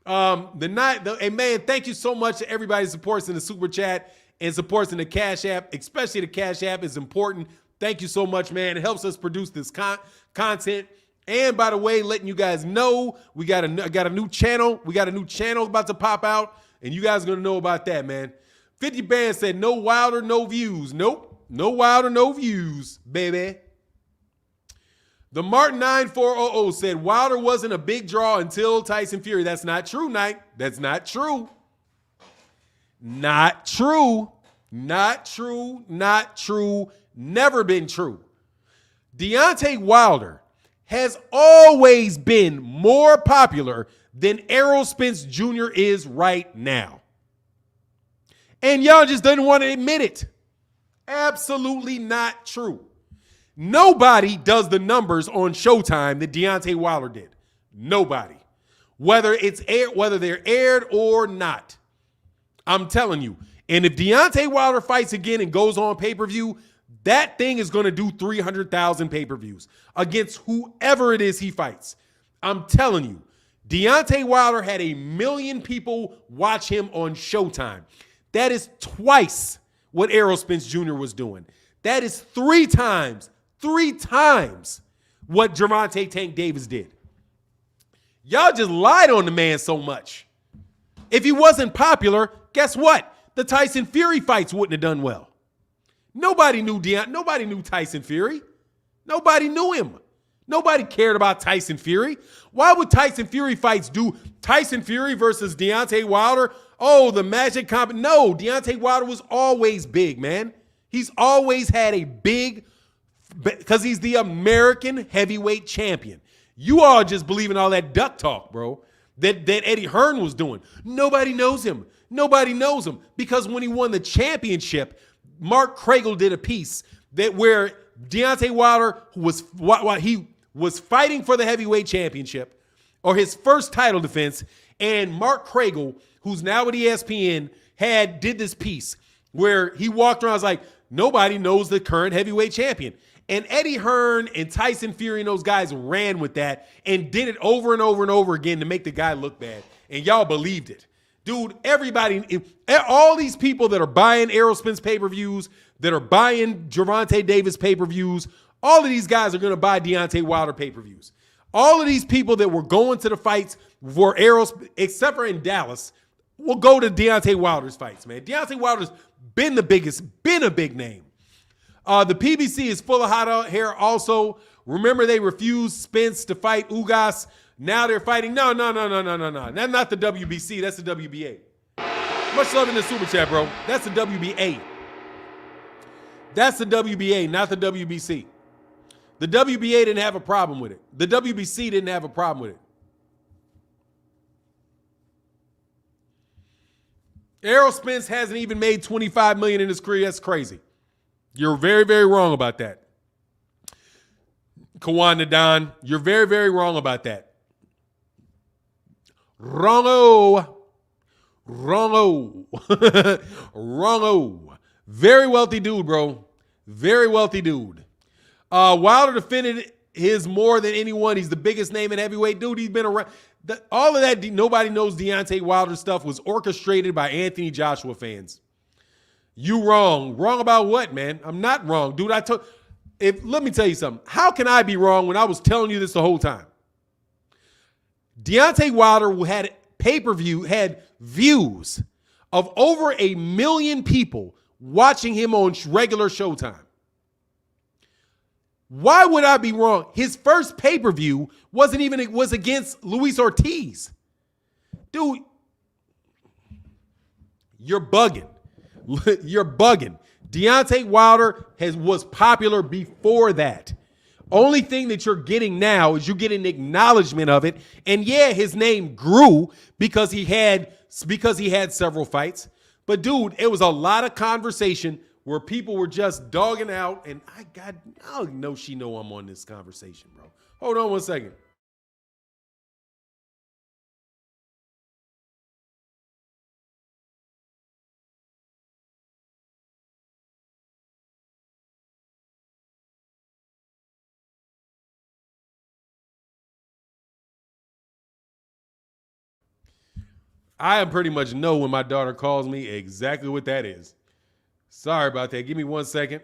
Hey, man, thank you so much to everybody who supports in the Super Chat and supports in the Cash App. Especially the Cash App is important. Thank you so much, man. It helps us produce this content. And by the way, letting you guys know, I got a new channel. We got a new channel about to pop out, and you guys are going to know about that, man. 50 Band said, no Wilder, no views. Nope. No Wilder, no views, baby. The Martin 9400 said, Wilder wasn't a big draw until Tyson Fury. That's not true, Knight. That's not true. Not true. Not true. Not true. Never been true. Deontay Wilder has always been more popular than Errol Spence Jr. is right now. And y'all just didn't want to admit it. Absolutely not true. Nobody does the numbers on Showtime that Deontay Wilder did. Nobody. Whether they're aired or not. I'm telling you. And if Deontay Wilder fights again and goes on pay-per-view, that thing is going to do 300,000 pay-per-views against whoever it is he fights. I'm telling you, Deontay Wilder had 1 million people watch him on Showtime. That is twice what Errol Spence Jr. was doing. That is 3 times what Gervonta Tank Davis did. Y'all just lied on the man so much. If he wasn't popular, guess what? The Tyson Fury fights wouldn't have done well. Nobody knew Tyson Fury. Nobody knew him. Nobody cared about Tyson Fury. Why would Tyson Fury fights do Tyson Fury versus Deontay Wilder? Oh, the magic comp. No, Deontay Wilder was always big, man. He's always had a big, because he's the American heavyweight champion. You all just believe in all that duck talk, bro, that Eddie Hearn was doing. Nobody knows him. Nobody knows him because when he won the championship, Mark Kragel did a piece where Deontay Wilder, he was fighting for the heavyweight championship or his first title defense, and Mark Kragel, who's now at ESPN, did this piece where he walked around and was like, nobody knows the current heavyweight champion. And Eddie Hearn and Tyson Fury and those guys ran with that and did it over and over and over again to make the guy look bad. And y'all believed it. Dude, all these people that are buying Errol Spence pay-per-views, that are buying Gervonta Davis pay-per-views, all of these guys are going to buy Deontay Wilder pay-per-views. All of these people that were going to the fights for Errol, except for in Dallas, will go to Deontay Wilder's fights, man. Deontay Wilder's been the biggest, been a big name. The PBC is full of hot hair also. Remember, they refused Spence to fight Ugas. Now they're fighting. No. That's not the WBC. That's the WBA. Much love in the Super Chat, bro. That's the WBA. That's the WBA, not the WBC. The WBA didn't have a problem with it. The WBC didn't have a problem with it. Errol Spence hasn't even made $25 million in his career. That's crazy. You're very, very wrong about that. Kawan Nadon, you're very, very wrong about that. Wrong-o. Very wealthy dude, bro. Very wealthy dude. Wilder defended his more than anyone. He's the biggest name in heavyweight. Dude, he's been around. All of that, nobody knows Deontay Wilder stuff was orchestrated by Anthony Joshua fans. You wrong. Wrong about what, man? I'm not wrong. Dude, let me tell you something. How can I be wrong when I was telling you this the whole time? Deontay Wilder had views of over 1 million people watching him on regular Showtime. Why would I be wrong? His first pay-per-view was against Luis Ortiz. Dude, you're bugging. You're bugging. Deontay Wilder was popular before that. Only thing that you're getting now is you're getting acknowledgement of it. And yeah, his name grew because he had several fights. But dude, it was a lot of conversation where people were just dogging out, and I don't know she know I'm on this conversation, bro. Hold on one second. I pretty much know when my daughter calls me exactly what that is. Sorry about that. Give me 1 second.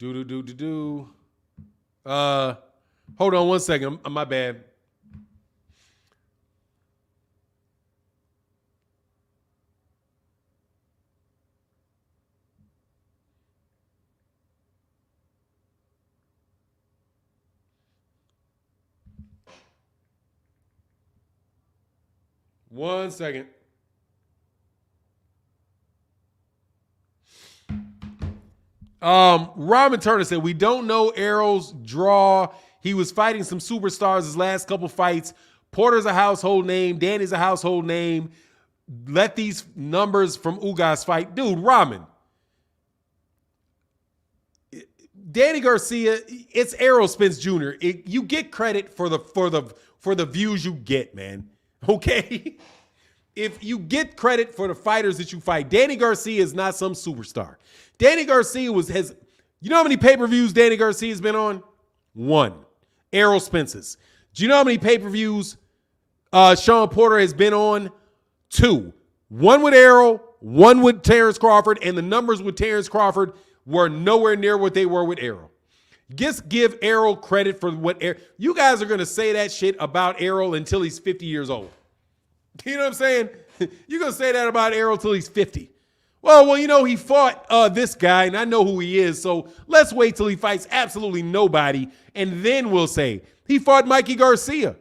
Hold on 1 second. My bad. One second. Robin Turner said, we don't know Errol's draw. He was fighting some superstars his last couple fights. Porter's a household name. Danny's a household name. Let these numbers from Ugas fight. Dude, Robin. Danny Garcia, it's Errol Spence Jr. You get credit for the views you get, man. Okay? If you get credit for the fighters that you fight, Danny Garcia is not some superstar. Danny Garcia you know how many pay-per-views Danny Garcia's been on? 1. Errol Spence's. Do you know how many pay-per-views Sean Porter has been on? 2. 1 with Errol, 1 with Terrence Crawford, and the numbers with Terrence Crawford were nowhere near what they were with Errol. Just give Errol credit for what you guys are going to say that shit about Errol until he's 50 years old. You know what I'm saying? You're going to say that about Errol till he's 50. Well, you know, he fought this guy, and I know who he is, so let's wait till he fights absolutely nobody, and then we'll say he fought Mikey Garcia.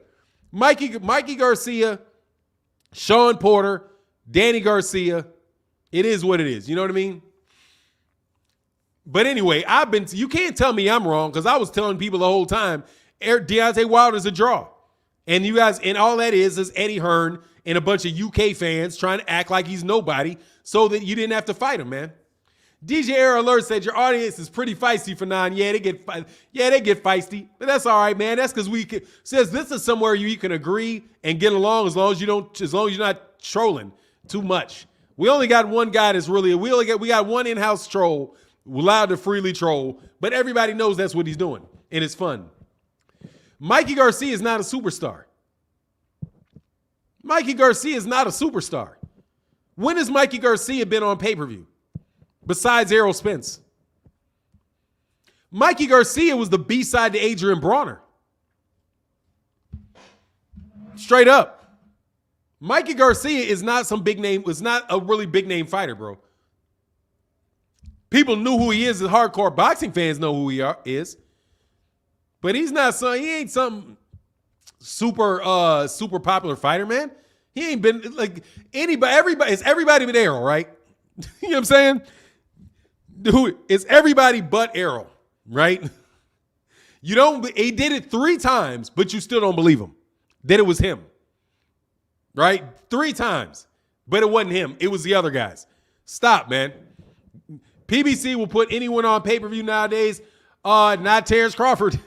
Mikey Garcia, Sean Porter, Danny Garcia. It is what it is. You know what I mean? But anyway, you can't tell me I'm wrong, because I was telling people the whole time, Deontay Wilder's a draw. And you guys, and all that is Eddie Hearn and a bunch of UK fans trying to act like he's nobody so that you didn't have to fight him, man. DJ Air Alert said your audience is pretty feisty for 9. Yeah, they get feisty, but that's all right, man. That's because says this is somewhere you can agree and get along as long as you're not trolling too much. We only got one guy that's really we got one in-house troll allowed to freely troll, but everybody knows that's what he's doing, and it's fun. Mikey Garcia is not a superstar. Mikey Garcia is not a superstar. When has Mikey Garcia been on pay-per-view besides Errol Spence? Mikey Garcia was the B-side to Adrian Bronner. Straight up. Mikey Garcia is not some big name, was not a really big name fighter, bro. People knew who he is, as hardcore boxing fans know who he is. But he ain't some super popular fighter, man. He ain't been like it's everybody but Errol, right? You know what I'm saying? Dude, it's everybody but Errol, right? He did it 3 times, but you still don't believe him that it was him. Right? 3 times. But it wasn't him. It was the other guys. Stop, man. PBC will put anyone on pay-per-view nowadays. Not Terrence Crawford.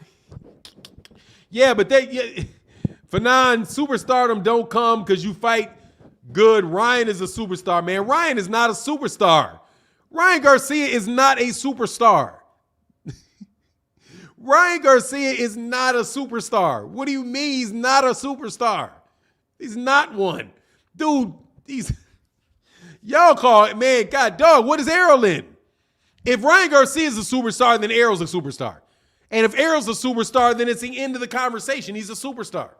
Yeah, but Fanon, superstardom don't come because you fight good. Ryan is a superstar, man. Ryan is not a superstar. Ryan Garcia is not a superstar. Ryan Garcia is not a superstar. What do you mean he's not a superstar? He's not one. Dude, y'all call it, man, God dog, what is Errol in? If Ryan Garcia is a superstar, then Errol's a superstar. And if Errol's a superstar, then it's the end of the conversation. He's a superstar.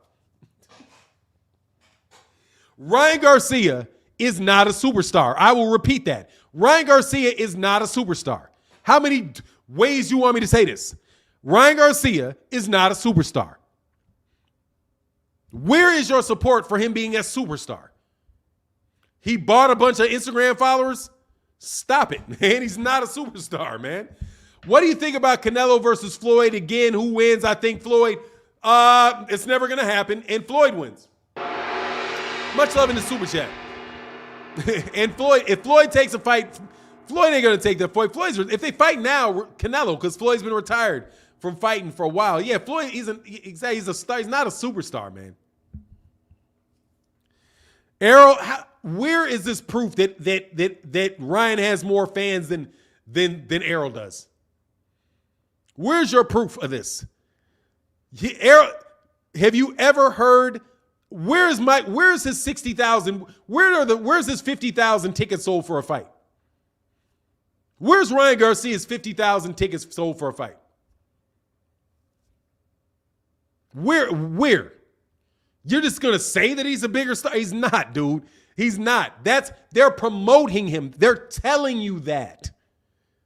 Ryan Garcia is not a superstar. I will repeat that. Ryan Garcia is not a superstar. How many ways you want me to say this? Ryan Garcia is not a superstar. Where is your support for him being a superstar? He bought a bunch of Instagram followers? Stop it, man. He's not a superstar, man. What do you think about Canelo versus Floyd? Again, who wins? I think Floyd. It's never going to happen, and Floyd wins. Much love in the super chat. And Floyd, if Floyd takes a fight, Floyd ain't gonna take that fight. If they fight now, Canelo, because Floyd's been retired from fighting for a while. Yeah, Floyd, he's a star. He's not a superstar, man. Errol, where is this proof that Ryan has more fans than Errol does? Where's your proof of this? Errol, have you ever heard? Where's his 60,000? Where's his 50,000 tickets sold for a fight? Where's Ryan Garcia's 50,000 tickets sold for a fight? Where? You're just gonna say that he's a bigger star? He's not, dude. He's not. They're promoting him. They're telling you that.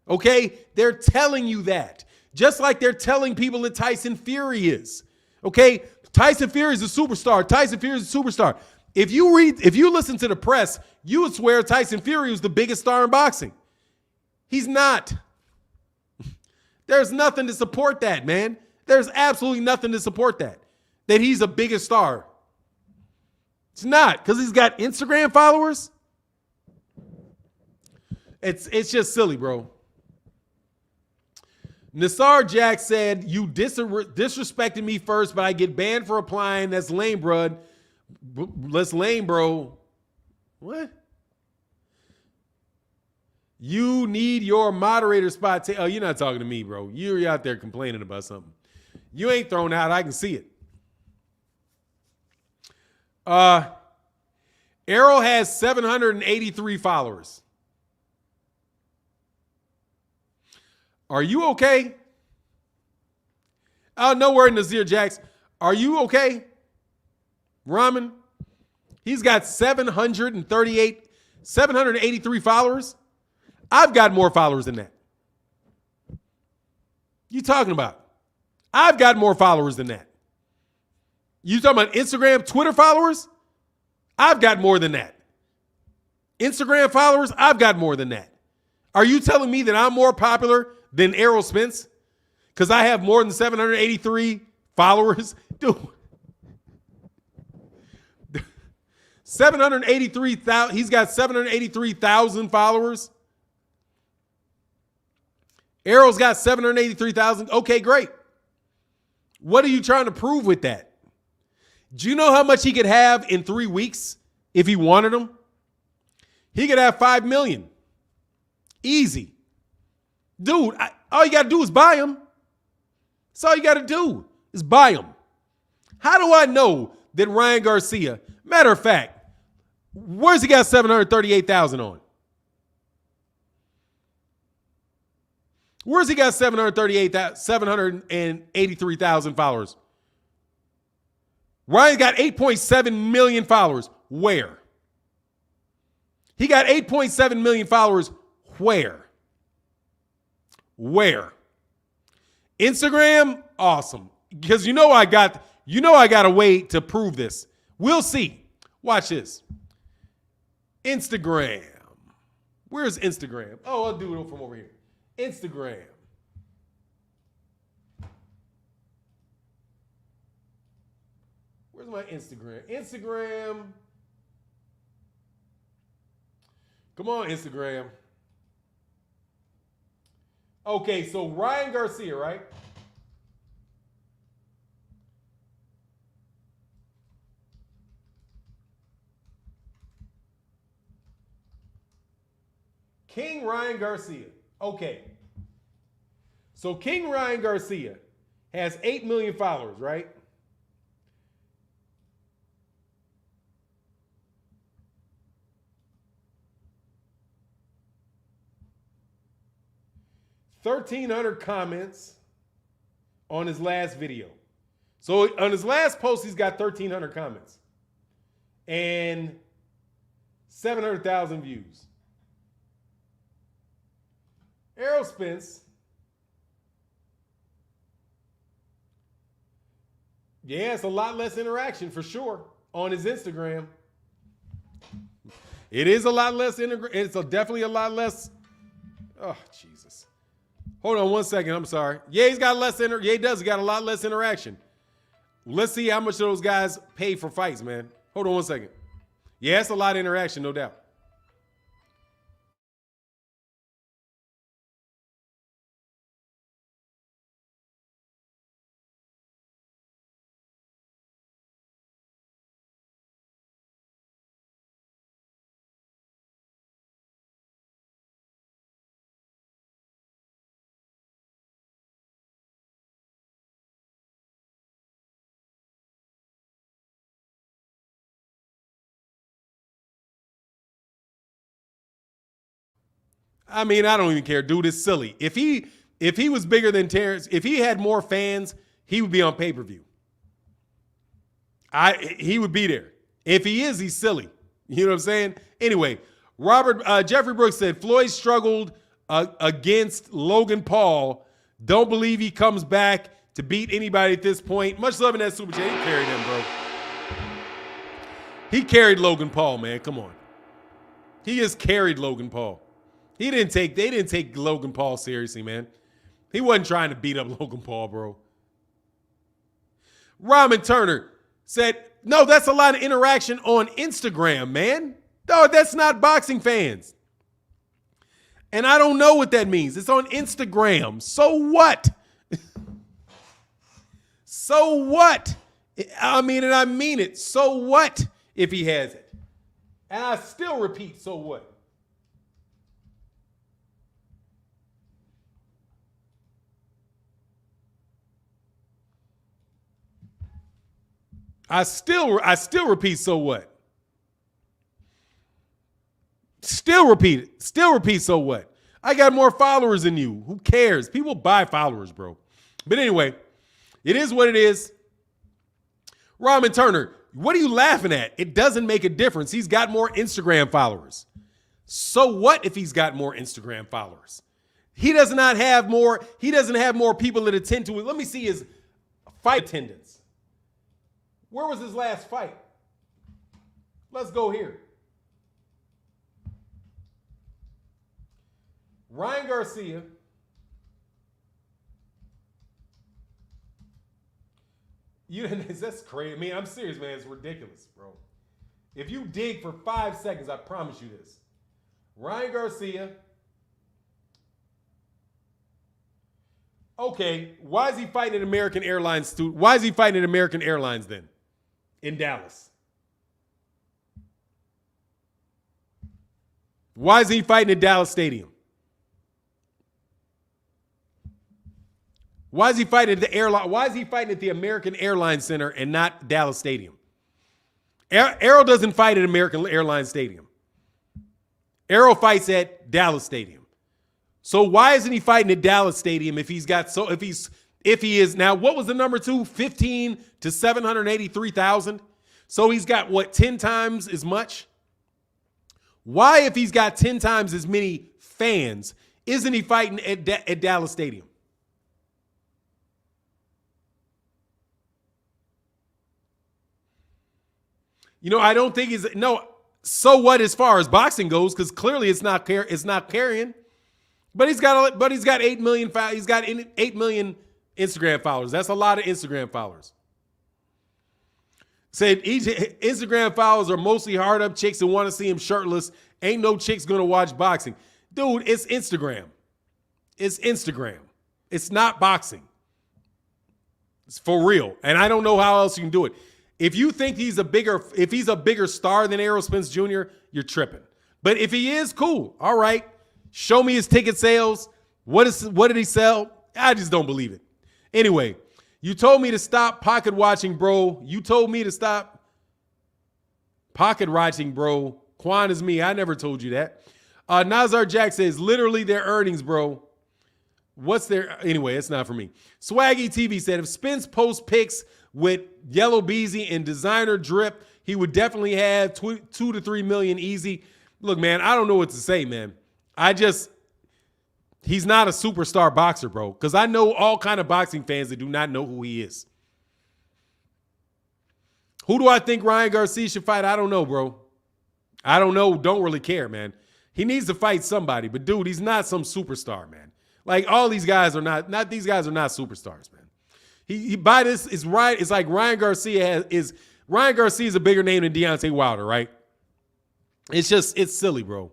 Okay? They're telling you that. Just like they're telling people that Tyson Fury is. Okay? Tyson Fury is a superstar. Tyson Fury is a superstar. If you listen to the press, you would swear Tyson Fury was the biggest star in boxing. He's not. There's nothing to support that, man. There's absolutely nothing to support that he's the biggest star. It's not, because he's got Instagram followers. It's just silly, bro. Nassar Jack said, you disrespected me first, but I get banned for applying. That's lame, bro. That's lame, bro. What? You need your moderator spot. Oh, you're not talking to me, bro. You're out there complaining about something. You ain't thrown out. I can see it. Errol has 783 followers. Are you okay? Oh, no word, Nazir Jax. Are you okay? Ramen? He's got 783 followers. I've got more followers than that. You talking about? I've got more followers than that. You talking about Instagram, Twitter followers? I've got more than that. Instagram followers? I've got more than that. Are you telling me that I'm more popular than Errol Spence? Because I have more than 783 followers? Dude. 783,000. He's got 783,000 followers. Errol's got 783,000. Okay, great. What are you trying to prove with that? Do you know how much he could have in 3 weeks if he wanted them? He could have 5 million. Easy. Dude, all you got to do is buy them. That's all you got to do is buy them. How do I know that Ryan Garcia, matter of fact, where's he got 738,000 on? Where's he got 783,000 followers? Ryan got 8.7 million followers. Where? He got 8.7 million followers. Where? Where? Instagram? Awesome. Because you know I got a way to prove this. We'll see. Watch this. Instagram. Where's Instagram? Oh, I'll do it from over here. Instagram. Where's my Instagram? Instagram. Come on, Instagram. Okay, so Ryan Garcia, right? King Ryan Garcia. Okay. So King Ryan Garcia has 8 million followers, right? $1,300 comments on his last video. So on his last post, he's got 1,300 comments and 700,000 views. Errol Spence, yeah, it's a lot less interaction for sure on his Instagram. It is a lot less. It's definitely a lot less. Oh, Jesus. Hold on one second. I'm sorry. Yeah, he's got less. Yeah, he does. He got a lot less interaction. Let's see how much those guys pay for fights, man. Hold on one second. Yeah, it's a lot of interaction, no doubt. I mean, I don't even care, dude. It's silly. If he was bigger than Terrence, if he had more fans, he would be on pay-per-view. He would be there. If he is, he's silly. You know what I'm saying? Anyway, Jeffrey Brooks said Floyd struggled against Logan Paul. Don't believe he comes back to beat anybody at this point. Much love in that super chat. He carried him, bro. He carried Logan Paul, man. Come on. He just carried Logan Paul. They didn't take Logan Paul seriously, man. He wasn't trying to beat up Logan Paul, bro. Ramen Turner said, no, that's a lot of interaction on Instagram, man. No, that's not boxing fans. And I don't know what that means. It's on Instagram. So what? So what? I mean, and I mean it. So what if he has it? And I still repeat, so what? I still repeat, so what? Still repeat it. Still repeat, so what? I got more followers than you. Who cares? People buy followers, bro. But anyway, it is what it is. Ramen Turner, what are you laughing at? It doesn't make a difference. He's got more Instagram followers. So what if he's got more Instagram followers? He does not have more people that attend to it. Let me see his fight attendance. Where was his last fight? Let's go here. Ryan Garcia. That's crazy. I mean, I'm serious, man. It's ridiculous, bro. If you dig for 5 seconds, I promise you this. Ryan Garcia. Okay, why is he fighting at American Airlines? Why is he fighting at American Airlines then? In Dallas. Why is he fighting at Dallas Stadium? Why is he fighting at the airline? Why is he fighting at the American Airlines Center and not Dallas Stadium? Errol doesn't fight at American Airlines Stadium. Errol fights at Dallas Stadium. So why isn't he fighting at Dallas Stadium if he is now, what was the number 2? 15 to 783,000. So he's got what, 10 times as much? Why, if he's got 10 times as many fans, isn't he fighting at Dallas Stadium? You know, I don't think so what as far as boxing goes, because clearly it's not carrying. But he's got 8 million. He's got 8 million Instagram followers. That's a lot of Instagram followers. Said Instagram followers are mostly hard up chicks and want to see him shirtless. Ain't no chicks gonna watch boxing. Dude, it's Instagram. It's Instagram. It's not boxing. It's for real. And I don't know how else you can do it. If you think he's a bigger star than Errol Spence Jr., you're tripping. But if he is, cool. All right. Show me his ticket sales. What did he sell? I just don't believe it. Anyway, you told me to stop pocket watching, bro. You told me to stop pocket watching, bro. Quan is me. I never told you that. Nazar Jack says, literally their earnings, bro. What's their... Anyway, it's not for me. Swaggy TV said, if Spence posts pics with Yellow Beezy and designer drip, he would definitely have 2 to 3 million easy. Look, man, I don't know what to say, man. He's not a superstar boxer, bro. Because I know all kind of boxing fans that do not know who he is. Who do I think Ryan Garcia should fight? I don't know, bro. I don't know. Don't really care, man. He needs to fight somebody. But, dude, he's not some superstar, man. Like, all these guys are not these guys are not superstars, man. He by this is right. It's like Ryan Garcia is a bigger name than Deontay Wilder, right? It's silly, bro.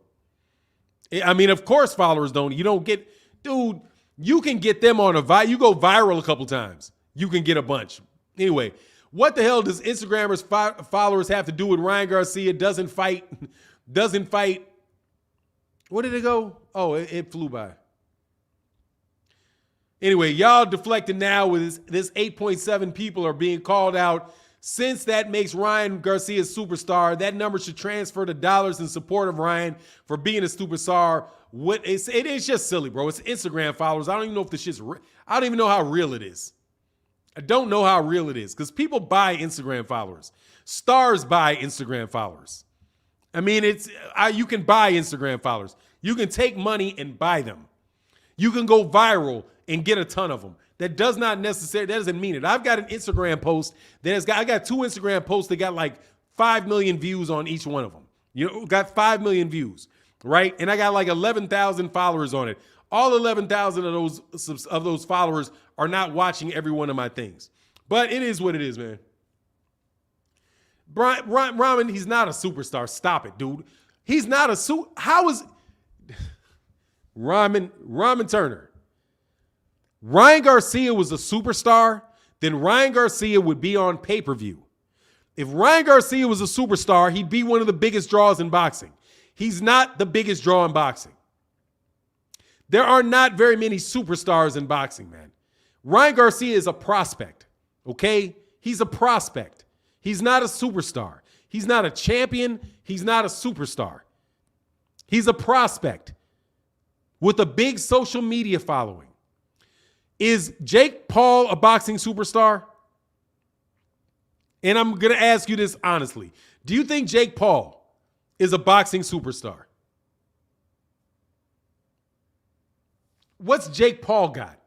I mean, of course followers you don't get, dude, you can get them on you go viral a couple times. You can get a bunch. Anyway, what the hell does Instagrammers followers have to do with Ryan Garcia doesn't fight? Where did it go? Oh, it flew by. Anyway, y'all deflecting now with this 8.7 people are being called out. Since that makes Ryan Garcia a superstar, that number should transfer to dollars in support of Ryan for being a superstar. It is just silly, bro. It's Instagram followers. I don't even know if this shit's I don't even know how real it is. I don't know how real it is because people buy Instagram followers. Stars buy Instagram followers. I mean, you can buy Instagram followers. You can take money and buy them. You can go viral and get a ton of them. That doesn't mean it. I've got an Instagram post I got 2 Instagram posts that got like 5 million views on each one of them. You know, got 5 million views, right? And I got like 11,000 followers on it. All 11,000 of those followers are not watching every one of my things. But it is what it is, man. Ramen, he's not a superstar. Stop it, dude. He's not a how is Ramen Turner? Ryan Garcia was a superstar, then Ryan Garcia would be on pay-per-view. If Ryan Garcia was a superstar, he'd be one of the biggest draws in boxing. He's not the biggest draw in boxing. There are not very many superstars in boxing, man. Ryan Garcia is a prospect, okay? He's a prospect. He's not a superstar. He's not a champion. He's not a superstar. He's a prospect with a big social media following. Is Jake Paul a boxing superstar? And I'm going to ask you this honestly. Do you think Jake Paul is a boxing superstar? What's Jake Paul got?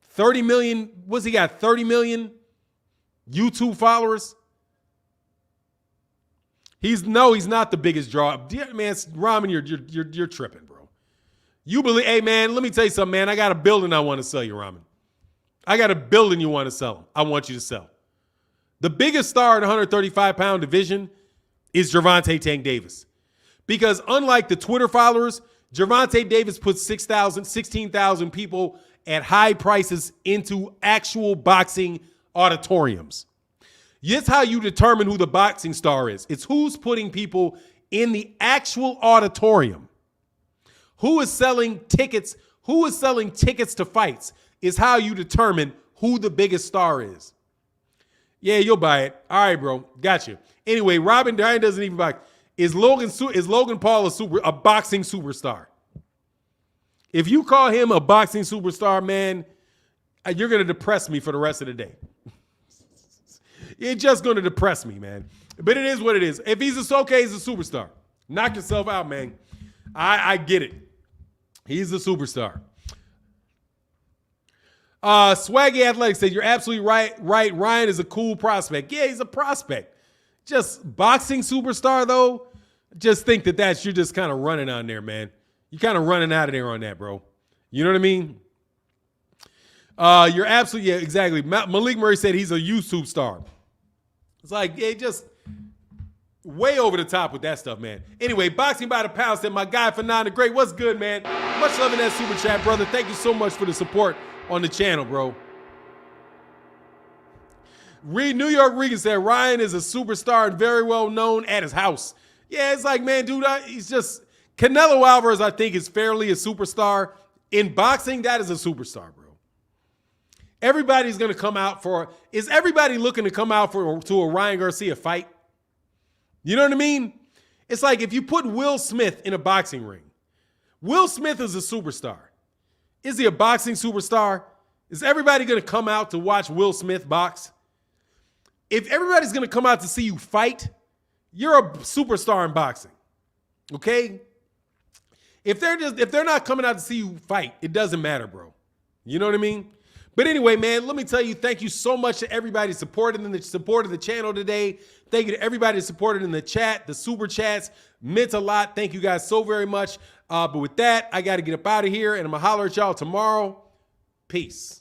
30 million? What's he got? 30 million YouTube followers? He's not the biggest draw. Man, Ramen, you're tripping, bro. You believe, hey man, let me tell you something, man. I got a building I want to sell you, Ramen. I got a building you want to sell. I want you to sell. The biggest star in the 135-pound division is Gervonta Tank Davis. Because unlike the Twitter followers, Gervonta Davis puts 16,000 people at high prices into actual boxing auditoriums. That's how you determine who the boxing star is. It's who's putting people in the actual auditorium. Who is selling tickets? Who is selling tickets to fights is how you determine who the biggest star is. Yeah, you'll buy it. All right, bro. Gotcha. Anyway, Robin Ryan doesn't even buy. Is Logan Paul a boxing superstar? If you call him a boxing superstar, man, you're going to depress me for the rest of the day. It's just going to depress me, man. But it is what it is. If he's he's a superstar. Knock yourself out, man. I get it. He's a superstar. Swaggy Athletic said, you're absolutely right. Ryan is a cool prospect. Yeah, he's a prospect. Just boxing superstar, though, just think you're just kind of running on there, man. You're kind of running out of there on that, bro. You know what I mean? You're absolutely, yeah, exactly. Malik Murray said he's a YouTube star. It's like, yeah, just way over the top with that stuff, man. Anyway, Boxing by the Pound said, my guy, Fernand the Great. What's good, man? Much love in that super chat, brother. Thank you so much for the support on the channel, bro. New York Regan said, Ryan is a superstar and very well known at his house. Yeah, it's like, man, dude, he's just... Canelo Alvarez, I think, is fairly a superstar. In boxing, that is a superstar, bro. Everybody's going to come out for... Is everybody looking to come out to a Ryan Garcia fight? You know what I mean? It's like if you put Will Smith in a boxing ring. Will Smith is a superstar. Is he a boxing superstar? Is everybody going to come out to watch Will Smith box? If everybody's going to come out to see you fight, you're a superstar in boxing. Okay? If they're not coming out to see you fight, it doesn't matter, bro. You know what I mean? But anyway, man, let me tell you, thank you so much to everybody supporting the support of the channel today. Thank you to everybody that supported in the chat, the super chats. Meant a lot. Thank you guys so very much. But with that, I got to get up out of here, and I'm going to holler at y'all tomorrow. Peace.